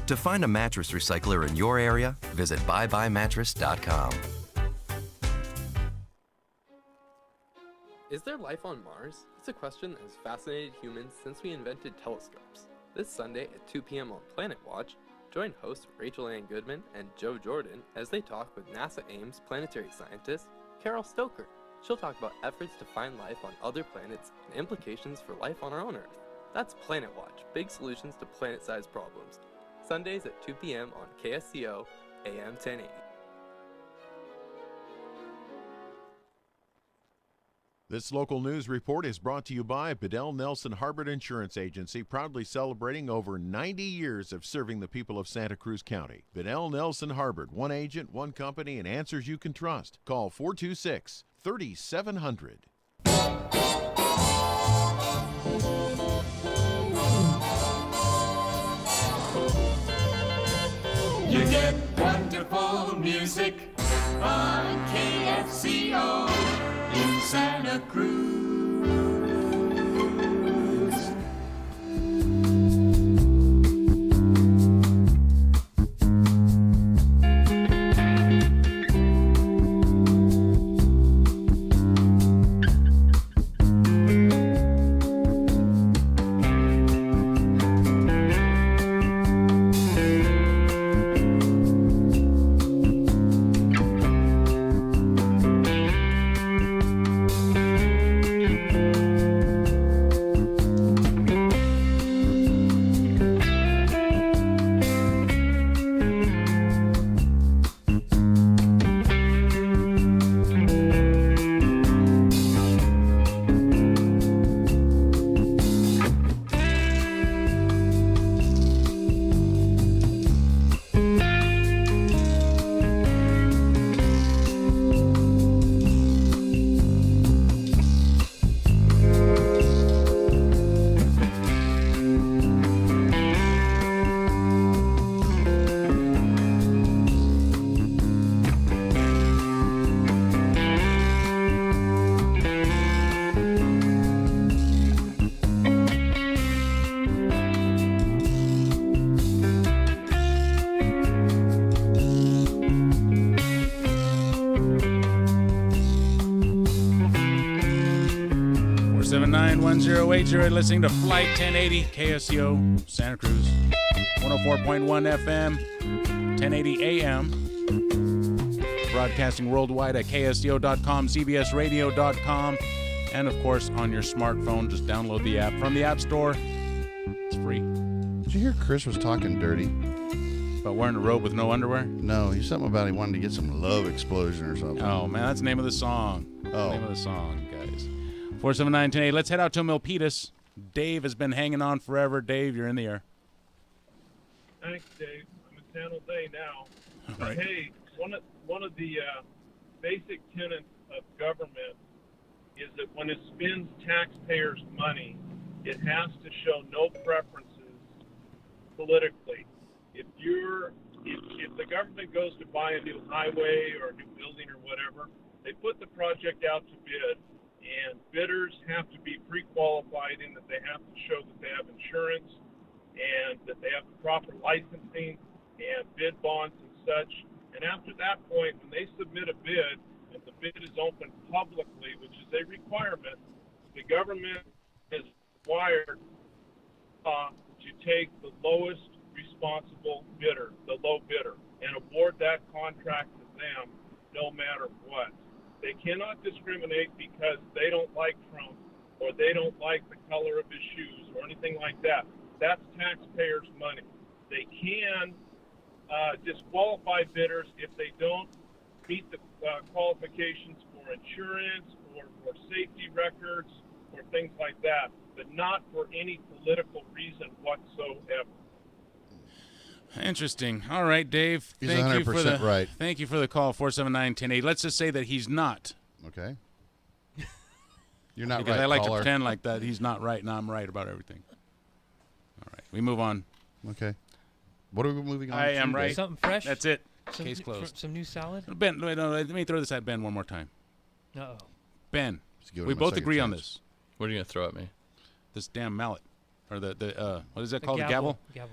To find a mattress recycler in your area, visit buybuymattress.com. Is there life on Mars? It's a question that has fascinated humans since we invented telescopes. This Sunday at 2 p.m. on Planet Watch, join hosts Rachel Ann Goodman and Joe Jordan as they talk with NASA Ames planetary scientist Carol Stoker. She'll talk about efforts to find life on other planets and implications for life on our own Earth. That's Planet Watch, big solutions to planet-sized problems. Sundays at 2 p.m. on KSCO, AM 1080. This local news report is brought to you by Bedell Nelson Harbert Insurance Agency, proudly celebrating over 90 years of serving the people of Santa Cruz County. Bedell Nelson Harbert, one agent, one company, and answers you can trust. Call 426-3700. You get wonderful music on KFCO in Santa Cruz. 479-1080, listening to Flight 1080, KSCO, Santa Cruz, 104.1 FM, 1080 AM, broadcasting worldwide at KSCO.com, CBSRadio.com, and of course on your smartphone. Just download the app from the App Store. It's free. Did you hear Chris was talking dirty? About wearing a robe with no underwear? No, he's something about he wanted to get some love explosion or something. Oh, man, that's the name of the song. Oh. Name of the song, guys. 479-1080. Let's head out to Milpitas. Dave has been hanging on forever. Dave, you're in the air. Thanks, Dave. I'm in San Jose now. All right. Hey, one of the basic tenets of government is that when it spends taxpayers' money, it has to show no preferences politically. If the government goes to buy a new highway or a new building or whatever, they put the project out to bid, and bidders have to be pre-qualified in that they have to show that they have insurance and that they have the proper licensing and bid bonds and such. And after that point, when they submit a bid, and the bid is open publicly, which is a requirement, the government is required to take the lowest responsible bidder, the low bidder, and award that contract to them no matter what. They cannot discriminate because they don't like Trump or they don't like the color of his shoes or anything like that. That's taxpayers' money. They can disqualify bidders if they don't meet the qualifications for insurance or for safety records or things like that, but not for any political reason whatsoever. Interesting. All right, Dave. He's 100% right. Thank you for the call, 479-1080. Let's just say that he's not. Okay. You're not because right, I like caller. to pretend like that. He's not right, and I'm right about everything. All right, we move on. Okay. What are we moving on I to? am right. Something fresh? That's it. Some Case closed. Some new salad? Ben, wait, no, let me throw this at Ben one more time. Uh-oh. Ben, give we him a both second agree on chance. this. What are you going to throw at me? This damn mallet. Or the what is that The called? gavel. The gavel?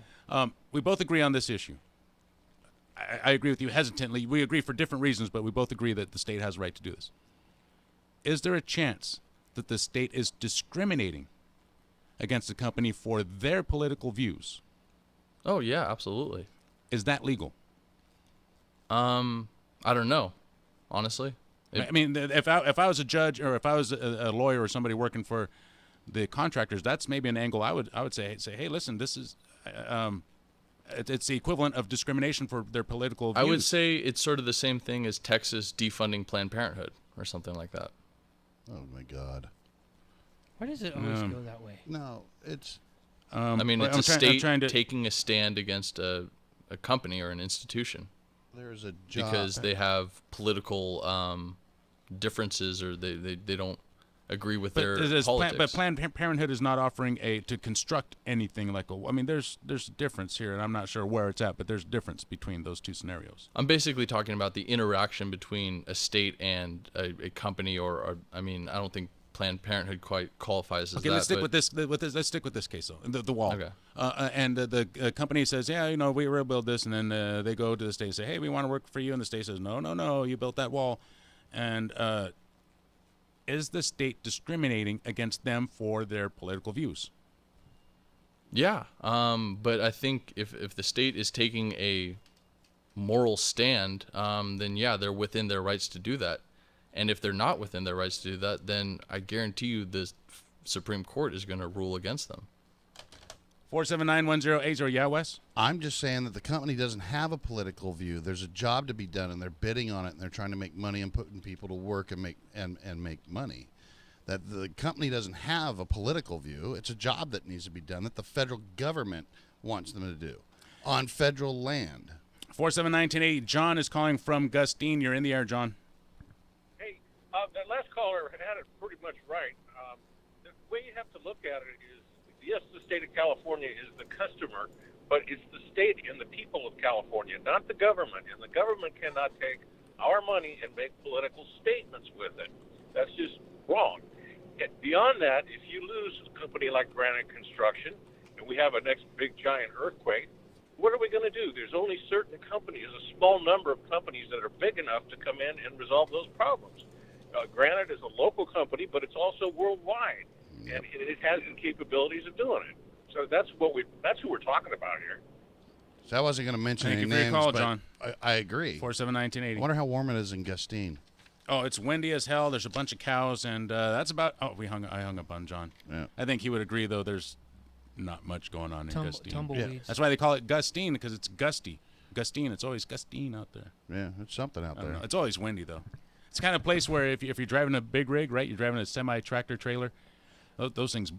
We both agree on this issue. I agree with you hesitantly. We agree for different reasons, but we both agree that the state has a right to do this. Is there a chance that the state is discriminating against the company for their political views? Oh, yeah, absolutely. Is that legal? I don't know, honestly. I mean, if I was a judge or if I was a lawyer or somebody working for the contractors, that's maybe an angle I would say, hey, listen, this is it's the equivalent of discrimination for their political views. I would say it's sort of the same thing as Texas defunding Planned Parenthood or something like that. Oh, my God. Why does it always go that way? No, it's... I mean, it's a state taking a stand against a company or an institution. There's a job. Because they have political differences or they don't agree with their politics. But Planned Parenthood is not offering to construct anything like a... I mean, there's a difference here, and I'm not sure where it's at, but there's a difference between those two scenarios. I'm basically talking about the interaction between a state and a company or I mean, I don't think Planned Parenthood quite qualifies as okay, that. Let's stick with this. Let's stick with this case though. The wall. Okay. And the company says, yeah, we will build this, and then they go to the state and say, hey, we want to work for you, and the state says, no, you built that wall, and is the state discriminating against them for their political views? Yeah, but I think if the state is taking a moral stand, then yeah, they're within their rights to do that. And if they're not within their rights to do that, then I guarantee you the Supreme Court is going to rule against them. 479-1080, yeah, Wes? I'm just saying that the company doesn't have a political view. There's a job to be done, and they're bidding on it, and they're trying to make money and putting people to work and make money. That the company doesn't have a political view. It's a job that needs to be done that the federal government wants them to do on federal land. 479-1080, John is calling from Gustine. You're in the air, John. That last caller had it pretty much right. The way you have to look at it is, yes, the state of California is the customer, but it's the state and the people of California, not the government. And the government cannot take our money and make political statements with it. That's just wrong. And beyond that, if you lose a company like Granite Construction and we have a next big giant earthquake, what are we going to do? There's only certain companies, a small number of companies that are big enough to come in and resolve those problems. Granite is a local company, but it's also worldwide. and it has the capabilities of doing it. So that's who we're talking about here. So I wasn't going to mention Thank any you for your names, call, but John. I agree. 479-1080. I wonder how warm it is in Gustine. Oh, it's windy as hell. There's a bunch of cows, and that's about. Oh, I hung up on John. Yeah. I think he would agree, though. There's not much going on in Gustine. Tumbleweeds. Yeah. That's why they call it Gustine, because it's gusty. Gustine. It's always Gustine out there. Yeah, it's something out there. It's always windy, though. It's the kind of place where if you're driving a big rig, right? You're driving a semi-tractor trailer. Those things,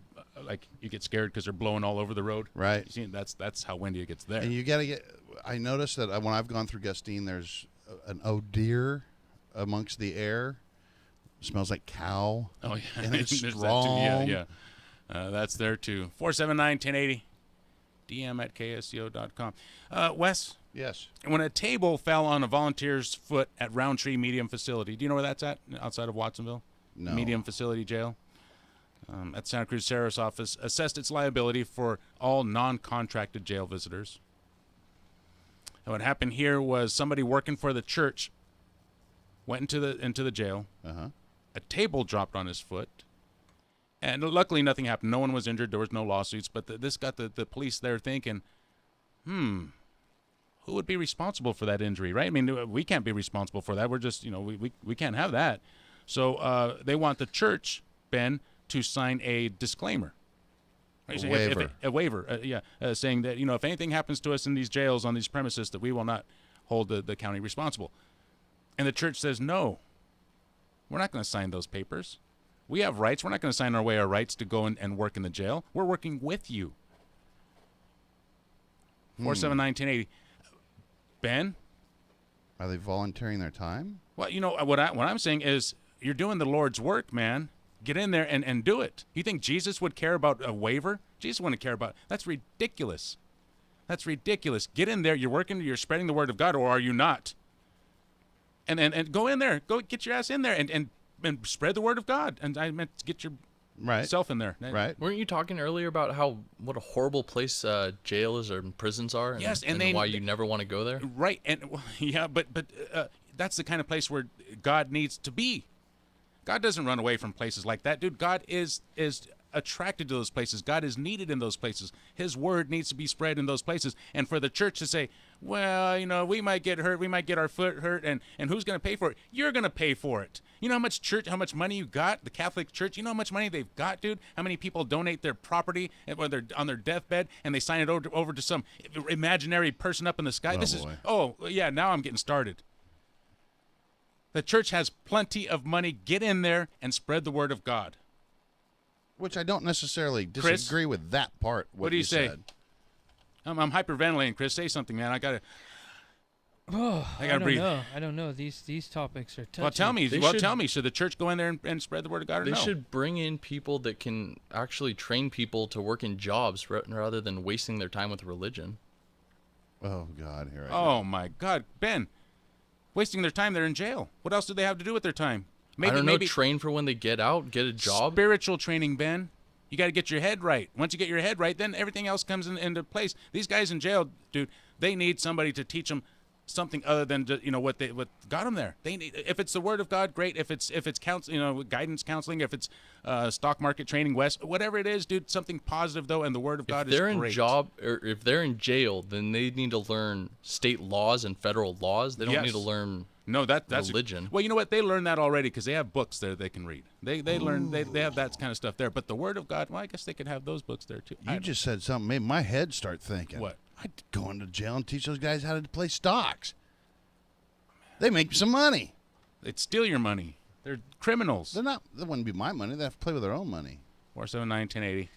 like, you get scared because they're blowing all over the road. Right. You see, that's how windy it gets there. And you got to get. I noticed that when I've gone through Gustine, there's an odor amongst the air. It smells like cow. Oh yeah, and it's There's strong. That too. Yeah. That's there too. 479-1080. DM@ksco.com. Wes. Yes. When a table fell on a volunteer's foot at Roundtree Medium Facility, do you know where that's at? Outside of Watsonville. No. Medium Facility Jail. At Santa Cruz Sheriff's Office, assessed its liability for all non-contracted jail visitors. And what happened here was somebody working for the church went into the jail. Uh-huh. A table dropped on his foot, and luckily nothing happened. No one was injured. There was no lawsuits. But this got the police there thinking, who would be responsible for that injury, right? I mean, we can't be responsible for that. We're just, we can't have that. So they want the church, Ben, to sign a disclaimer. Right? A waiver. A waiver, saying that, if anything happens to us in these jails on these premises, that we will not hold the county responsible. And the church says, no, we're not going to sign those papers. We have rights. We're not going to sign away our rights to go and work in the jail. We're working with you. 479-1080. Ben? Are they volunteering their time? Well, what I'm saying is you're doing the Lord's work, man. Get in there and do it. You think Jesus would care about a waiver? Jesus wouldn't care about it. That's ridiculous. That's ridiculous. Get in there. You're working. You're spreading the word of God, or are you not? And go in there. Go get your ass in there and spread the word of God. And I meant to get yourself in there. Right. Weren't you talking earlier about what a horrible place jails or prisons are? Yes, and why you never want to go there? Right. And yeah, but that's the kind of place where God needs to be. God doesn't run away from places like that, dude. God is attracted to those places. God is needed in those places. His word needs to be spread in those places. And for the church to say, well, we might get hurt, we might get our foot hurt, and who's going to pay for it? You're going to pay for it. You know how much money you got? The Catholic Church, you know how much money they've got, dude? How many people donate their property when they're on their deathbed and they sign it over to some imaginary person up in the sky? Now I'm getting started. The church has plenty of money. Get in there and spread the word of God. Which I don't necessarily disagree with that part. What do you say? Said. I'm hyperventilating, Chris. Say something, man. I gotta breathe. I don't know. These topics are touchy. Well, tell me. Should the church go in there and spread the word of God, or no? They should should bring in people that can actually train people to work in jobs rather than wasting their time with religion. Oh God, here I go. Oh my God, Ben. Wasting their time, they're in jail. What else do they have to do with their time? Maybe train for when they get out, get a job. Spiritual training, Ben. You got to get your head right. Once you get your head right, then everything else comes into place. These guys in jail, dude, they need somebody to teach them something other than what got them there. They need, if it's the word of God, great. If it's guidance counseling, if it's stock market training, whatever it is, dude, something positive though, and the word of God is great. If they're in jail, then they need to learn state laws and federal laws. They don't need to learn that's religion. Well, you know what? They learn that already because they have books there they can read. They learn they have that kind of stuff there. But the word of God, well, I guess they could have those books there too. You just said something made my head start thinking. What? I'd go into jail and teach those guys how to play stocks. They make some money. They'd steal your money. They're criminals. That wouldn't be my money. They have to play with their own money. 479-1080.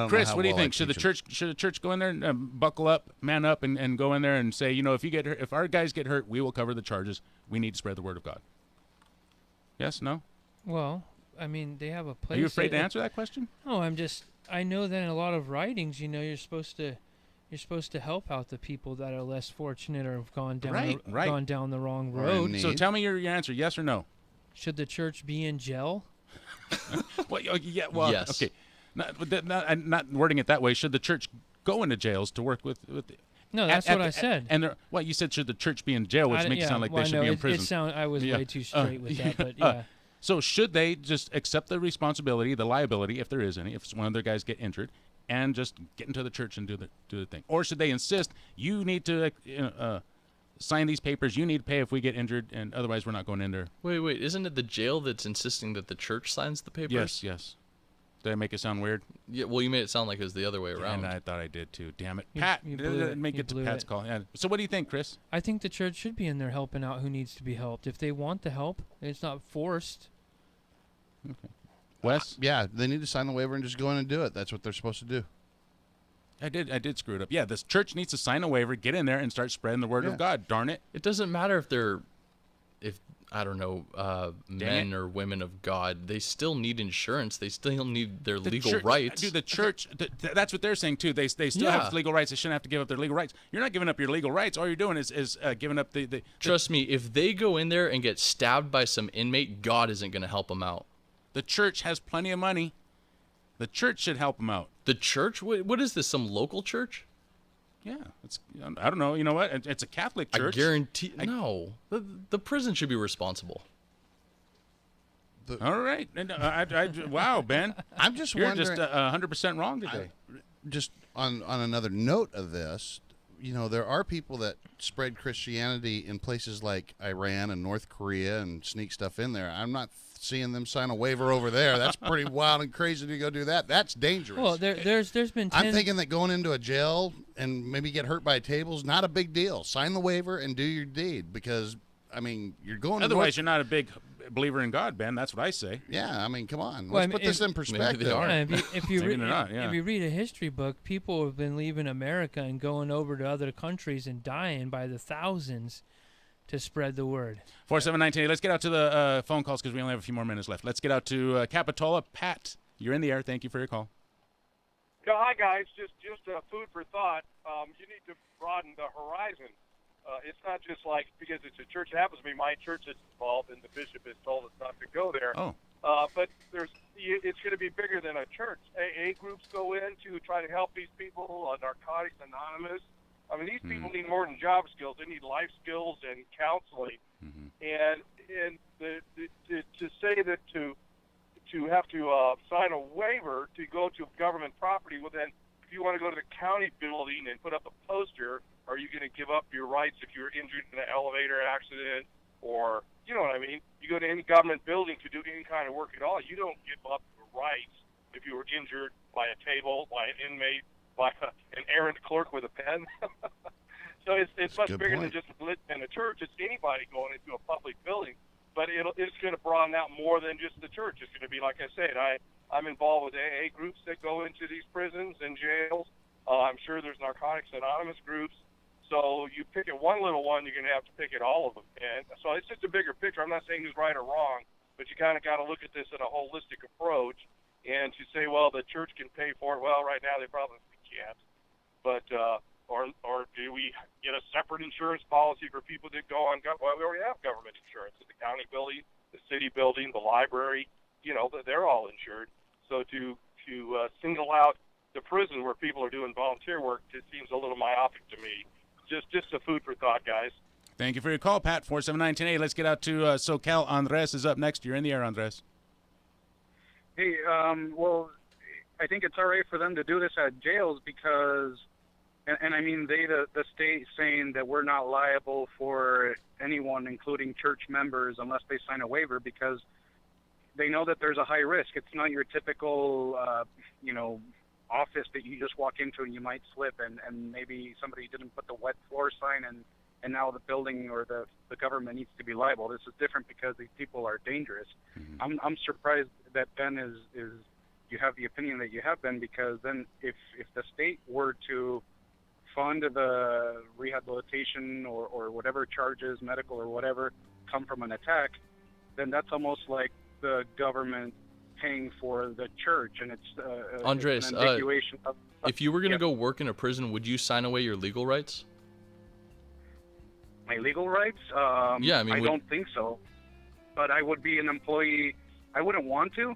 Chris, what do you think? Should the church go in there and buckle up, man up, and go in there and say, if our guys get hurt, we will cover the charges. We need to spread the word of God. Yes? No? Well, I mean, they have a place. Are you afraid to answer that question? No, I know that in a lot of writings, you're supposed to help out the people that are less fortunate or have gone down gone down the wrong road. So tell me your answer, yes or no? Should the church be in jail? Well, yeah. Well, yes. Okay. Not wording it that way. Should the church go into jails to work with No, that's what I said. You said should the church be in jail, which makes it sound like they should be in prison. I was way too straight with that, but yeah. So should they just accept the responsibility, the liability, if there is any, if one of their guys get injured, and just get into the church and do the thing? Or should they insist, you need to sign these papers, you need to pay if we get injured, and otherwise we're not going in there? Wait, isn't it the jail that's insisting that the church signs the papers? Yes. Did I make it sound weird? Yeah, well, you made it sound like it was the other way around. And I thought I did too. Damn it. You- Pat, you blew it. let me You get to blew Pat's it. call. Yeah. So what do you think, Chris? I think the church should be in there helping out who needs to be helped. If they want the help, it's not forced. Okay. Wes? Yeah, they need to sign the waiver and just go in and do it. That's what they're supposed to do. I did screw it up. Yeah, this church needs to sign a waiver, get in there, and start spreading the word of God. Darn it. It doesn't matter if I don't know, men it. or women of God. They still need insurance. They still need their The legal church- rights. Dude, the church, that's what they're saying too. They still have legal rights. They shouldn't have to give up their legal rights. You're not giving up your legal rights. All you're doing is giving up the Trust me, if they go in there and get stabbed by some inmate, God isn't going to help them out. The church has plenty of money. The church should help them out. The church? What is this, some local church? Yeah, I don't know. You know what? It's a Catholic church. I guarantee. No. The prison should be responsible. All right. And, wow, Ben. I'm just You're wondering. just 100% wrong today. Just on another note of this, there are people that spread Christianity in places like Iran and North Korea and sneak stuff in there. I'm not seeing them sign a waiver over there. That's pretty wild and crazy to go do that. That's dangerous. Well, there's been. I'm thinking that going into a jail and maybe get hurt by a table is not a big deal. Sign the waiver and do your deed because, you're going. Otherwise, you're not a big believer in God, Ben. That's what I say. Yeah, come on. Well, Let's put this in perspective. If you Maybe they're not, if you read a history book, people have been leaving America and going over to other countries and dying by the thousands to spread the word. 4719. Let's get out to the phone calls because we only have a few more minutes left. Let's get out to Capitola. Pat, you're in the air. Thank you for your call. Hi, guys. Just food for thought. You need to broaden the horizon. It's not just like because it's a church. It happens to be my church that's involved, and the bishop has told us not to go there. Oh. But it's going to be bigger than a church. AA groups go in to try to help these people. Narcotics Anonymous. These people need more than job skills. They need life skills and counseling. And to say that to have to sign a waiver to go to government property, well then, if you want to go to the county building and put up a poster, are you going to give up your rights if you're injured in an elevator accident or, you know what I mean? You go to any government building to do any kind of work at all, you don't give up your rights if you were injured by a table, by an inmate, by an errant clerk with a pen. So it's much bigger than just in a church. It's anybody going into a public building. But it's going to broaden out more than just the church. It's going to be, like I said, I'm involved with AA groups that go into these prisons and jails. I'm sure there's Narcotics Anonymous groups. So you pick at one little one, you're going to have to pick at all of them. And so it's just a bigger picture. I'm not saying who's right or wrong, but you kind of got to look at this in a holistic approach. And to say, well, the church can pay for it. Well, right now they probably can't. But or do we get a separate insurance policy for people that go on? Well, we already have government insurance at the county building, the city building, the library. They're all insured. So to single out the prison where people are doing volunteer work just seems a little myopic to me. Just a food for thought, guys. Thank you for your call, Pat. 47910. Let's get out to SoCal. Andres is up next. You're in the air, Andres. Hey, well, I think it's all right for them to do this at jails because, and I mean the state saying that we're not liable for anyone, including church members, unless they sign a waiver because they know that there's a high risk. It's not your typical, office that you just walk into and you might slip and maybe somebody didn't put the wet floor sign and now the building or the government needs to be liable. This is different because these people are dangerous. I'm surprised that Ben is you have the opinion that you have, Ben, because then if the state were to fund the rehabilitation or whatever charges, medical or whatever, come from an attack, then that's almost like the government paying for the church, and it's Andres, an ambiguation of if you were going to go work in a prison, would you sign away your legal rights? My legal rights? Yeah, I don't think so. But I would be an employee. I wouldn't want to,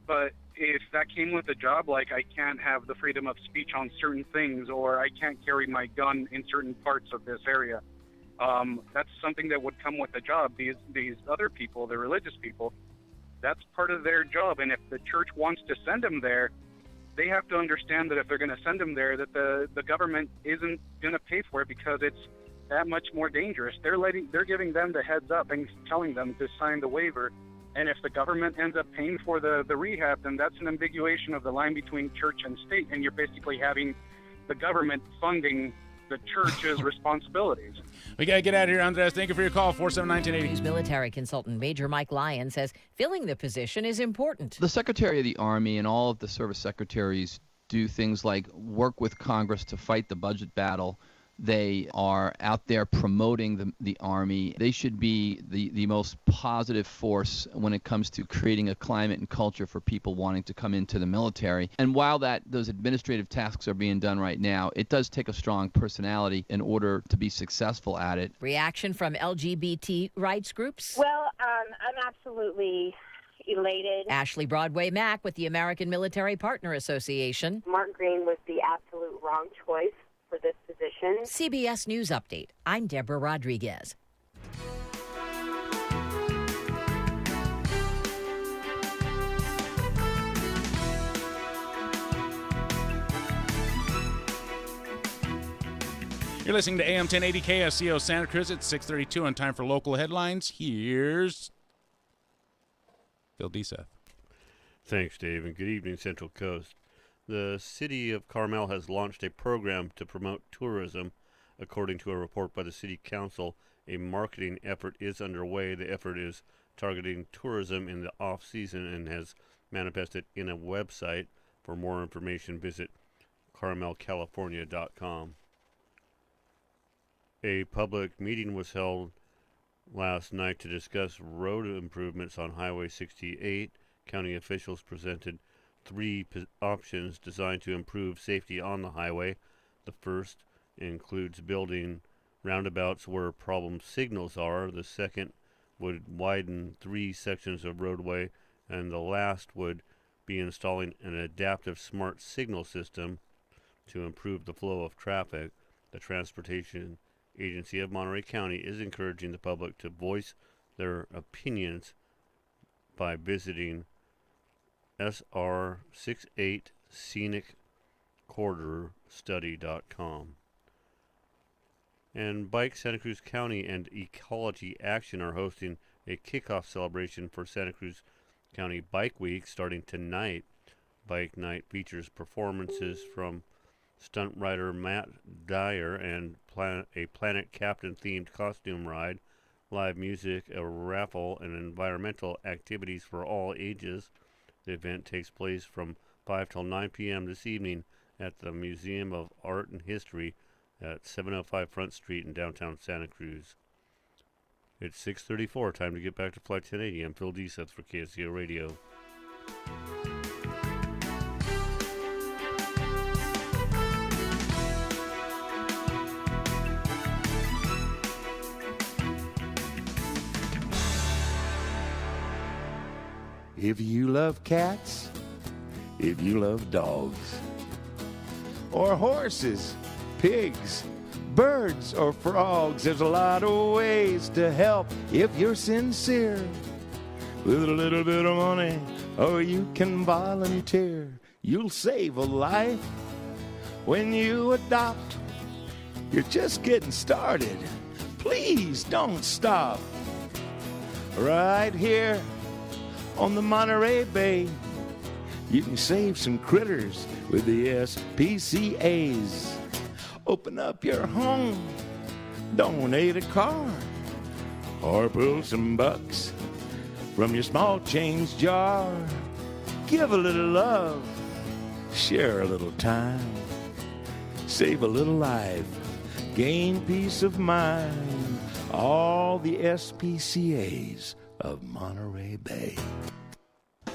but if that came with a job, like I can't have the freedom of speech on certain things, or I can't carry my gun in certain parts of this area, that's something that would come with the job. These other people, the religious people, That's part of their job. And if the church wants to send them there, they have to understand that if they're going to send them there, that the government isn't going to pay for it because it's that much more dangerous. They're giving them the heads up and telling them to sign the waiver. And if the government ends up paying for the rehab, then that's an ambiguation of the line between church and state, and you're basically having the government funding the church's responsibilities. We got to get out of here, Andres. Thank you for your call, 479-1080. News military consultant Major Mike Lyon says filling the position is important. The Secretary of the Army and all of the service secretaries do things like work with Congress to fight the budget battle. They are out there promoting the Army. They should be the most positive force when it comes to creating a climate and culture for people wanting to come into the military. And while those administrative tasks are being done right now, it does take a strong personality in order to be successful at it. Reaction from LGBT rights groups? Well, I'm absolutely elated. Ashley Broadway Mack with the American Military Partner Association. Mark Green was the absolute wrong choice for this position. CBS News Update. I'm Deborah Rodriguez. You're listening to AM 1080 KSCO Santa Cruz at 6:32 on time for local headlines. Here's Phil DeSeth. Thanks, Dave, and good evening, Central Coast. The city of Carmel has launched a program to promote tourism. According to a report by the city council, a marketing effort is underway. The effort is targeting tourism in the off-season and has manifested in a website. For more information, visit carmelcalifornia.com. A public meeting was held last night to discuss road improvements on Highway 68. County officials presented three options designed to improve safety on the highway. The first includes building roundabouts where problem signals are. The second would widen 3 sections of roadway, and the last would be installing an adaptive smart signal system to improve the flow of traffic. The Transportation Agency of Monterey County is encouraging the public to voice their opinions by visiting SR68ScenicCorridorStudy.com. And Bike Santa Cruz County and Ecology Action are hosting a kickoff celebration for Santa Cruz County Bike Week starting tonight. Bike Night features performances from stunt rider Matt Dyer and a Planet Captain themed costume ride, live music, a raffle, and environmental activities for all ages. The event takes place from 5 till 9 p.m. this evening at the Museum of Art and History at 705 Front Street in downtown Santa Cruz. It's 6:34, time to get back to Flight 1080. I'm Phil DeSeth for KSCO Radio. If you love cats, if you love dogs, or horses, pigs, birds, or frogs, there's a lot of ways to help if you're sincere. With a little bit of money, or you can volunteer. You'll save a life when you adopt. You're just getting started. Please don't stop. Right here on the Monterey Bay, you can save some critters with the SPCAs. Open up your home, donate a car, or pull some bucks from your small change jar. Give a little love, share a little time, save a little life, gain peace of mind. All the SPCAs of Monterey Bay.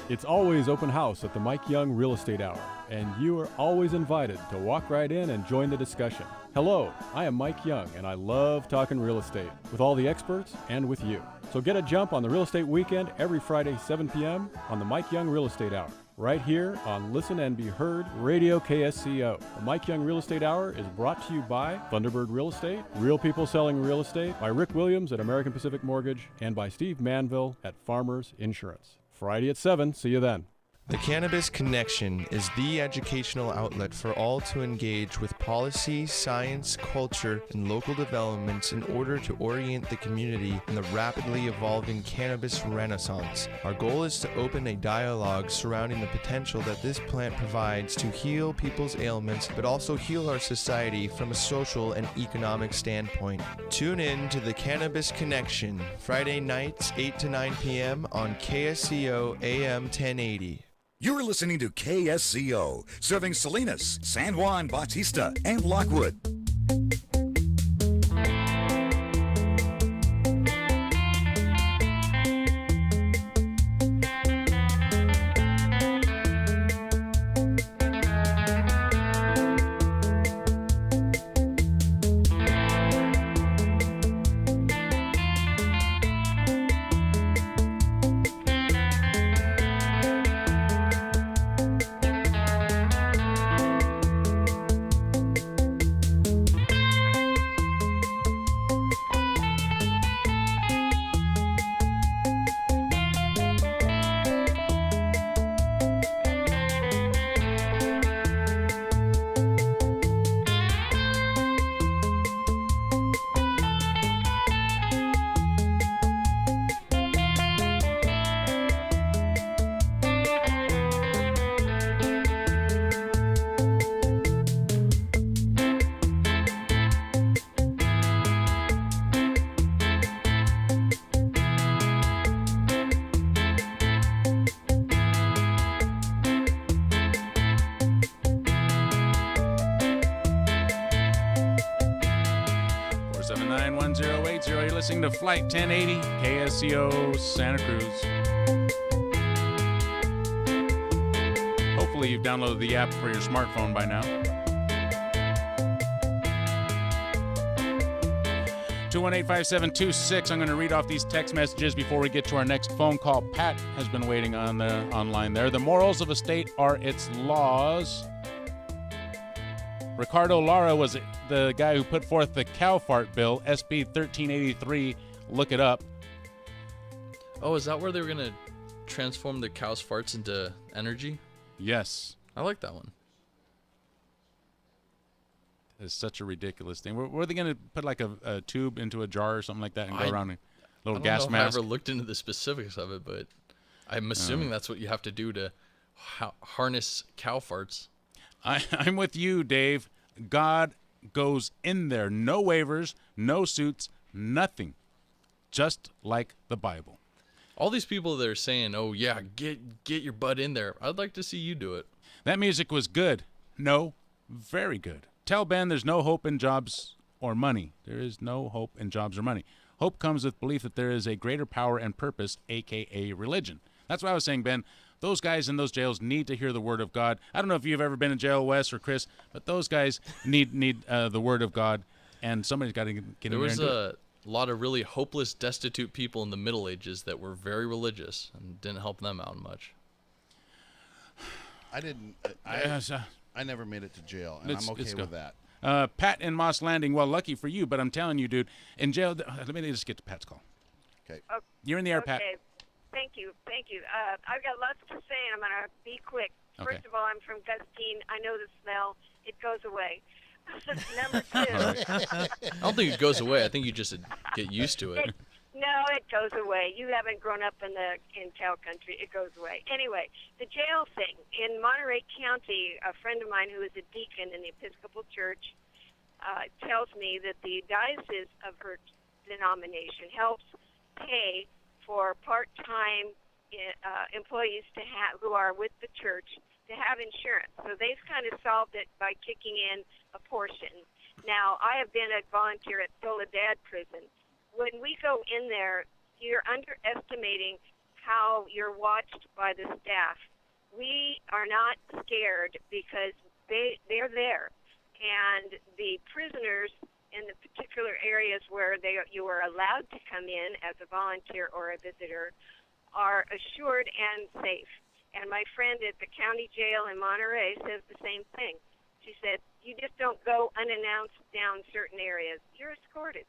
It's always open house at the Mike Young Real Estate Hour, and you are always invited to walk right in and join the discussion. Hello, I am Mike Young, and I love talking real estate with all the experts and with you. So get a jump on the Real Estate Weekend every Friday, 7 p.m. on the Mike Young Real Estate Hour, right here on Listen and Be Heard Radio KSCO. The Mike Young Real Estate Hour is brought to you by Thunderbird Real Estate, Real People Selling Real Estate, by Rick Williams at American Pacific Mortgage, and by Steve Manville at Farmers Insurance. Friday at 7. See you then. The Cannabis Connection is the educational outlet for all to engage with policy, science, culture, and local developments in order to orient the community in the rapidly evolving cannabis renaissance. Our goal is to open a dialogue surrounding the potential that this plant provides to heal people's ailments, but also heal our society from a social and economic standpoint. Tune in to the Cannabis Connection, Friday nights, 8 to 9 p.m. on KSCO AM 1080. You're listening to KSCO, serving Salinas, San Juan Bautista, and Lockwood. You're listening to Flight 1080, KSCO, Santa Cruz. Hopefully you've downloaded the app for your smartphone by now. 218-5726. I'm going to read off these text messages before we get to our next phone call. Pat has been waiting on the online there. The morals of a state are its laws. Ricardo Lara was the guy who put forth the cow fart bill, SB 1383. Look it up. Oh, is that where they were going to transform the cow's farts into energy? Yes. I like that one. It's such a ridiculous thing. Were they going to put like a tube into a jar or something like that and go around a little gas mask? I don't know if I ever looked into the specifics of it, but I'm assuming that's what you have to do to harness cow farts. I'm with you, Dave. God goes in there. No waivers, no suits, nothing. Just like the Bible. All these people that are saying, oh, yeah, get your butt in there. I'd like to see you do it. That music was good. No, very good. Tell Ben there's no hope in jobs or money. There is no hope in jobs or money. Hope comes with belief that there is a greater power and purpose, a.k.a. religion. That's what I was saying, Ben. Those guys in those jails need to hear the word of God. I don't know if you've ever been in jail, Wes or Chris, but those guys need the word of God, and somebody's got to get in there. There was a lot of really hopeless, destitute people in the Middle Ages that were very religious and didn't help them out much. I didn't. I never made it to jail, and I'm okay with that. Pat in Moss Landing. Well, lucky for you, but I'm telling you, dude, in jail. Let me just get to Pat's call. Okay. You're in the air, Pat. Thank you. I've got lots to say, and I'm going to be quick. Okay. First of all, I'm from Gustine. I know the smell. It goes away. Number two. I don't think it goes away. I think you just get used to it. No, it goes away. You haven't grown up in cow country. It goes away. Anyway, the jail thing. In Monterey County, a friend of mine who is a deacon in the Episcopal Church tells me that the diocese of her denomination helps pay for part-time employees who are with the church to have insurance. So they've kind of solved it by kicking in a portion. Now, I have been a volunteer at Soledad Prison. When we go in there, you're underestimating how you're watched by the staff. We are not scared because they're there. And the prisoners in the particular areas where you are allowed to come in as a volunteer or a visitor are assured and safe. And my friend at the county jail in Monterey says the same thing. She said, you just don't go unannounced down certain areas. You're escorted.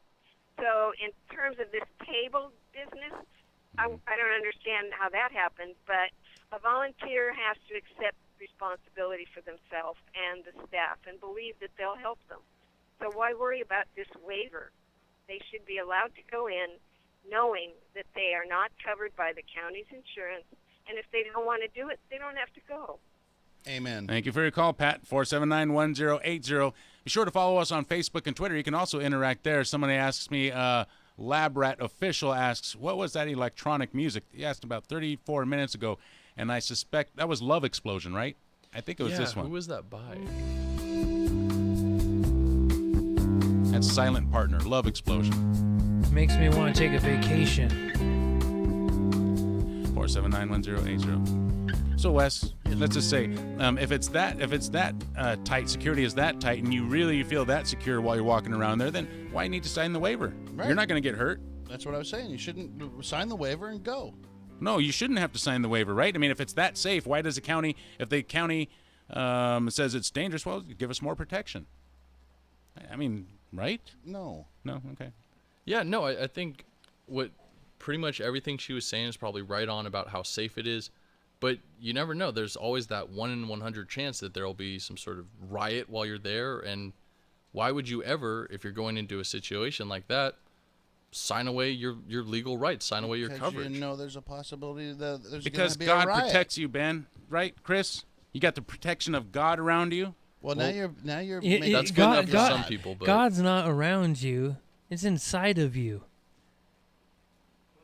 So in terms of this table business, I don't understand how that happened, but a volunteer has to accept responsibility for themselves and the staff and believe that they'll help them. So why worry about this waiver? They should be allowed to go in knowing that they are not covered by the county's insurance, and if they don't want to do it, they don't have to go. Amen. Thank you for your call, Pat. 479-1080. Be sure to follow us on Facebook and Twitter. You can also interact there. Somebody asks me, Lab Rat Official asks, what was that electronic music? He asked about 34 minutes ago, and I suspect that was Love Explosion, right? I think it was this one. Who was that by? That's Silent Partner, Love Explosion. Makes me want to take a vacation. 479-1080. So Wes, let's just say, if it's that tight, security is that tight, and you really feel that secure while you're walking around there, then why need to sign the waiver? Right. You're not going to get hurt. That's what I was saying. You shouldn't sign the waiver and go. No, you shouldn't have to sign the waiver, right? I mean, if it's that safe, why does the county, if the county says it's dangerous, well, give us more protection. I mean, right? No. No? Okay. Yeah, no, I think what pretty much everything she was saying is probably right on about how safe it is. But you never know. There's always that 1 in 100 chance that there will be some sort of riot while you're there. And why would you ever, if you're going into a situation like that, sign away your legal rights, sign away your coverage? You know there's a possibility that there's because gonna be God a riot. protects you, Ben. Right, Chris? You got the protection of God around you. Well, now you're that's good enough for some people. But God's not around you; it's inside of you.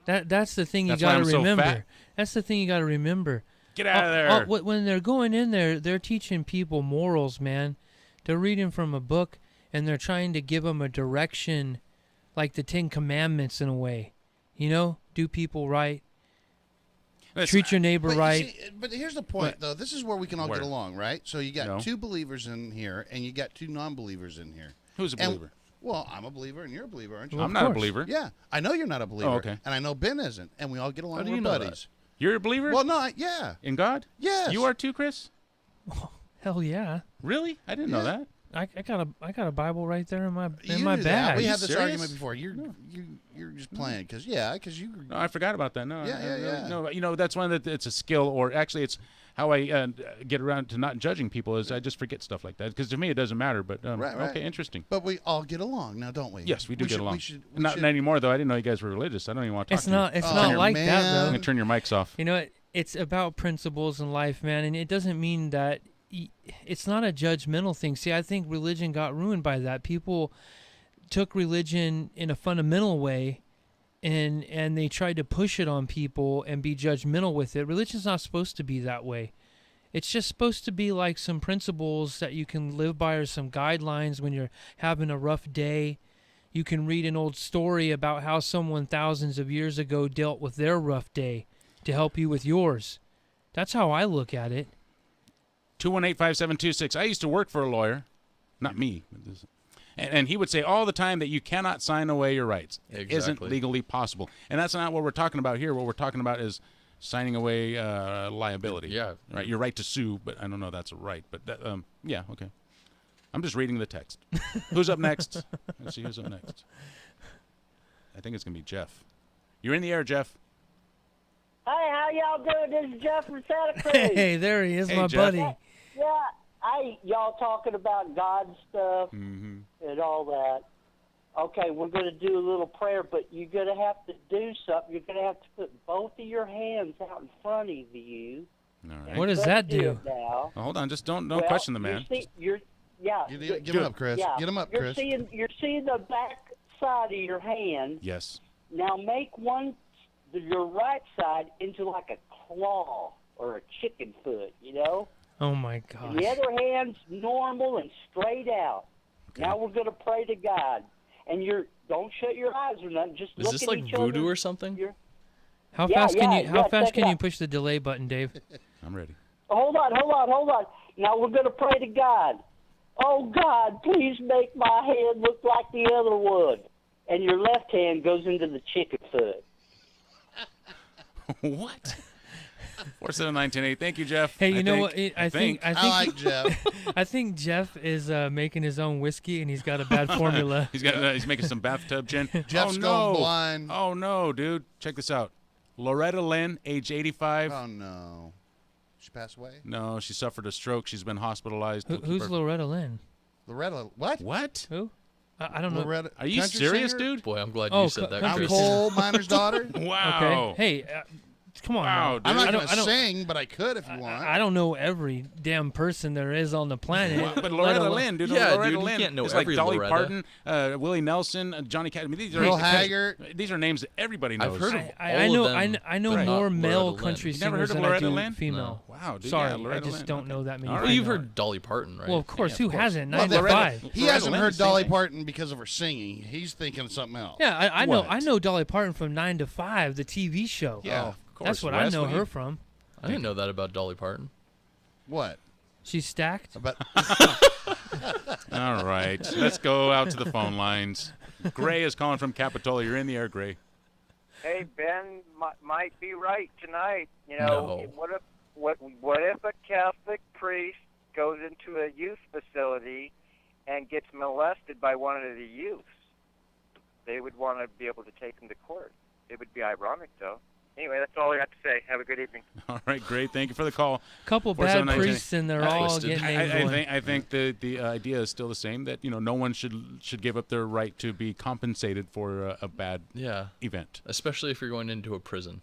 That's the thing you got to remember. So that's the thing you got to remember. Get out of there. When they're going in there, they're teaching people morals, man. They're reading from a book, and they're trying to give them a direction, like the 10 Commandments in a way. You know, do people right. Treat your neighbor right. But here's the point, though. This is where we can all get along, right? So you got two believers in here, and you got two non-believers in here. Who's a believer? Well, I'm a believer, and you're a believer, aren't you? Well, I'm not a believer. Yeah, I know you're not a believer. Oh, okay. And I know Ben isn't, and we all get along. How do We're you know buddies. that? You're a believer? Well, no, yeah. In God? Yes. You are too, Chris? Hell yeah. Really? I didn't know that. I got a Bible right there in my You my knew bag. that. We had this serious? argument before. You're just playing because you. No, I forgot about that. No, Yeah. No, you know that's one that it's a skill, or actually it's how I get around to not judging people is I just forget stuff like that because to me it doesn't matter. But Right. okay, interesting. But we all get along now, don't we? Yes, we do get along. We should, not anymore though. I didn't know you guys were religious. I don't even want to talk It's to not. you. It's not like that though. I'm gonna turn your mics off. You know, it's about principles in life, man, and it doesn't mean that it's not a judgmental thing. See, I think religion got ruined by that. People took religion in a fundamental way, and they tried to push it on people and be judgmental with it. Religion's not supposed to be that way. It's just supposed to be like some principles that you can live by or some guidelines when you're having a rough day. You can read an old story about how someone thousands of years ago dealt with their rough day to help you with yours. That's how I look at it. 218-5726. I used to work for a lawyer, not me, and he would say all the time that you cannot sign away your rights. It isn't legally possible, and that's not what we're talking about here. What we're talking about is signing away liability. Yeah, right. Your right to sue, but I don't know that's a right. But that, yeah, okay. I'm just reading the text. Who's up next? Let's see who's up next. I think it's gonna be Jeff. You're in the air, Jeff. Hey, how y'all doing? This is Jeff from Santa Cruz. Hey, there he is, Hey, my Jeff. buddy. Yeah, y'all talking about God stuff and all that. Okay, we're going to do a little prayer, but you're going to have to do something. You're going to have to put both of your hands out in front of you. All right. What does that do? Now. Well, hold on, just don't Well, question the man. Give him up, Chris. Yeah. Get him up, you're Chris. You're seeing the back side of your hand. Yes. Now make your right side into like a claw or a chicken foot, you know? Oh, my And gosh. the other hand's normal and straight out. Okay. Now we're going to pray to God. And don't shut your eyes or nothing. Just is look this at like each voodoo other. or something? How Yeah, fast can yeah, you? How yeah, fast check can it you out. push the delay button, Dave? I'm ready. Hold on. Now we're going to pray to God. Oh, God, please make my hand look like the other one. And your left hand goes into the chicken foot. What? 479-1080. Thank you, Jeff. Hey, you I know think. what? I think like Jeff. I think Jeff is making his own whiskey, and he's got a bad formula. He's making some bathtub gin. Jeff's oh, no. going blind. Oh no, dude! Check this out. Loretta Lynn, age 85. Oh, no. She passed away? No, she suffered a stroke. She's been hospitalized. Who's Loretta Lynn? Loretta, what? What? Who? I don't know. Loretta, Are you country serious, singer? dude? Boy, I'm glad Oh, you said that. I'm Chris. coal miner's daughter. Wow. Okay. Hey, come on. Wow, now. dude. I'm not I going don't- to sing, but I could if you want. I don't know every damn person there is on the planet. But let Loretta alone- Lynn, dude. Yeah, Loretta dude, you Lynn can't know is like every Dolly Loretta. Parton, Willie Nelson, Johnny Cash. I mean, these are Earl Haggard. These are names that everybody knows. I've heard of I all know. of them, I know but more not male Loretta country Lynn. You never heard singers of than I Loretta do Lynn? female. Wow, dude. Sorry, yeah, I Loretta just Lynn. don't Okay. know that many. All Well, right. you've female. heard Dolly Parton, right? Well, of course. Yeah, Who of course. hasn't? Well, 9 to 5. He Loretta hasn't Lynn heard is the same Dolly thing. Parton because of her singing. He's thinking of something else. Yeah, I know. What? I know Dolly Parton from 9 to 5, the TV show. Yeah, of course. That's what Wes, I know what do her you- from. I didn't know that about Dolly Parton. What? She's stacked. About All right, let's go out to the phone lines. Gray is calling from Capitola. You're in the air, Gray. Hey, Ben might be right tonight. You know, No. what if a Catholic priest goes into a youth facility and gets molested by one of the youths? They would want to be able to take him to court. It would be ironic, though. Anyway, that's all I got to say. Have a good evening. All right, great. Thank you for the call. Couple bad 4719. priests and they're all Twisted. getting named one. I think the idea is still the same, that no one should give up their right to be compensated for a bad event. Especially if you're going into a prison.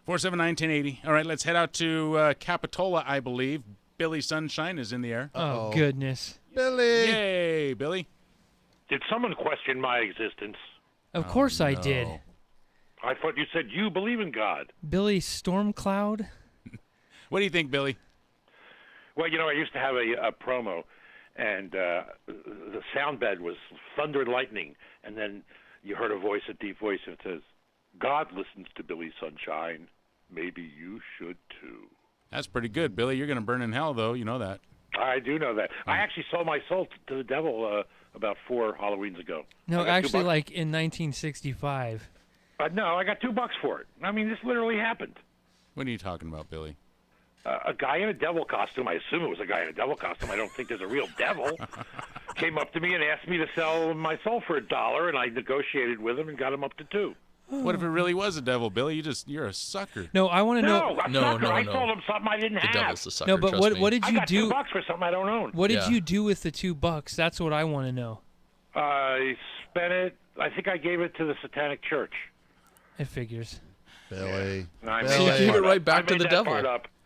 479-1080. All right, let's head out to Capitola, I believe. Billy Sunshine is in the air. Oh, goodness. Billy. Yay, Billy. Did someone question my existence? Of course I did. I thought you said you believe in God. Billy Stormcloud. What do you think, Billy? Well, I used to have a promo, and the sound bed was thunder and lightning, and then you heard a deep voice, and it says, God listens to Billy Sunshine. Maybe you should too. That's pretty good, Billy. You're going to burn in hell, though. You know that. I do know that. I actually sold my soul to the devil about 4 Halloweens ago. No, I got actually, $2. like in 1965. No, I got $2 for it. I mean, this literally happened. What are you talking about, Billy? A guy in a devil costume, I assume it was a guy in a devil costume, I don't think there's a real devil, came up to me and asked me to sell my soul for $1, and I negotiated with him and got him up to $2. What if it really was a devil, Billy? You're a sucker. No, I want to know. No, I sold him something I didn't have. devil's a sucker. No, but what did you I got do? $2 for something I don't own. What did you do with the $2? That's what I want to know. I spent it. I think I gave it to the Satanic Church. It figures. Billy. I So you gave it right back to the devil.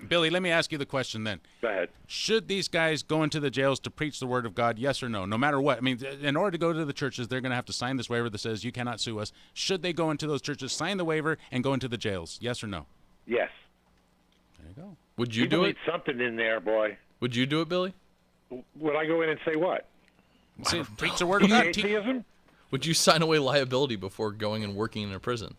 Billy, let me ask you the question then. Go ahead. Should these guys go into the jails to preach the word of God, yes or no? No matter what. I mean, in order to go to the churches, they're going to have to sign this waiver that says you cannot sue us. Should they go into those churches, sign the waiver, and go into the jails? Yes or no? Yes. There you go. Would you People do it? need something in there, boy. Would you do it, Billy? Would I go in and say what? Say, preach the word of God. Atheism? Would you sign away liability before going and working in a prison?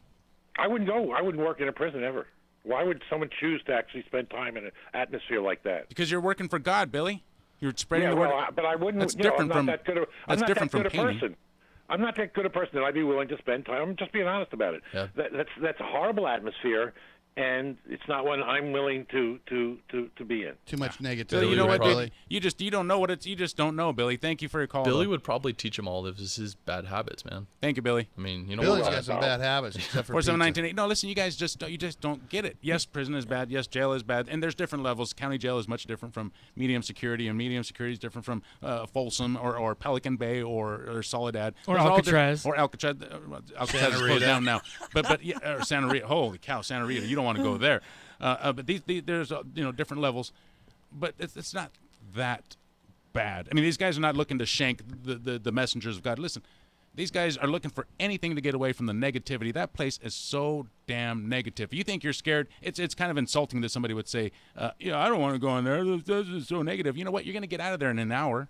I wouldn't go. I wouldn't work in a prison ever. Why would someone choose to actually spend time in an atmosphere like that? Because you're working for God, Billy. You're spreading Yeah, the word. well, but I wouldn't. That's you know, different I'm not from. that good of, I'm That's not different that from good a painting. person. I'm not that good a person that I'd be willing to spend time. I'm just being honest about it. Yeah. That's a horrible atmosphere, and it's not one I'm willing to be in. Too much negativity. Billy, you know what? Billy? You don't know what it's. You just don't know, Billy. Thank you for your call. Billy though. would probably teach him all of his bad habits, man. Thank you, Billy. I mean, Billy's got some bad habits, except for Or pizza. 719. No, listen, you guys just don't get it. Yes, prison is bad. Yes, jail is bad, and there's different levels. County jail is much different from medium security, and medium security is different from Folsom or Pelican Bay or Soledad Or Those are all Alcatraz. different- or Alcatraz. Alcatraz is Santa closed Rita. down now, but yeah, or Santa Rita. Holy cow, Santa Rita! You don't want to go there. But these there's different levels, but it's not that bad. I mean, these guys are not looking to shank the messengers of God. Listen, these guys are looking for anything to get away from the negativity. That place is so damn negative. You think you're scared? It's kind of insulting that somebody would say, I don't want to go in there. This is so negative. You know what? You're going to get out of there in an hour.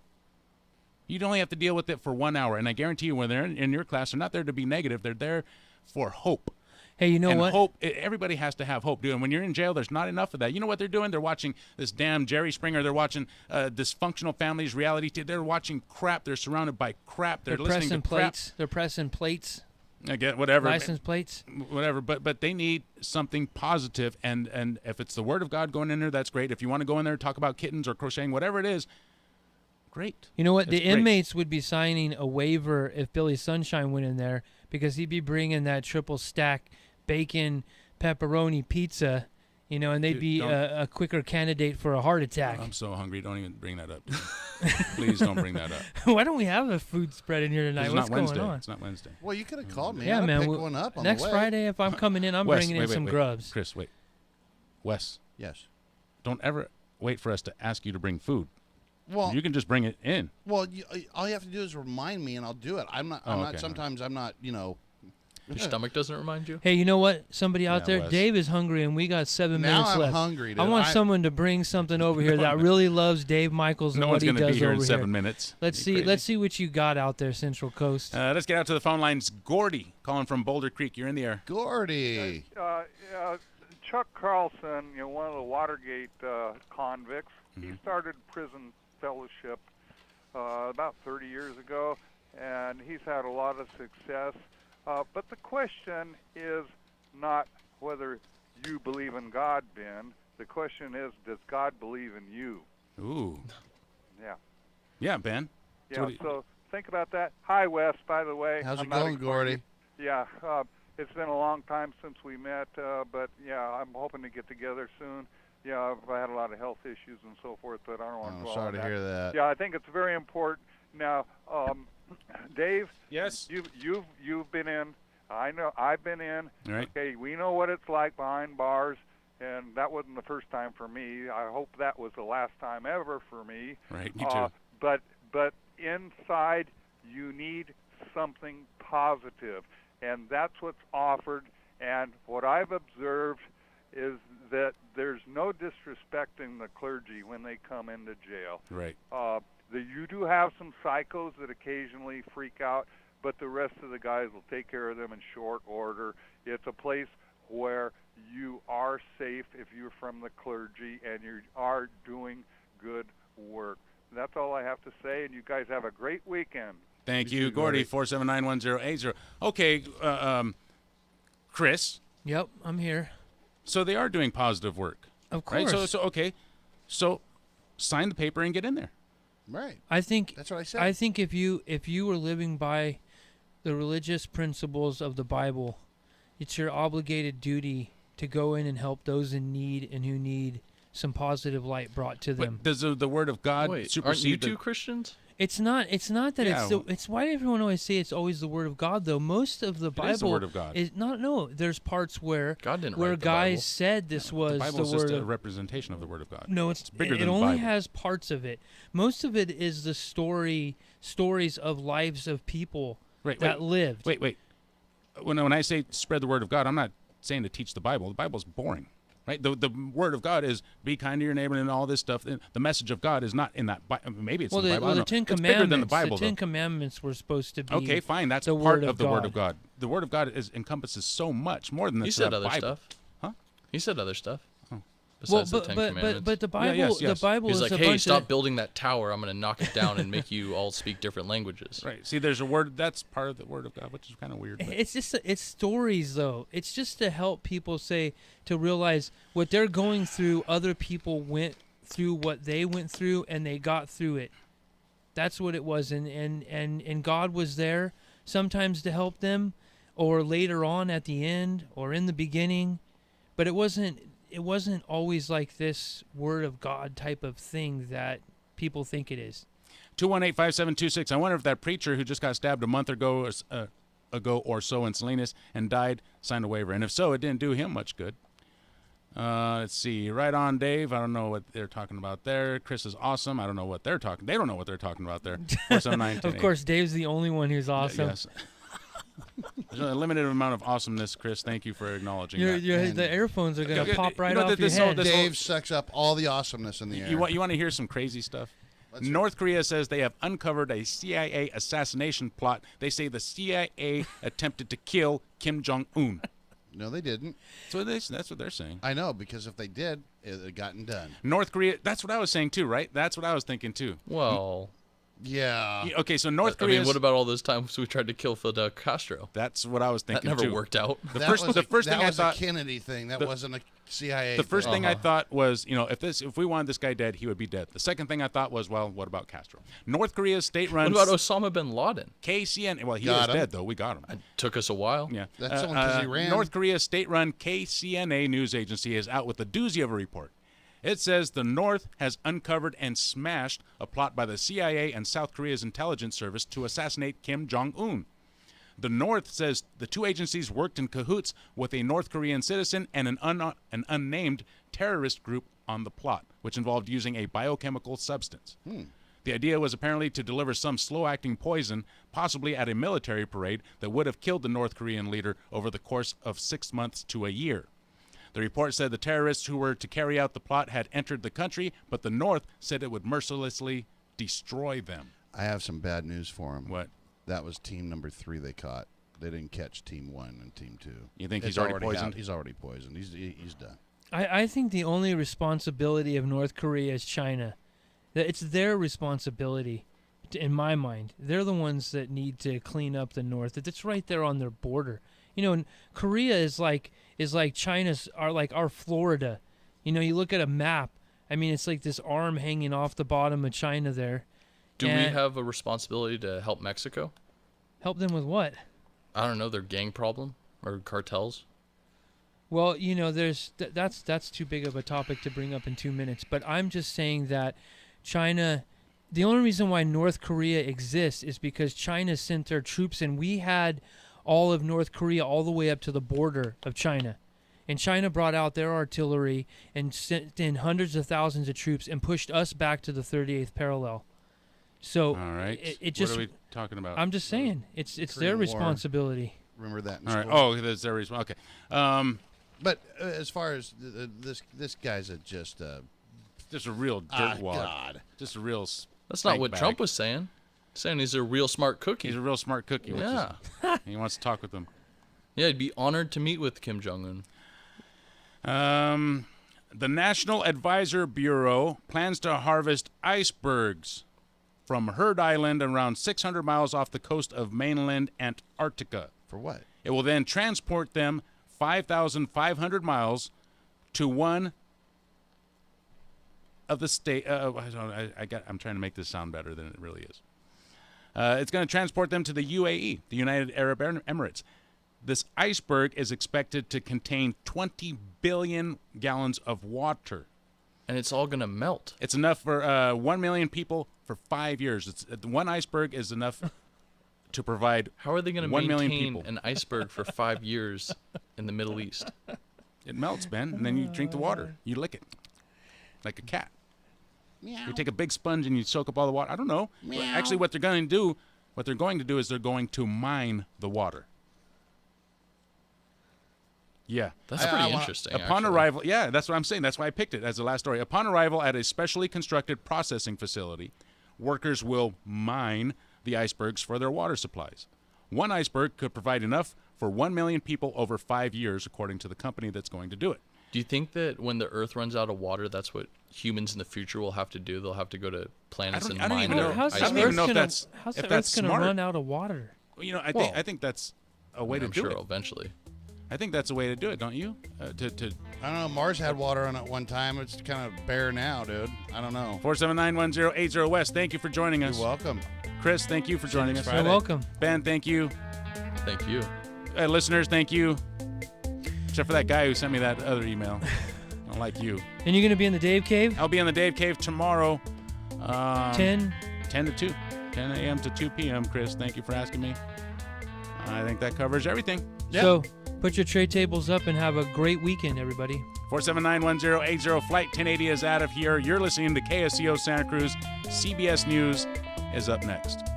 You'd only have to deal with it for 1 hour. And I guarantee you, when they're in your class, they're not there to be negative. They're there for hope. Hey, you know and what? Hope. Everybody has to have hope, dude. And when you're in jail, there's not enough of that. You know what they're doing? They're watching this damn Jerry Springer. They're watching dysfunctional families, reality. They're watching crap. They're surrounded by crap. They're listening pressing to crap. plates. They're pressing plates. I get whatever. License plates. Whatever. But they need something positive. And if it's the Word of God going in there, that's great. If you want to go in there and talk about kittens or crocheting, whatever it is, great. You know what? It's The great. inmates would be signing a waiver if Billy Sunshine went in there because he'd be bringing that triple stack bacon, pepperoni pizza, and they'd Dude, be don't- a quicker candidate for a heart attack. I'm so hungry. Don't even bring that up. Please don't bring that up. Why don't we have a food spread in here tonight? It's What's not Wednesday. going on? It's not Wednesday. Well, you could have called me. Yeah, I'd man. pick we- one up on next the way. Friday, if I'm coming in, I'm Wes, bringing in wait, some wait. grubs. Chris, wait. Wes. Yes. Don't ever wait for us to ask you to bring food. Well, you can just bring it in. Well, all you have to do is remind me, and I'll do it. I'm not. Oh, I'm okay. not. Sometimes I'm not. Your stomach doesn't remind you? Hey, you know what? Somebody out Yeah, there, Wes. Dave is hungry, and we got 7 Now minutes I'm left. hungry, I dude. want I- someone to bring something over here that really loves Dave Michaels and No what one's he gonna does be here over in 7 minutes. Let's You see. crazy. Let's see what you got out there, Central Coast. Let's get out to the phone lines. Gordy calling from Boulder Creek. You're in the air. Gordy. Chuck Carlson, one of the Watergate convicts, he started prison fellowship about 30 years ago, and he's had a lot of success. But the question is not whether you believe in God, Ben. The question is, does God believe in you? Ooh. Yeah. Yeah, Ben. Yeah, so think about that. Hi, Wes, by the way. How's it I'm not going, ignoring Gordy? you. Yeah, it's been a long time since we met, but yeah, I'm hoping to get together soon. Yeah, I've had a lot of health issues and so forth, but I don't want to dwell sorry on to that. hear that. Yeah, I think it's very important. Now, Dave. Yes. You've been in. I know I've been in. All right. Okay, we know what it's like behind bars, and that wasn't the first time for me. I hope that was the last time ever for me. Right, me too. But inside, you need something positive, and that's what's offered. And what I've observed is that there's no disrespecting the clergy when they come into jail. Right. You do have some psychos that occasionally freak out, but the rest of the guys will take care of them in short order. It's a place where you are safe if you're from the clergy and you are doing good work. That's all I have to say, and you guys have a great weekend. Thank you, Gordy. 4791080. Okay, Chris. Yep, I'm here. So they are doing positive work. Of Right? course. So sign the paper and get in there. Right. I think that's what I said. I think if you were living by the religious principles of the Bible, it's your obligated duty to go in and help those in need and who need some positive light brought to them. But does the word of God Wait, supersede aren't you the- two Christians? It's not that Yeah, it's why do everyone always say it's always the word of God though? Most of the Bible is the word of God. is not. No, there's parts where God didn't where write the guys Bible. said this was the the Bible's word just a of representation of the word of God. No, it's bigger it than the only Bible. has parts of it. Most of it is the stories of lives of people that lived. Wait. When I say spread the word of God, I'm not saying to teach the Bible. The Bible's boring, right? The word of God is be kind to your neighbor and all this stuff. The message of God is not in that Bible. Maybe it's in the Bible. I the don't know. Ten It's Commandments. bigger than the Bible, the Ten though. Commandments were supposed to be. Okay, fine. That's the part word of the God. Word of God. The Word of God encompasses so much more than the He said the other Bible. stuff. Huh? He said other stuff. Well, Besides the Ten Commandments. but the Bible the Bible He's is like, a hey, bunch stop of, building that tower. I'm going to knock it down and make you all speak different languages. Right. See, there's a word that's part of the Word of God, which is kind of weird. But It's just it's stories though. It's just to help people to realize what they're going through. Other people went through what they went through and they got through it. That's what it was, and God was there sometimes to help them, or later on at the end, or in the beginning, but it wasn't always like this Word of God type of thing that people think it is. 218-5726. I wonder if that preacher who just got stabbed a month ago or so in Salinas and died signed a waiver, and if so, it didn't do him much good. Let's see. Right on, Dave. I don't know what they're talking about there. Chris is awesome. I don't know what they're talking. They don't know what they're talking about there. 479-1080. Of course, Dave's the only one who's awesome. Yes. There's a limited amount of awesomeness, Chris. Thank you for acknowledging The that. earphones are going to pop right know off that your this whole- head. this whole- Dave sucks up all the awesomeness in the air. You want to hear some crazy stuff? North Korea says they have uncovered a CIA assassination plot. They say the CIA attempted to kill Kim Jong-un. No, they didn't. That's what they're saying. I know, because if they did, it had gotten done. North Korea, that's what I was saying too, right? That's what I was thinking too. Well, Yeah. Okay, so North I Korea. mean, what about all those times we tried to kill Fidel Castro? That's what I was thinking. That never too. worked out. The first thing I thought, a Kennedy thing. That wasn't a CIA. The first thing I Uh-huh. thought was, if we wanted this guy dead, he would be dead. The second thing I thought was, well, what about Castro? North Korea's state-run. What about Osama bin Laden? KCN. Well, he Got is him. dead though. We got him. It took us a while. Yeah, That's only 'cause he ran. North Korea's state-run KCNA news agency is out with a doozy of a report. It says the North has uncovered and smashed a plot by the CIA and South Korea's intelligence service to assassinate Kim Jong-un. The North says the two agencies worked in cahoots with a North Korean citizen and an unnamed terrorist group on the plot, which involved using a biochemical substance. The idea was apparently to deliver some slow-acting poison, possibly at a military parade, that would have killed the North Korean leader over the course of 6 months to a year. The report said the terrorists who were to carry out the plot had entered the country, but the North said it would mercilessly destroy them. I have some bad news for him. What? That was team number 3 they caught. They didn't catch team 1 and team 2. You think he's It's already poisoned? out. He's already poisoned. He's done. I think the only responsibility of North Korea is China. That it's their responsibility, in my mind. They're the ones that need to clean up the North. It's right there on their border. Korea is like China's our Florida. You look at a map. I mean, it's like this arm hanging off the bottom of China there. Do we have a responsibility to help Mexico? Help them with what? I don't know, their gang problem or cartels. Well, that's too big of a topic to bring up in 2 minutes. But I'm just saying that China, the only reason why North Korea exists is because China sent their troops, and we had all of North Korea all the way up to the border of China. And China brought out their artillery and sent in hundreds of thousands of troops and pushed us back to the 38th parallel. So all right. It just, what are we talking about? I'm just saying, it's their Korean War. responsibility. Remember that in All right. school? Oh, that's their response. Okay. But as far as this guy's just a real dirtwad. God. Just a real. That's not what Trump was saying. Saying he's a real smart cookie. He's a real smart cookie. Yeah. He wants to talk with them. Yeah, he'd be honored to meet with Kim Jong-un. The National Advisor Bureau plans to harvest icebergs from Heard Island around 600 miles off the coast of mainland Antarctica. For what? It will then transport them 5,500 miles to one of the state. I'm trying to make this sound better than it really is. It's going to transport them to the UAE, the United Arab Emirates. This iceberg is expected to contain 20 billion gallons of water. And it's all going to melt. It's enough for 1 million people for 5 years. One iceberg is enough to provide How are they going to 1 million maintain people. an iceberg for 5 years in the Middle East? It melts, Ben, and then you drink the water. You lick it like a cat. Meow. You take a big sponge and you soak up all the water. I don't know. Meow. Actually, what they're going to do is they're going to mine the water. Yeah. That's pretty interesting. Upon actually. arrival, yeah, that's what I'm saying. That's why I picked it as the last story. Upon arrival at a specially constructed processing facility, workers will mine the icebergs for their water supplies. One iceberg could provide enough for 1 million people over 5 years, according to the company that's going to do it. Do you think that when the Earth runs out of water, that's what humans in the future will have to do? They'll have to go to planets and mine their How's the icebergs? Earth going to run out of water? Well, I think that's a way to do it. Eventually. I think that's a way to do it, don't you? I don't know. Mars had water on it one time. It's kind of bare now, dude. I don't know. 479-1080 West. Thank you for joining us. You're welcome. Chris, thank you for joining us. You're welcome. Ben, thank you. Thank you. Listeners, thank you. Except for that guy who sent me that other email. I don't like you. And you're going to be in the Dave Cave? I'll be in the Dave Cave tomorrow. 10 to 2. 10 a.m. to 2 p.m., Chris. Thank you for asking me. I think that covers everything. So put your tray tables up and have a great weekend, everybody. 479-1080. Flight 1080 is out of here. You're listening to KSCO Santa Cruz. CBS News is up next.